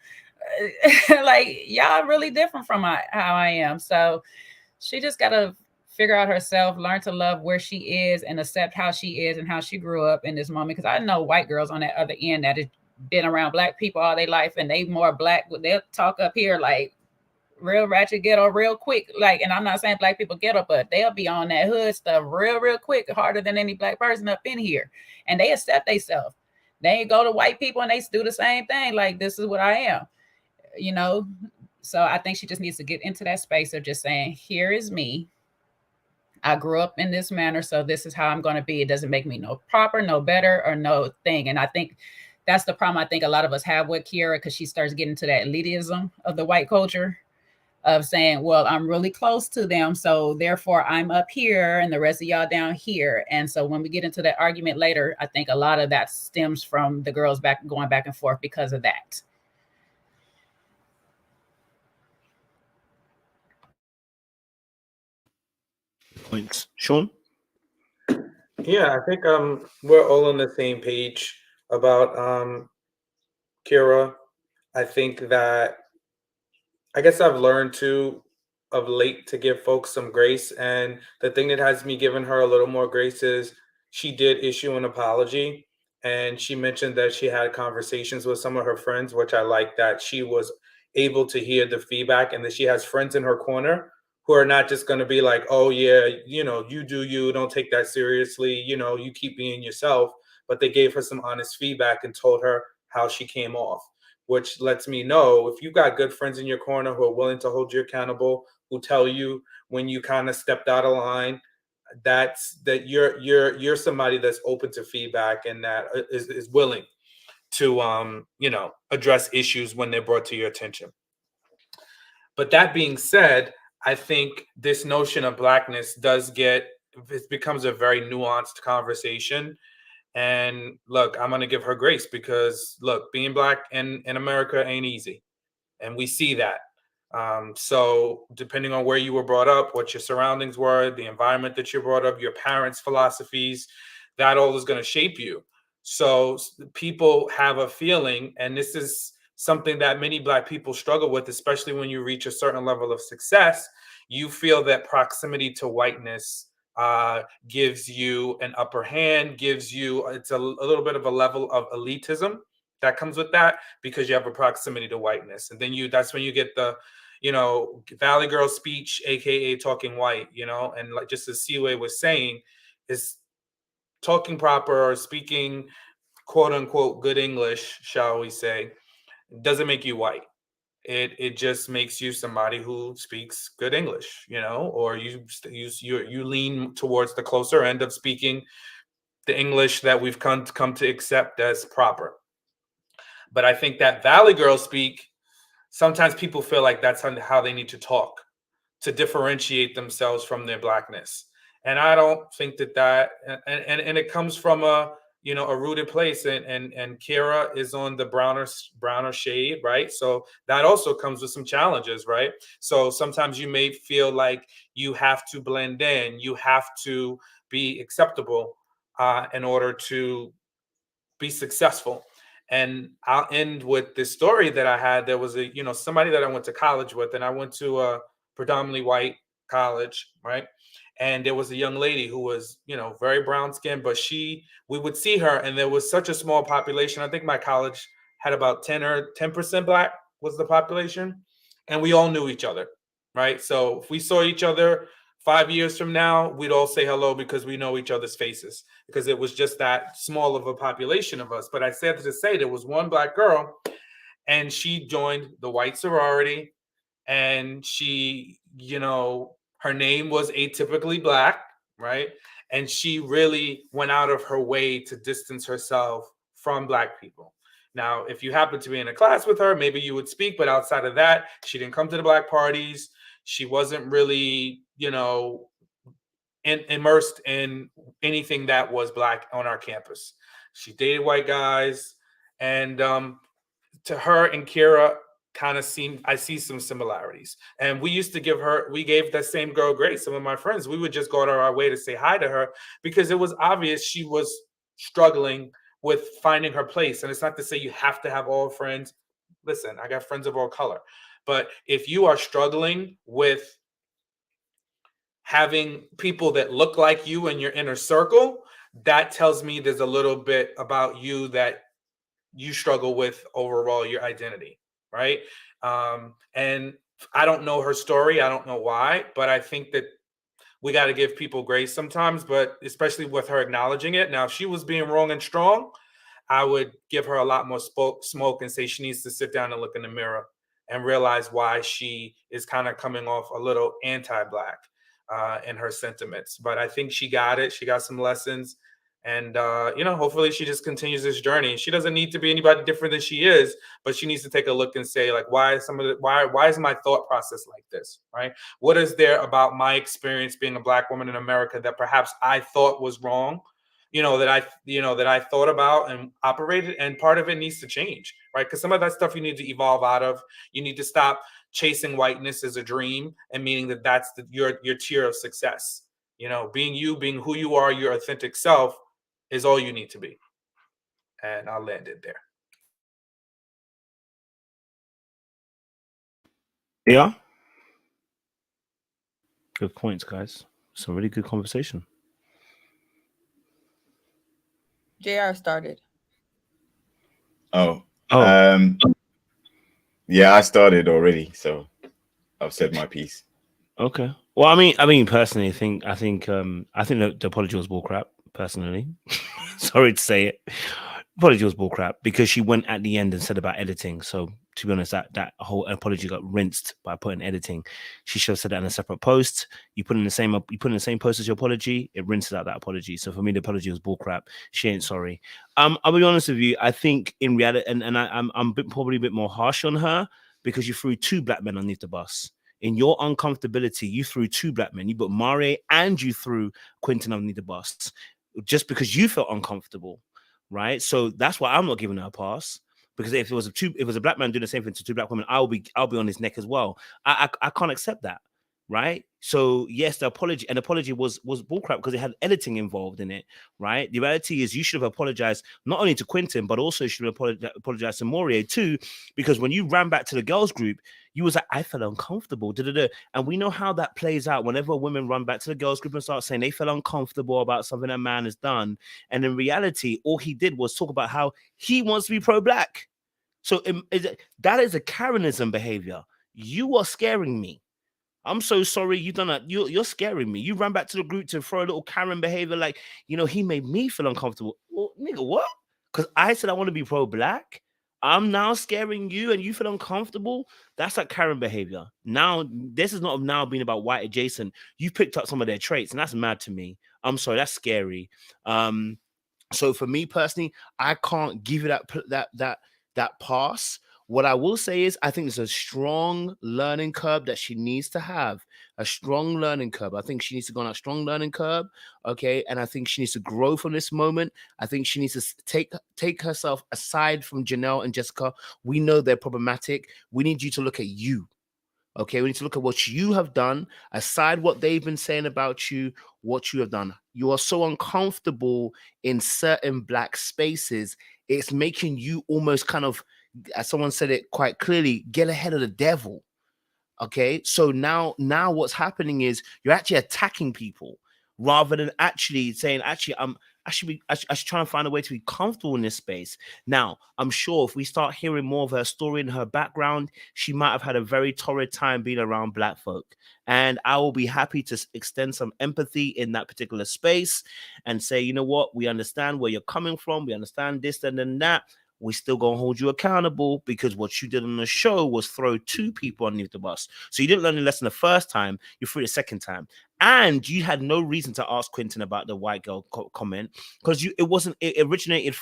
Like, y'all really different from how I am. So she just got to figure out herself, learn to love where she is and accept how she is and how she grew up in this moment. Because I know white girls on that other end that have been around Black people all their life, and they more Black. They'll talk up here like real ratchet ghetto real quick. Like, and I'm not saying Black people ghetto, but they'll be on that hood stuff real quick, harder than any Black person up in here. And they accept themselves. They go to white people and they do the same thing. Like, this is what I am, you know? So I think she just needs to get into that space of just saying, here is me. I grew up in this manner, so this is how I'm going to be. It doesn't make me no proper, no better, or no thing. And I think that's the problem I think a lot of us have with KEYRA, because she starts getting to that elitism of the white culture of saying, well, I'm really close to them, so therefore I'm up here and the rest of y'all down here. And so when we get into that argument later, I think a lot of that stems from the girls going back and forth because of that. Points. Sean? Yeah, I think we're all on the same page about KEYRA. I think that, I guess I've learned to of late to give folks some grace, and the thing that has me giving her a little more grace is she did issue an apology, and she mentioned that she had conversations with some of her friends, which I like, that she was able to hear the feedback and that she has friends in her corner who are not just going to be like, oh yeah, you know, you do you, don't take that seriously, you know, you keep being yourself. But they gave her some honest feedback and told her how she came off, which lets me know if you've got good friends in your corner who are willing to hold you accountable, who tell you when you kind of stepped out of line, that you're somebody that's open to feedback and that is willing to you know, address issues when they're brought to your attention. But that being said, I think this notion of Blackness it becomes a very nuanced conversation. And look, I'm going to give her grace, because look, being Black in America ain't easy. And we see that. So depending on where you were brought up, what your surroundings were, the environment that you're brought up, your parents' philosophies, that all is going to shape you. So people have a feeling, and this is something that many Black people struggle with, especially when you reach a certain level of success. You feel that proximity to whiteness gives you an upper hand, gives you, it's a little bit of a level of elitism that comes with that, because you have a proximity to whiteness. And then that's when you get the, Valley Girl speech, AKA talking white, and like just as Seaway was saying, is talking proper or speaking quote unquote good English, shall we say, doesn't make you white. It just makes you somebody who speaks good English, or you lean towards the closer end of speaking the English that we've come to accept as proper. But I think that Valley Girl speak, sometimes people feel like that's how they need to talk to differentiate themselves from their Blackness. And I don't think that and it comes from a rooted place, and KEYRA is on the browner shade, right? So that also comes with some challenges, right? So sometimes you may feel like you have to blend in, you have to be acceptable in order to be successful. And I'll end with this story that I had. There was somebody that I went to college with, and I went to a predominantly white college, right? And there was a young lady who was, very brown skinned, but we would see her, and there was such a small population. I think my college had about 10% Black was the population, and we all knew each other, right? So if we saw each other 5 years from now, we'd all say hello because we know each other's faces, because it was just that small of a population of us. But I said to say there was one Black girl, and she joined the white sorority, and she, her name was atypically Black, right? And she really went out of her way to distance herself from Black people. Now, if you happen to be in a class with her, maybe you would speak, but outside of that, she didn't come to the Black parties. She wasn't really, immersed in anything that was Black on our campus. She dated white guys, and to her and KEYRA kind of I see some similarities. And we gave that same girl grace. Some of my friends, we would just go out of our way to say hi to her, because it was obvious she was struggling with finding her place. And it's not to say you have to have all friends. Listen, I got friends of all color. But if you are struggling with having people that look like you in your inner circle, that tells me there's a little bit about you that you struggle with overall, your identity, right? And I don't know her story. I don't know why, but I think that we got to give people grace sometimes, but especially with her acknowledging it. Now, if she was being wrong and strong, I would give her a lot more smoke and say she needs to sit down and look in the mirror and realize why she is kind of coming off a little anti-Black in her sentiments. But I think she got it. She got some lessons. And, hopefully she just continues this journey. She doesn't need to be anybody different than she is, but she needs to take a look and say, like, why is my thought process like this, right? What is there about my experience being a Black woman in America that perhaps I thought was wrong, that I thought about and operated, and part of it needs to change, right? Because some of that stuff you need to evolve out of. You need to stop chasing whiteness as a dream and meaning that that's your tier of success. Being you, being who you are, your authentic self is all you need to be. And I'll land it there. Yeah. Good points, guys. Some really good conversation. JR started. Yeah, I started already, so I've said my piece. Okay. Well, I mean, personally, I think the apology was bullcrap. Personally, sorry to say it, apology was bullcrap, because she went at the end and said about editing. So to be honest, that whole apology got rinsed by putting editing. She should have said that in a separate post. You put in the same post as your apology, it rinses out that apology. So for me, the apology was bullcrap. She ain't sorry. I'll be honest with you. I think in reality, and I'm probably a bit more harsh on her, because you threw 2 Black men underneath the bus. In your uncomfortability, you threw 2 Black men. You put Mare and you threw Quentin underneath the bus, just because you felt uncomfortable, right? So that's why I'm not giving her a pass. Because if it was a Black man doing the same thing to 2 Black women, I'll be on his neck as well. I can't accept that. right? So yes, the apology was bullcrap because it had editing involved in it, right? The reality is you should have apologized not only to Quentin, but also you should have apologized to Morier too, because when you ran back to the girls group, you was like, I felt uncomfortable, and we know how that plays out whenever women run back to the girls group and start saying they felt uncomfortable about something that man has done, and in reality, all he did was talk about how he wants to be pro-black. So that is a Karenism behavior. You are scaring me. I'm so sorry you done that. You're scaring me. You ran back to the group to throw a little Karen behavior like, he made me feel uncomfortable. Well, nigga, what? Because I said I want to be pro-black. I'm now scaring you and you feel uncomfortable. That's like Karen behavior. Now, this is not now being about white adjacent. You picked up some of their traits and that's mad to me. I'm sorry, that's scary. So for me personally, I can't give you that pass. What I will say is I think there's a strong learning curve that she needs to have. A strong learning curve. I think she needs to go on a strong learning curve. Okay. And I think she needs to grow from this moment. I think she needs to take herself aside from Janelle and Jessica. We know they're problematic. We need you to look at you. Okay, we need to look at what you have done, aside what they've been saying about you, what you have done. You are so uncomfortable in certain black spaces. It's making you almost kind of, as someone said it quite clearly, get ahead of the devil. Okay, so now what's happening is you're actually attacking people rather than actually saying, I should try and find a way to be comfortable in this space. Now, I'm sure if we start hearing more of her story and her background, she might have had a very torrid time being around black folk. And I will be happy to extend some empathy in that particular space and say, you know what, we understand where you're coming from. We understand this and then that. We still gonna hold you accountable because what you did on the show was throw two people underneath the bus. So you didn't learn the lesson the first time, you threw it the second time. And you had no reason to ask Quentin about the white girl comment because it originated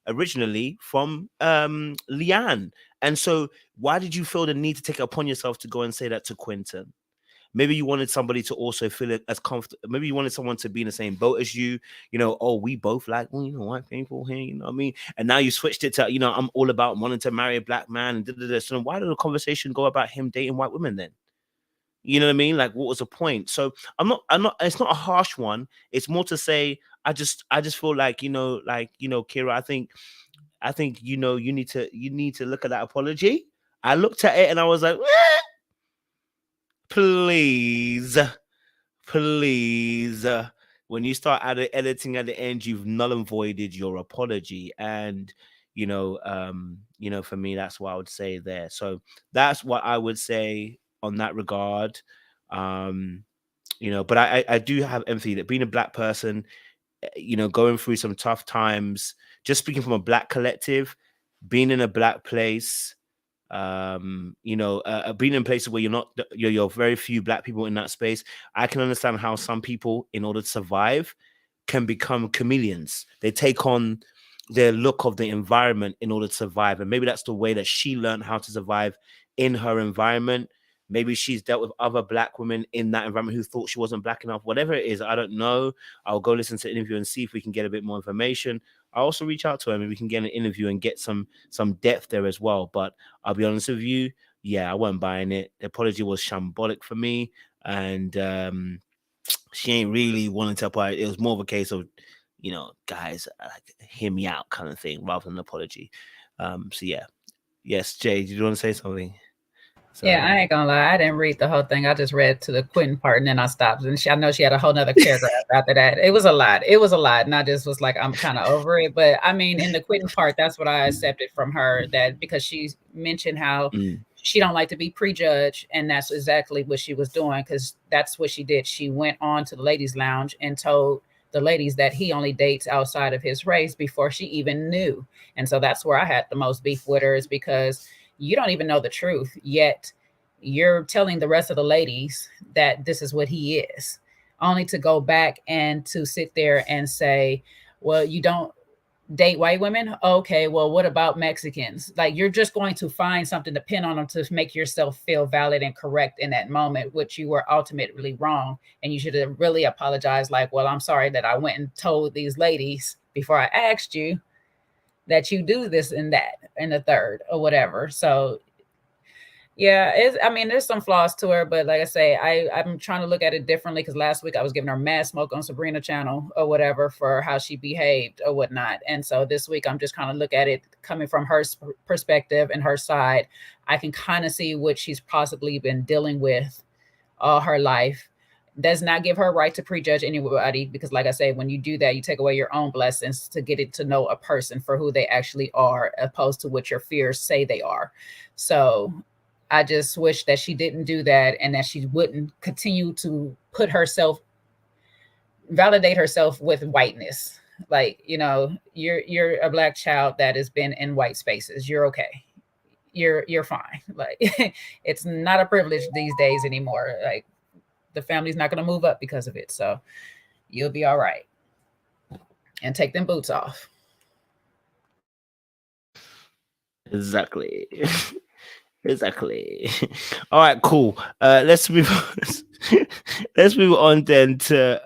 originally from Leanne. And so why did you feel the need to take it upon yourself to go and say that to Quentin? Maybe you wanted somebody to also feel it as comfortable. Maybe you wanted someone to be in the same boat as you. We both like, white people here, you know what I mean? And now you switched it to, I'm all about wanting to marry a black man and da-da-da. So why did the conversation go about him dating white women then? You know what I mean? Like, what was the point? So I'm not, it's not a harsh one. It's more to say, I just feel like, KEYRA, I think, you need to look at that apology. I looked at it and I was like, please, when you start editing at the end, you've null and voided your apology. And, for me, that's what I would say there. So that's what I would say on that regard. But I do have empathy that being a black person, going through some tough times, just speaking from a black collective, being in a black place, being in places where you're very few black people in that space. I can understand how some people, in order to survive, can become chameleons. They take on their look of the environment in order to survive. And maybe that's the way that she learned how to survive in her environment. Maybe she's dealt with other black women in that environment who thought she wasn't black enough. Whatever it is, I don't know. I'll go listen to the interview and see if we can get a bit more information. I'll also reach out to her. Maybe we can get an interview and get some depth there as well. But I'll be honest with you, yeah, I wasn't buying it. The apology was shambolic for me. And she ain't really wanting to apply. It was more of a case of, guys, like, hear me out kind of thing rather than an apology. So yeah. Yes, Jay, did you want to say something? So, yeah, I ain't gonna lie. I didn't read the whole thing. I just read to the Quentin part and then I stopped. And I know she had a whole nother paragraph after that. It was a lot. And I just was like, I'm kind of over it. But I mean, in the Quentin part, that's what I accepted from her, that because she mentioned how she don't like to be prejudged. And that's exactly what she was doing, because that's what she did. She went on to the ladies' lounge and told the ladies that he only dates outside of his race before she even knew. And so that's where I had the most beef with her, is because you don't even know the truth yet. You're telling the rest of the ladies that this is what he is, only to go back and to sit there and say, well, you don't date white women. Okay, well, what about Mexicans? Like, you're just going to find something to pin on them to make yourself feel valid and correct in that moment, which you were ultimately wrong. And you should have really apologized. Like, well, I'm sorry that I went and told these ladies before I asked you that you do this and that and the third or whatever. So Yeah, I mean, there's some flaws to her, but like I say, I'm trying to look at it differently because last week I was giving her mad smoke on Sabrina channel or whatever for how she behaved or whatnot. And so this week I'm just kind of look at it coming from her perspective and her side. I can kind of see what she's possibly been dealing with all her life. Does not give her right to prejudge anybody because, like I say, when you do that, you take away your own blessings to get it to know a person for who they actually are, opposed to what your fears say they are. So I just wish that she didn't do that and that she wouldn't continue to validate herself with whiteness. Like, you know, you're a Black child that has been in white spaces. You're okay. You're fine. Like, it's not a privilege these days anymore. Like, the family's not going to move up because of it. So you'll be all right. And take them boots off. Exactly. Exactly. All right, cool. Let's move on. Let's move on then to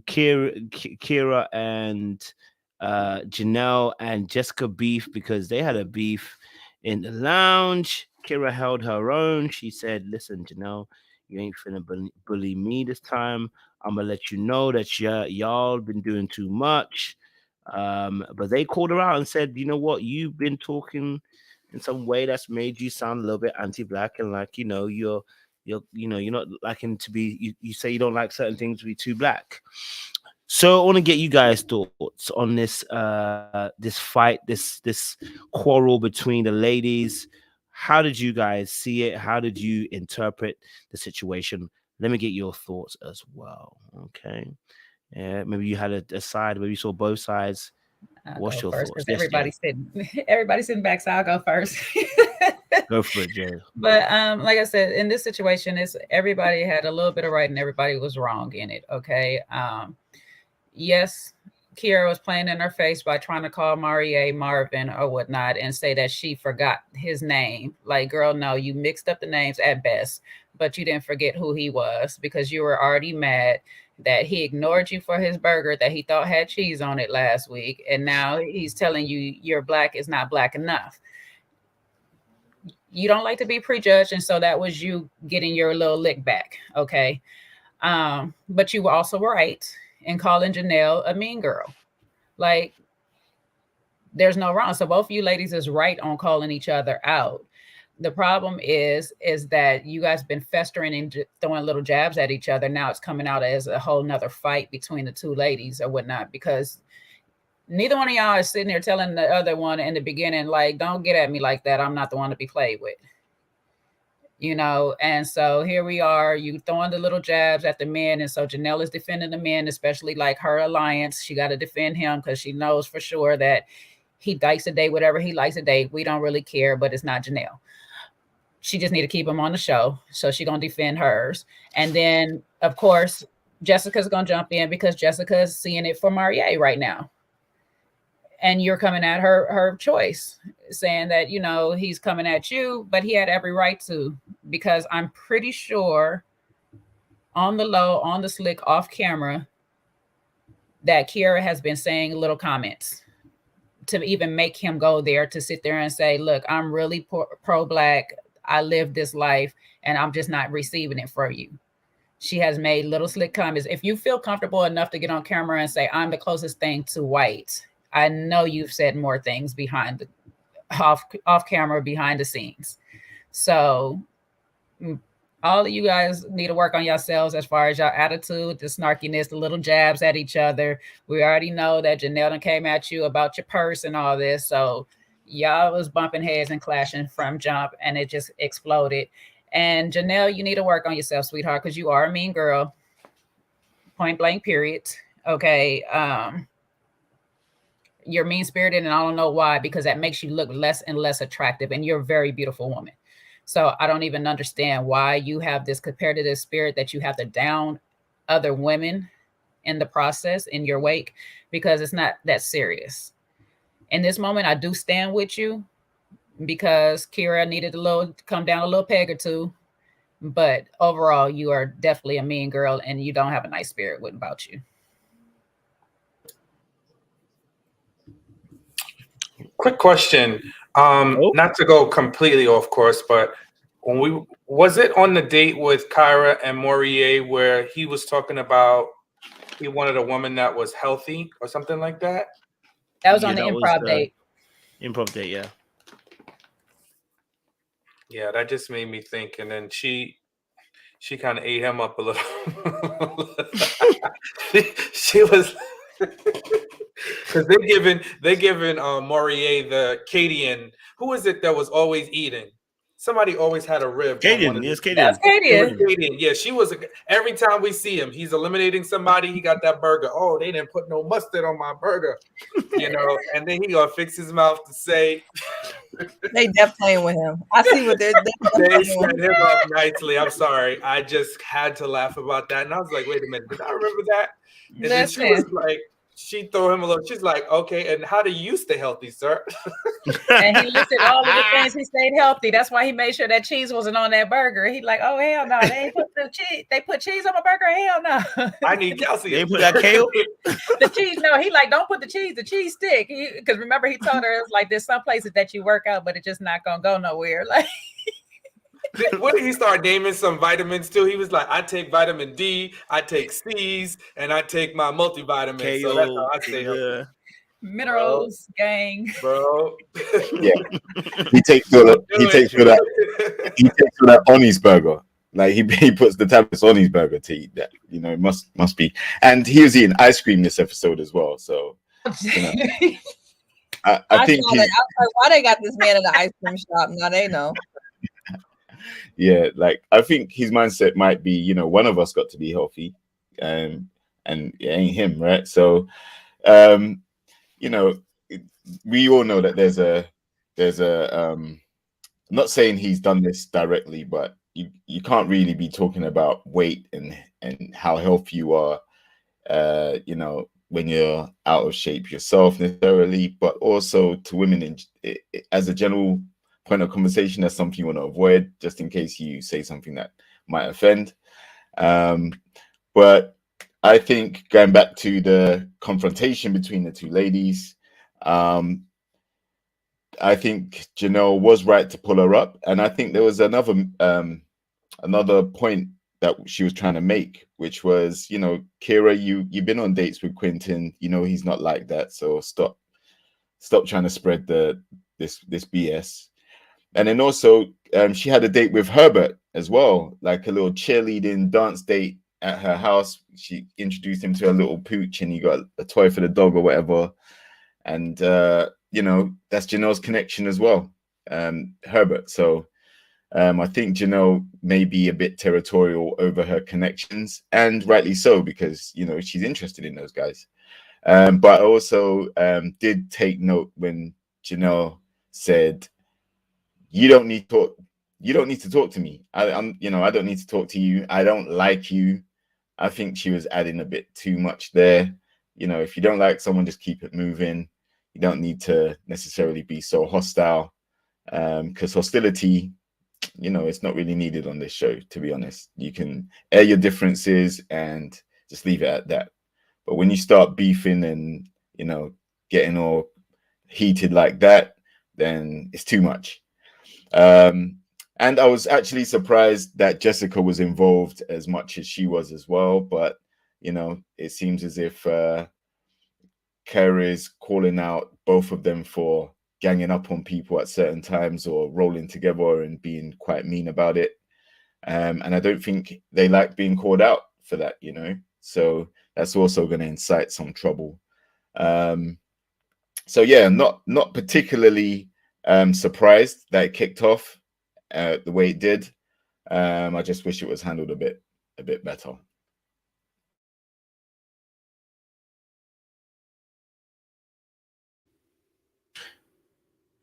KEYRA and Janelle and Jessica beef, because they had a beef in the lounge. KEYRA held her own. She said, "Listen, Janelle, you ain't finna bully me this time. I'm gonna let you know that y'all been doing too much." But they called her out and said, "You know what? You've been talking in some way that's made you sound a little bit anti-Black, and like, you know, you're not liking to be. You say you don't like certain things to be too Black." So I want to get you guys' thoughts on this this fight, this quarrel between the ladies. How did you guys see it? How did you interpret the situation? Let me get your thoughts as well. Okay. Yeah, maybe you had a side, maybe you saw both sides. What's your thoughts? Yes, everybody's sitting back, so I'll go first. Go for it, Jay. But like I said, in this situation, everybody had a little bit of right and everybody was wrong in it. Okay. Yes, KEYRA was playing in her face by trying to call Marvin or whatnot and say that she forgot his name. Like, girl, no, you mixed up the names at best, but you didn't forget who he was because you were already mad that he ignored you for his burger that he thought had cheese on it last week. And now he's telling you your Black is not Black enough. You don't like to be prejudged. And so that was you getting your little lick back. Okay. But you were also right in calling Janelle a mean girl. Like, there's no wrong. So both of you ladies is right on calling each other out. The problem is that you guys been festering and throwing little jabs at each other. Now it's coming out as a whole nother fight between the two ladies or whatnot, because neither one of y'all is sitting there telling the other one in the beginning, like, don't get at me like that. I'm not the one to be played with. You know, and so here we are, you throwing the little jabs at the men. And so Janelle is defending the men, especially like her alliance. She got to defend him because she knows for sure that he likes to date whatever he likes to date. We don't really care, but it's not Janelle. She just need to keep him on the show. So she's going to defend hers. And then, of course, Jessica's going to jump in because Jessica's seeing it for Marie right now. And you're coming at her choice, saying that, you know, he's coming at you, but he had every right to, because I'm pretty sure on the low, on the slick, off camera, that KEYRA has been saying little comments to even make him go there to sit there and say, look, I'm really pro-Black. I live this life and I'm just not receiving it for you. She has made little slick comments. If you feel comfortable enough to get on camera and say, I'm the closest thing to white, I know you've said more things behind the off camera, behind the scenes. So all of you guys need to work on yourselves as far as your attitude, the snarkiness, the little jabs at each other. We already know that Janelle came at you about your purse and all this. So y'all was bumping heads and clashing from jump, and it just exploded. And Janelle, you need to work on yourself, sweetheart, because you are a mean girl. Point blank, period. Okay. You're mean-spirited, and I don't know why, because that makes you look less and less attractive, and you're a very beautiful woman. So I don't even understand why you have this competitive spirit that you have to down other women in the process in your wake, because it's not that serious. In this moment, I do stand with you because KEYRA needed to come down a little peg or two. But overall, you are definitely a mean girl, and you don't have a nice spirit about you. Quick question. Not to go completely off course, but was it on the date with KEYRA and Morier where he was talking about he wanted a woman that was healthy or something like that? That was on the improv date. Improv date, yeah. Yeah, that just made me think, and then she kind of ate him up a little. she was because they're giving Morier the Cadian. Who is it that was always eating? Somebody always had a rib. Cadian, yes, Cadian. That's Cadian. Yeah, she was. Every time we see him, he's eliminating somebody. He got that burger. Oh, they didn't put no mustard on my burger, And then he gonna fix his mouth to say. They definitely playing with him. I see what they're They set him up nicely. I'm sorry. I just had to laugh about that. And I was like, wait a minute, did I remember that? And then she was like, she threw him a little. She's like, okay, and how do you stay healthy, sir? And he listed all of the things he stayed healthy. That's why he made sure that cheese wasn't on that burger. He like, oh hell no, they ain't put the cheese. They put cheese on my burger. Hell no. I need calcium. They put that kale. The cheese, no. He like, don't put the cheese. The cheese stick. Because remember, he told her it's like there's some places that you work out, but it's just not gonna go nowhere. Like. What did he start naming some vitamins too? He was like, I take vitamin D, I take C's, and I take my multivitamin. Kale, so that's how I stay healthy. Minerals, gang. Bro. Yeah. He takes for that on his burger. Like he puts the tablets on his burger to eat that. It must be. And he was eating ice cream this episode as well. So I think I was like, why they got this man in the ice cream shop? Now they know. Yeah, like I think his mindset might be, one of us got to be healthy, and it ain't him, right? So, we all know that there's a I'm not saying he's done this directly, but you can't really be talking about weight and how healthy you are, when you're out of shape yourself necessarily, but also to women as a general point of conversation. That's something you want to avoid, just in case you say something that might offend. But I think going back to the confrontation between the two ladies, I think Janelle was right to pull her up, and I think there was another point that she was trying to make, which was, KEYRA, you've been on dates with Quentin, he's not like that, so stop trying to spread this BS. And then also, she had a date with Herbert as well, like a little cheerleading dance date at her house. She introduced him to a little pooch, and he got a toy for the dog or whatever. And, that's Janelle's connection as well, Herbert. So I think Janelle may be a bit territorial over her connections, and rightly so, because, she's interested in those guys. But I also did take note when Janelle said, you don't need to talk to me. I don't need to talk to you. I don't like you. I think she was adding a bit too much there. If you don't like someone, just keep it moving. You don't need to necessarily be so hostile, because hostility, it's not really needed on this show, to be honest. You can air your differences and just leave it at that. But when you start beefing and, getting all heated like that, then it's too much. And I was actually surprised that Jessica was involved as much as she was as well. But, it seems as if KEYRA is calling out both of them for ganging up on people at certain times or rolling together and being quite mean about it. And I don't think they like being called out for that, So that's also going to incite some trouble. So yeah, not particularly surprised that it kicked off the way it did. I just wish it was handled a bit better.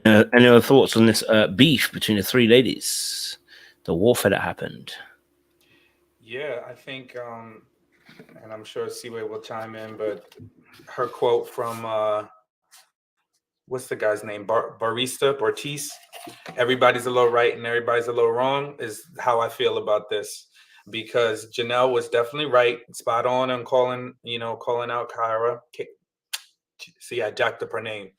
Any other thoughts on this beef between the three ladies, the warfare that happened? Yeah, I think, and I'm sure Seaway will chime in, but her quote from what's the guy's name? Bartise. Everybody's a little right and everybody's a little wrong is how I feel about this, because Janelle was definitely right, spot on, and calling out KEYRA. See, I jacked up her name.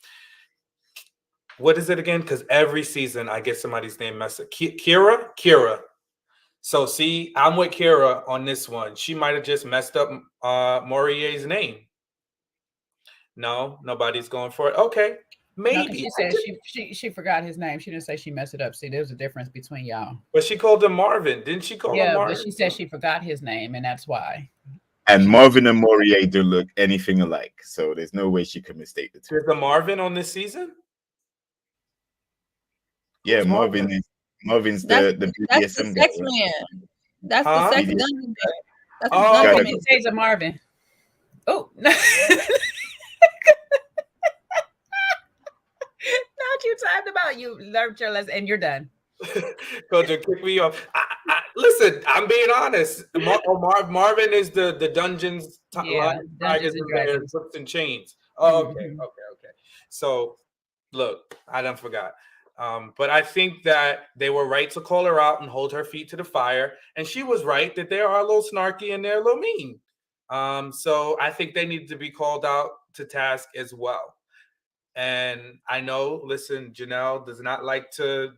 What is it again? Because every season I get somebody's name messed up. KEYRA. So see, I'm with KEYRA on this one. She might have just messed up Morier's name. No, nobody's going for it. Okay, maybe. She said she forgot his name. She didn't say she messed it up. See, there's a difference between y'all. But she called him Marvin. Didn't she call him Marvin? But she said she forgot his name, and that's why. And Marvin and Morier don't look anything alike, so there's no way she could mistake the two. There's a Marvin on this season? Yeah, Marvin's the BDSM sex guy. man. That's the sex dungeon man. That's the Gotta dungeon go. man. Shades of Marvin. Oh. Not you talked about you learned your lesson and you're done. Kojo, kick me off. Listen, I'm being honest. Marvin is the Dungeons Dungeons and Dragons. Whips and chains. Oh, okay, Mhm. okay. So, look, I done forgot. But I think that they were right to call her out and hold her feet to the fire. And she was right that they are a little snarky and they're a little mean. So I think they need to be called out to task as well. And I know, listen, Janelle does not like to,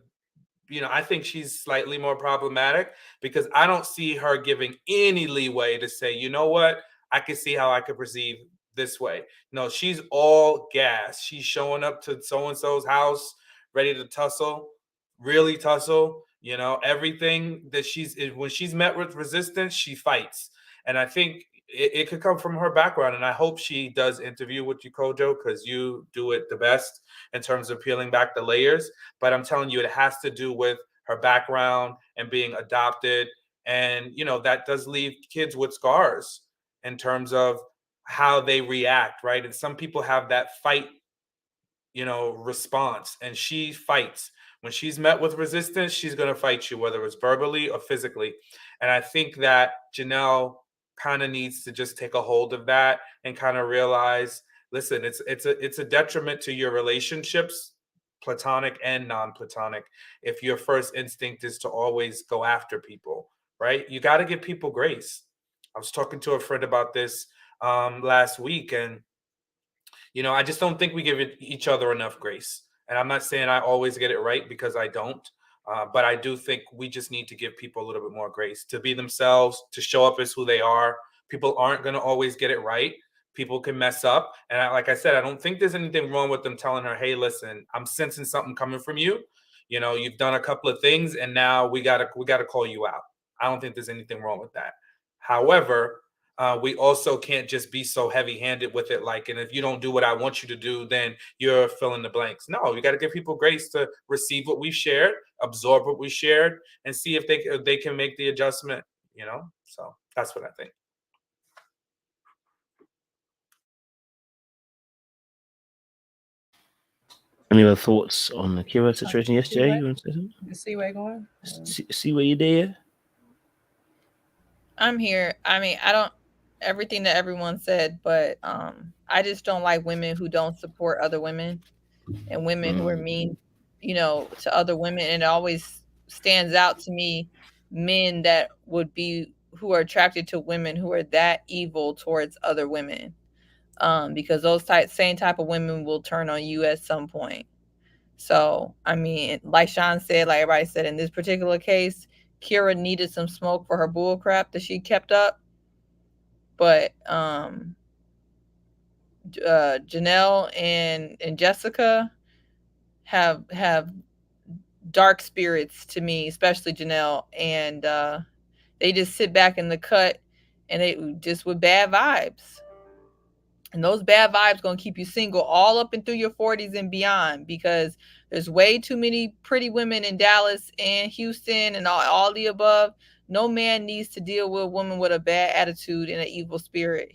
I think she's slightly more problematic because I don't see her giving any leeway to say, you know what, I can see how I could perceive this way. No, she's all gas. She's showing up to so-and-so's house, ready to tussle, really tussle. Everything that when she's met with resistance, she fights. And I think it could come from her background. And I hope she does interview with you, Kojo, because you do it the best in terms of peeling back the layers. But I'm telling you, it has to do with her background and being adopted. And, that does leave kids with scars in terms of how they react, right? And some people have that fight, response, and she fights. When she's met with resistance, she's going to fight you, whether it's verbally or physically. And I think that Janelle kind of needs to just take a hold of that and kind of realize, listen, it's a detriment to your relationships, platonic and non-platonic, if your first instinct is to always go after people, right? You got to give people grace. I was talking to a friend about this last week, and I just don't think we give each other enough grace. And I'm not saying I always get it right, because I don't. But I do think we just need to give people a little bit more grace to be themselves, to show up as who they are. People aren't going to always get it right. People can mess up. And like I said, I don't think there's anything wrong with them telling her, hey, listen, I'm sensing something coming from you. You've done a couple of things, and now we gotta call you out. I don't think there's anything wrong with that. However, we also can't just be so heavy-handed with it. And if you don't do what I want you to do, then you're fill in the blanks. No, you got to give people grace to receive what we shared, absorb what we shared, and see if they can make the adjustment. So that's what I think. Any other thoughts on the KEYRA situation yesterday? You want to say something? See where you're going? See where you're there? I'm here. I mean, I don't everything that everyone said, but I just don't like women who don't support other women and women who are mean, to other women. And it always stands out to me, men that who are attracted to women who are that evil towards other women. Because those same type of women will turn on you at some point. So, I mean, like Sean said, like everybody said, in this particular case, KEYRA needed some smoke for her bull crap that she kept up. But Janelle and Jessica have dark spirits to me, especially Janelle, and they just sit back in the cut, and they just with bad vibes. And those bad vibes going to keep you single all up and through your 40s and beyond, because there's way too many pretty women in Dallas and Houston and all the above. No man needs to deal with a woman with a bad attitude and an evil spirit.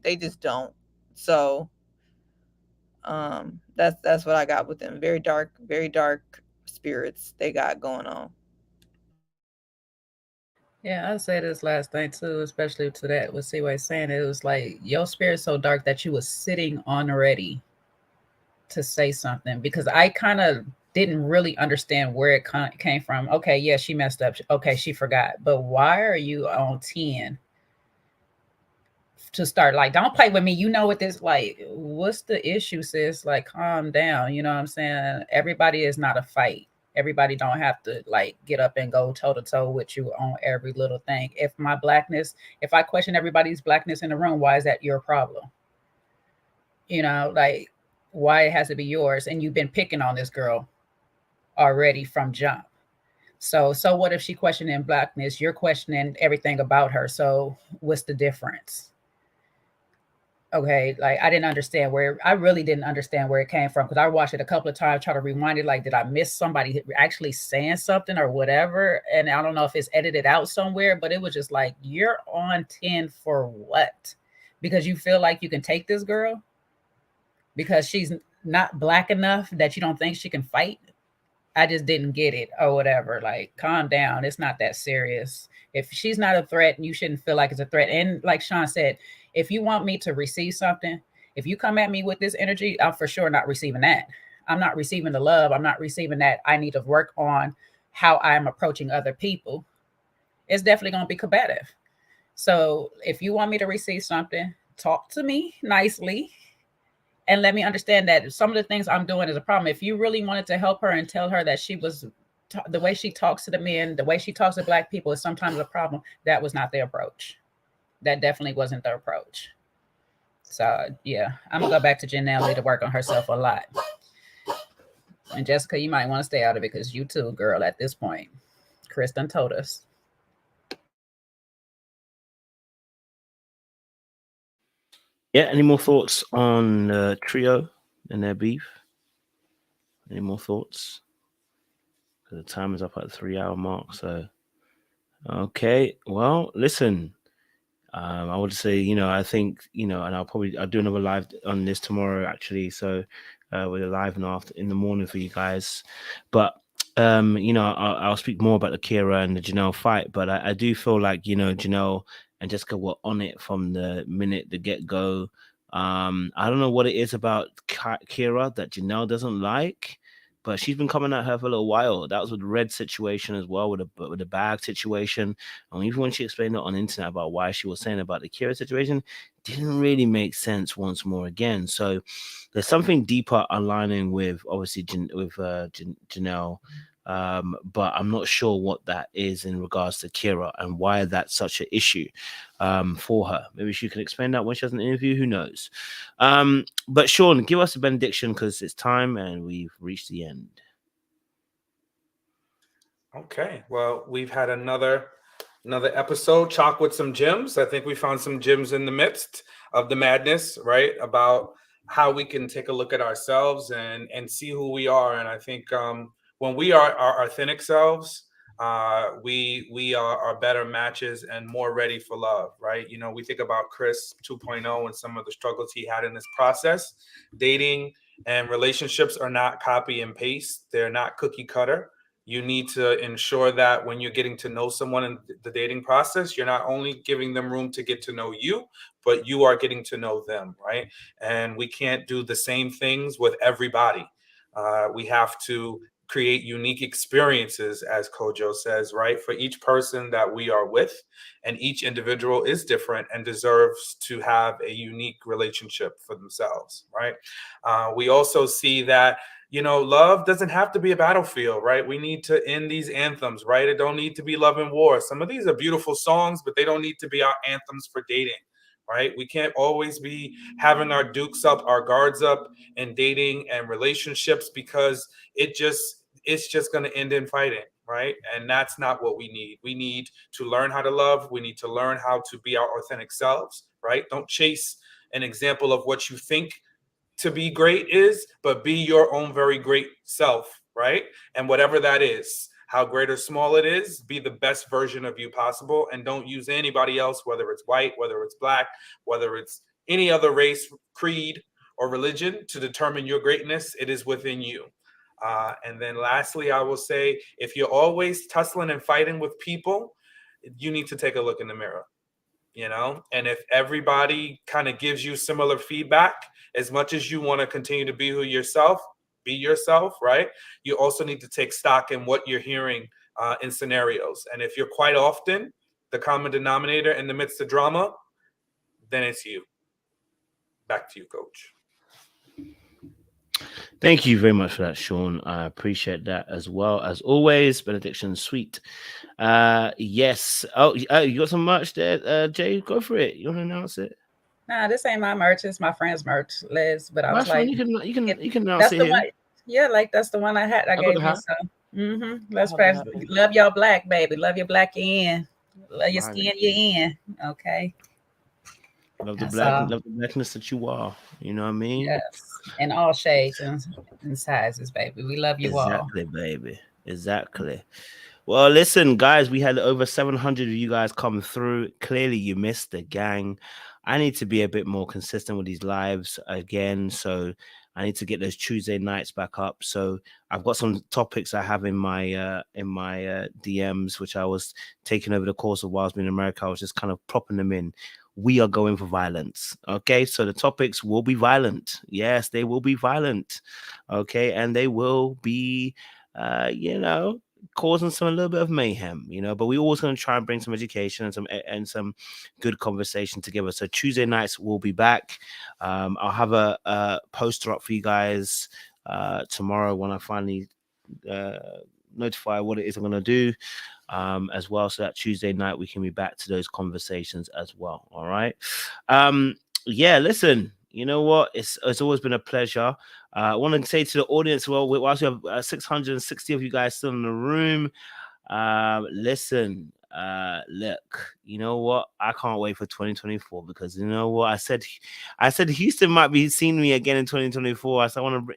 They just don't. So that's what I got with them. Very dark spirits they got going on. Yeah, I'll say this last thing too, especially to that what C-Way's saying. It was like your spirit's so dark that you was sitting on ready to say something, because I kind of didn't really understand where it came from. Okay, yeah, she messed up. Okay, she forgot. But why are you on 10 to start like, don't play with me. You know what this like? What's the issue, sis? Like, calm down. You know what I'm saying? Everybody is not a fight. Everybody don't have to like get up and go toe to toe with you on every little thing. If my blackness, if I question everybody's blackness in the room, why is that your problem? You know, like why it has to be yours? And you've been picking on this girl already from jump. So what if she questioning blackness? You're questioning everything about her. So what's the difference? Okay, like I really didn't understand where it came from, because I watched it a couple of times, try to rewind it. Like, did I miss somebody actually saying something or whatever? And I don't know if it's edited out somewhere, but it was just like, you're on 10 for what? Because you feel like you can take this girl because she's not black enough that you don't think she can fight? I just didn't get it or whatever. Like, calm down. It's not that serious. If she's not a threat, you shouldn't feel like it's a threat. And like Sean said, if you want me to receive something, if you come at me with this energy, I'm for sure not receiving that. I'm not receiving the love. I'm not receiving that. I need to work on how I'm approaching other people. It's definitely going to be combative. So if you want me to receive something, talk to me nicely and let me understand that some of the things I'm doing is a problem. If you really wanted to help her and tell her that she was the way she talks to the men, the way she talks to black people is sometimes a problem, that was not the approach. That definitely wasn't the approach. So yeah, I'm gonna go back to Janelle to work on herself a lot. And Jessica, you might want to stay out of it because you too, girl, at this point. Chris done told us. Yeah, any more thoughts on Trio and their beef? Any more thoughts? The time is up at the 3-hour mark. So, okay. Well, listen, I would say, I think, and I'll do another live on this tomorrow, actually. So, with a live in the morning for you guys. But, I'll speak more about the KEYRA and the Janelle fight. But I do feel like, Janelle and Jessica were on it from the minute the get-go. I don't know what it is about KEYRA that Janelle doesn't like, but she's been coming at her for a little while. That was with the Red situation as well, with the bag situation. And even when she explained it on the internet about why she was saying about the KEYRA situation, didn't really make sense once more again. So there's something deeper aligning with obviously Janelle. But I'm not sure what that is in regards to KEYRA and why that's such an issue for her. Maybe she can explain that when she has an interview. Who knows? But Sean, give us a benediction because it's time and we've reached the end. Okay, well, we've had another episode, chock with some gems. I think we found some gems in the midst of the madness, right? About how we can take a look at ourselves and see who we are. And I think when we are our authentic selves, we are better matches and more ready for love, right? We think about Chris 2.0 and some of the struggles he had in this process. Dating and relationships are not copy and paste. They're not cookie cutter. You need to ensure that when you're getting to know someone in the dating process, you're not only giving them room to get to know you, but you are getting to know them, right? And we can't do the same things with everybody. We have to create unique experiences, as Kojo says, right? For each person that we are with, and each individual is different and deserves to have a unique relationship for themselves, right? We also see that love doesn't have to be a battlefield, right? We need to end these anthems, right? It don't need to be love and war. Some of these are beautiful songs, but they don't need to be our anthems for dating, right? We can't always be having our dukes up, our guards up in dating and relationships because it's just going to end in fighting, right? And that's not what we need. We need to learn how to love. We need to learn how to be our authentic selves, right? Don't chase an example of what you think to be great is, but be your own very great self, right? And whatever that is, how great or small it is, be the best version of you possible, and don't use anybody else, whether it's white, whether it's black, whether it's any other race, creed, or religion, to determine your greatness. It is within you. And then lastly, I will say, if you're always tussling and fighting with people, you need to take a look in the mirror. And if everybody kind of gives you similar feedback, as much as you want to continue to be yourself, right? You also need to take stock in what you're hearing in scenarios. And if you're quite often the common denominator in the midst of drama, then it's you. Back to you, Coach. Thank you very much for that, Sean. I appreciate that as well. As always, benediction sweet. Yes. Oh, you got some merch there, Jay? Go for it. You want to announce it? Nah, this ain't my merch. It's my friend's merch, Liz. But I was like, you can announce that's it the here. one. Yeah, like that's the one I had. I got gave the you. hat. So, let's I press. have the hat. Love y'all black, baby. Love your black you in. Love your Right. skin you in. Okay. Love the That's love the blackness that you are. You know what I mean? Yes, in all shades and sizes, baby. We love you all. Exactly, baby. Exactly. Well, listen, guys, we had over 700 of you guys come through. Clearly, you missed the gang. I need to be a bit more consistent with these lives again. So I need to get those Tuesday nights back up. So I've got some topics I have in my DMs, which I was taking over the course of while I was in America. I was just kind of propping them in. We are going for violence. Okay, so the topics will be violent. Yes, they will be violent. Okay, and they will be, causing a little bit of mayhem, but we always going to try and bring some education and some good conversation together. So Tuesday nights we'll be back. I'll have a poster up for you guys tomorrow when I finally notify what it is I'm going to do as well, so that Tuesday night we can be back to those conversations as well. All right. Yeah, listen, you know what, it's always been a pleasure. I want to say to the audience, well, whilst we have 660 of you guys still in the room, listen, look, you know what, I can't wait for 2024, because you know what, I said Houston might be seeing me again in 2024. I want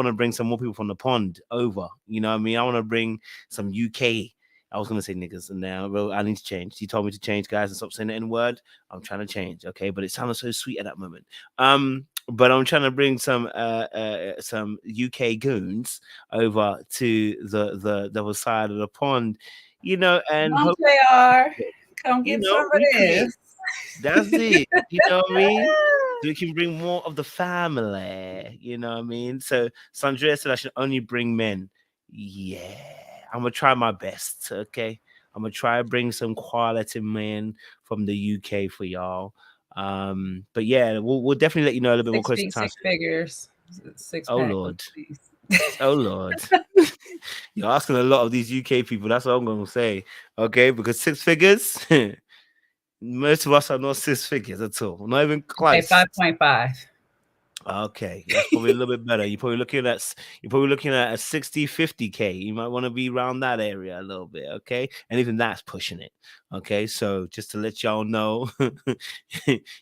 to bring some more people from the pond over. You know what I mean? I want to bring some UK. I was gonna say niggas, and now I need to change. He told me to change, guys, and stop saying the N word. I'm trying to change, okay? But it sounded so sweet at that moment. But I'm trying to bring some UK goons over to the other side of the pond, and Come they are. Come you get know, some of recreate. this. That's it. You know what I mean? So we can bring more of the family. You know what I mean? So Sandrea said I should only bring men. Yeah, I'm gonna try my best. Okay, I'm gonna try to bring some quality men from the UK for y'all. But yeah, we'll definitely let you know a little bit more close to time. 6 figures, 6 Oh pack. Lord. Oh Lord. You're asking a lot of these UK people. That's what I'm gonna say. Okay, because 6 figures. Most of us are not 6 figures at all. Not even close. Okay, 5.5. Okay, that's probably a little bit better. You're probably looking at a 60, 50K. You might want to be around that area a little bit, okay? And even that's pushing it. Okay, so just to let y'all know,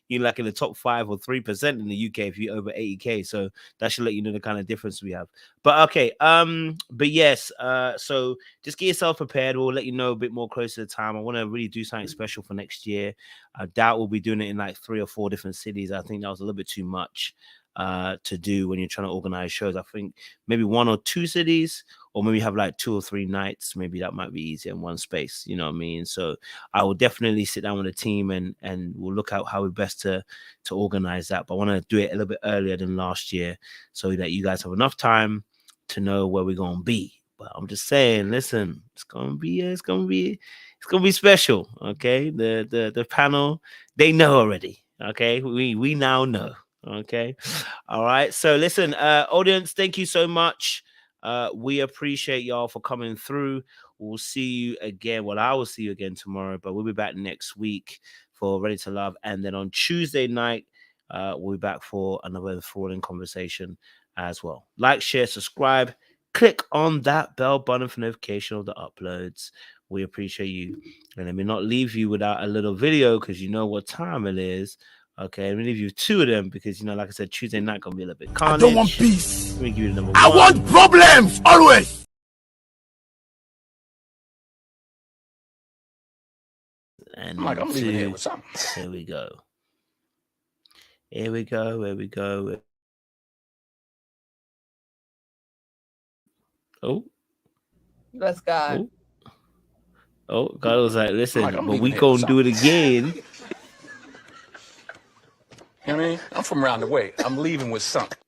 you're like in the top 5 or 3% in the UK if you're over 80K. So that should let you know the kind of difference we have. But okay, but yes, so just get yourself prepared. We'll let you know a bit more closer to the time. I want to really do something special for next year. I doubt we'll be doing it in like 3 or 4 different cities. I think that was a little bit too much to do when you're trying to organize shows. I think maybe 1 or 2 cities, or maybe have like 2 or 3 nights. Maybe that might be easier in one space. You know what I mean? So I will definitely sit down with the team and we'll look out how we best to organize that. But I want to do it a little bit earlier than last year so that you guys have enough time to know where we're gonna be. But I'm just saying, listen, it's gonna be special. Okay, the panel, they know already. Okay, we now know. Okay, all right. So listen, audience, thank you so much. We appreciate y'all for coming through. We'll see you again. Well, I will see you again tomorrow, but we'll be back next week for Ready to Love, and then on Tuesday night, we'll be back for another enthralling conversation as well. Like, share, subscribe, click on that bell button for notification of the uploads. We appreciate you. And let me not leave you without a little video, because you know what time it is. Okay, let me leave you 2 of them because, like I said, Tuesday night gonna be a little bit carnage. I don't want peace. Let me give you the number 1. I want problems always. And I'm leaving here with something. Here we go. Here we go. Here we go. Oh. Bless God. Oh, God was like, listen, I'm but we leaving here gonna with do it again. You know what I mean? I'm from around the way. I'm leaving with something.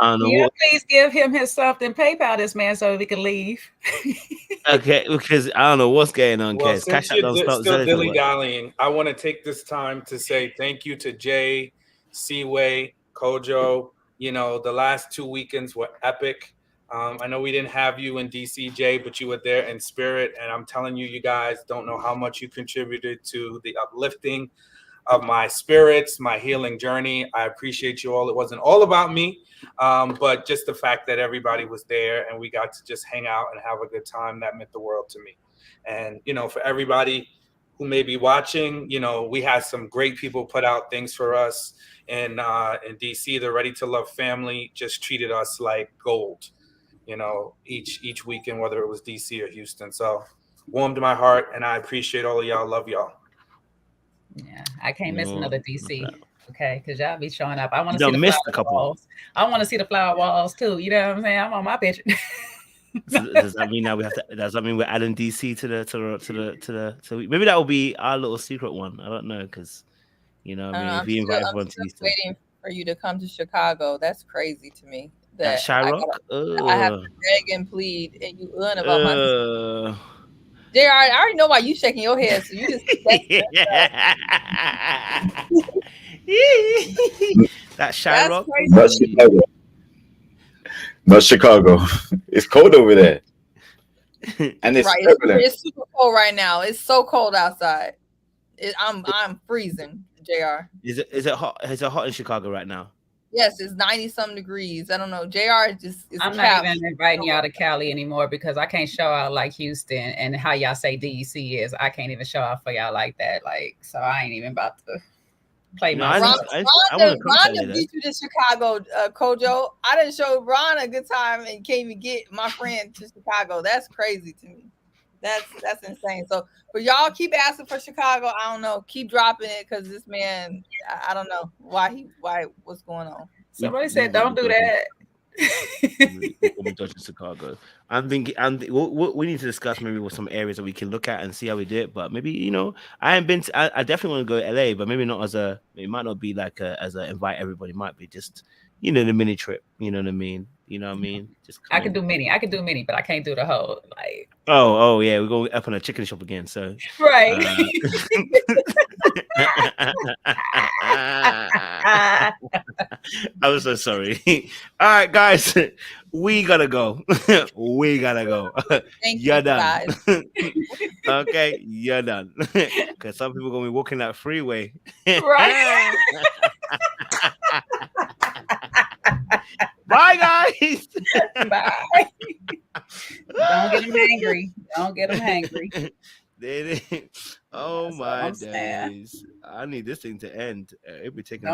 I don't know Yeah, what. please give him his something, PayPal this man so we can leave. Okay, because I don't know what's going on, Well, Kes. since Cash App you're don't stop still Zelle to work. dilly-dallying, I want to take this time to say thank you to Jay, Seaway, Kojo. You know, the last 2 weekends were epic. I know we didn't have you in DC, Jay, but you were there in spirit. And I'm telling you, you guys don't know how much you contributed to the uplifting of my spirits, my healing journey. I appreciate you all. It wasn't all about me, but just the fact that everybody was there and we got to just hang out and have a good time, that meant the world to me. And, you know, for everybody who may be watching, you know, we had some great people put out things for us in DC. The Ready to Love family just treated us like gold, you know, each weekend, whether it was DC or Houston. So warmed my heart, and I appreciate all of y'all. Love y'all. Yeah, I can't miss No, another DC. Okay, because y'all be showing up. I want You to see done the missed flower a couple. walls. I want to see the flower walls too. You know what I'm saying? I'm on my picture. So does that mean now we have to? Does that mean we're adding DC to the? So maybe that will be our little secret one. I don't know, because you know, what I mean, if we invite everyone to still Houston, waiting for you to come to Chicago. That's crazy to me. that Shyrock. I have to beg and plead, and you about my. JR, I already know why you shaking your head, so you just that Shyrock. Not Chicago. Not Chicago. It's cold over there. And it's it's super cold right now. It's so cold outside. I'm freezing, JR. Is it hot? Is it hot in Chicago right now? Yes, it's 90-some degrees. I don't know. JR is I'm not even inviting y'all to Cali anymore because I can't show out like Houston and how y'all say DEC is. I can't even show out for y'all like that. Like, so I ain't even about to play my. Rhonda beat you to Chicago, Kojo. I didn't show Ron a good time and can't even get my friend to Chicago. That's crazy to me. That's insane. So for y'all, keep asking for Chicago. I don't know. Keep dropping it because this man, I don't know why what's going on. Somebody said don't do that. We'll be in Chicago. I'm thinking, we need to discuss maybe with some areas that we can look at and see how we do it. But maybe, you know, I definitely want to go to LA, but maybe not it might not be like as a invite everybody. It might be just, you know, the mini trip. You know what I mean? You know what I mean? Just I can do mini, but I can't do the whole like. Oh yeah, we're going up on a chicken shop again. So right. I was so sorry. All right, guys, we gotta go. We gotta go. You're done. Okay, you're done. Because some people are gonna be walking that freeway. Right. Bye, guys. Bye. Don't get them angry. Don't get them angry. Oh my days! I need this thing to end. It'll be taking.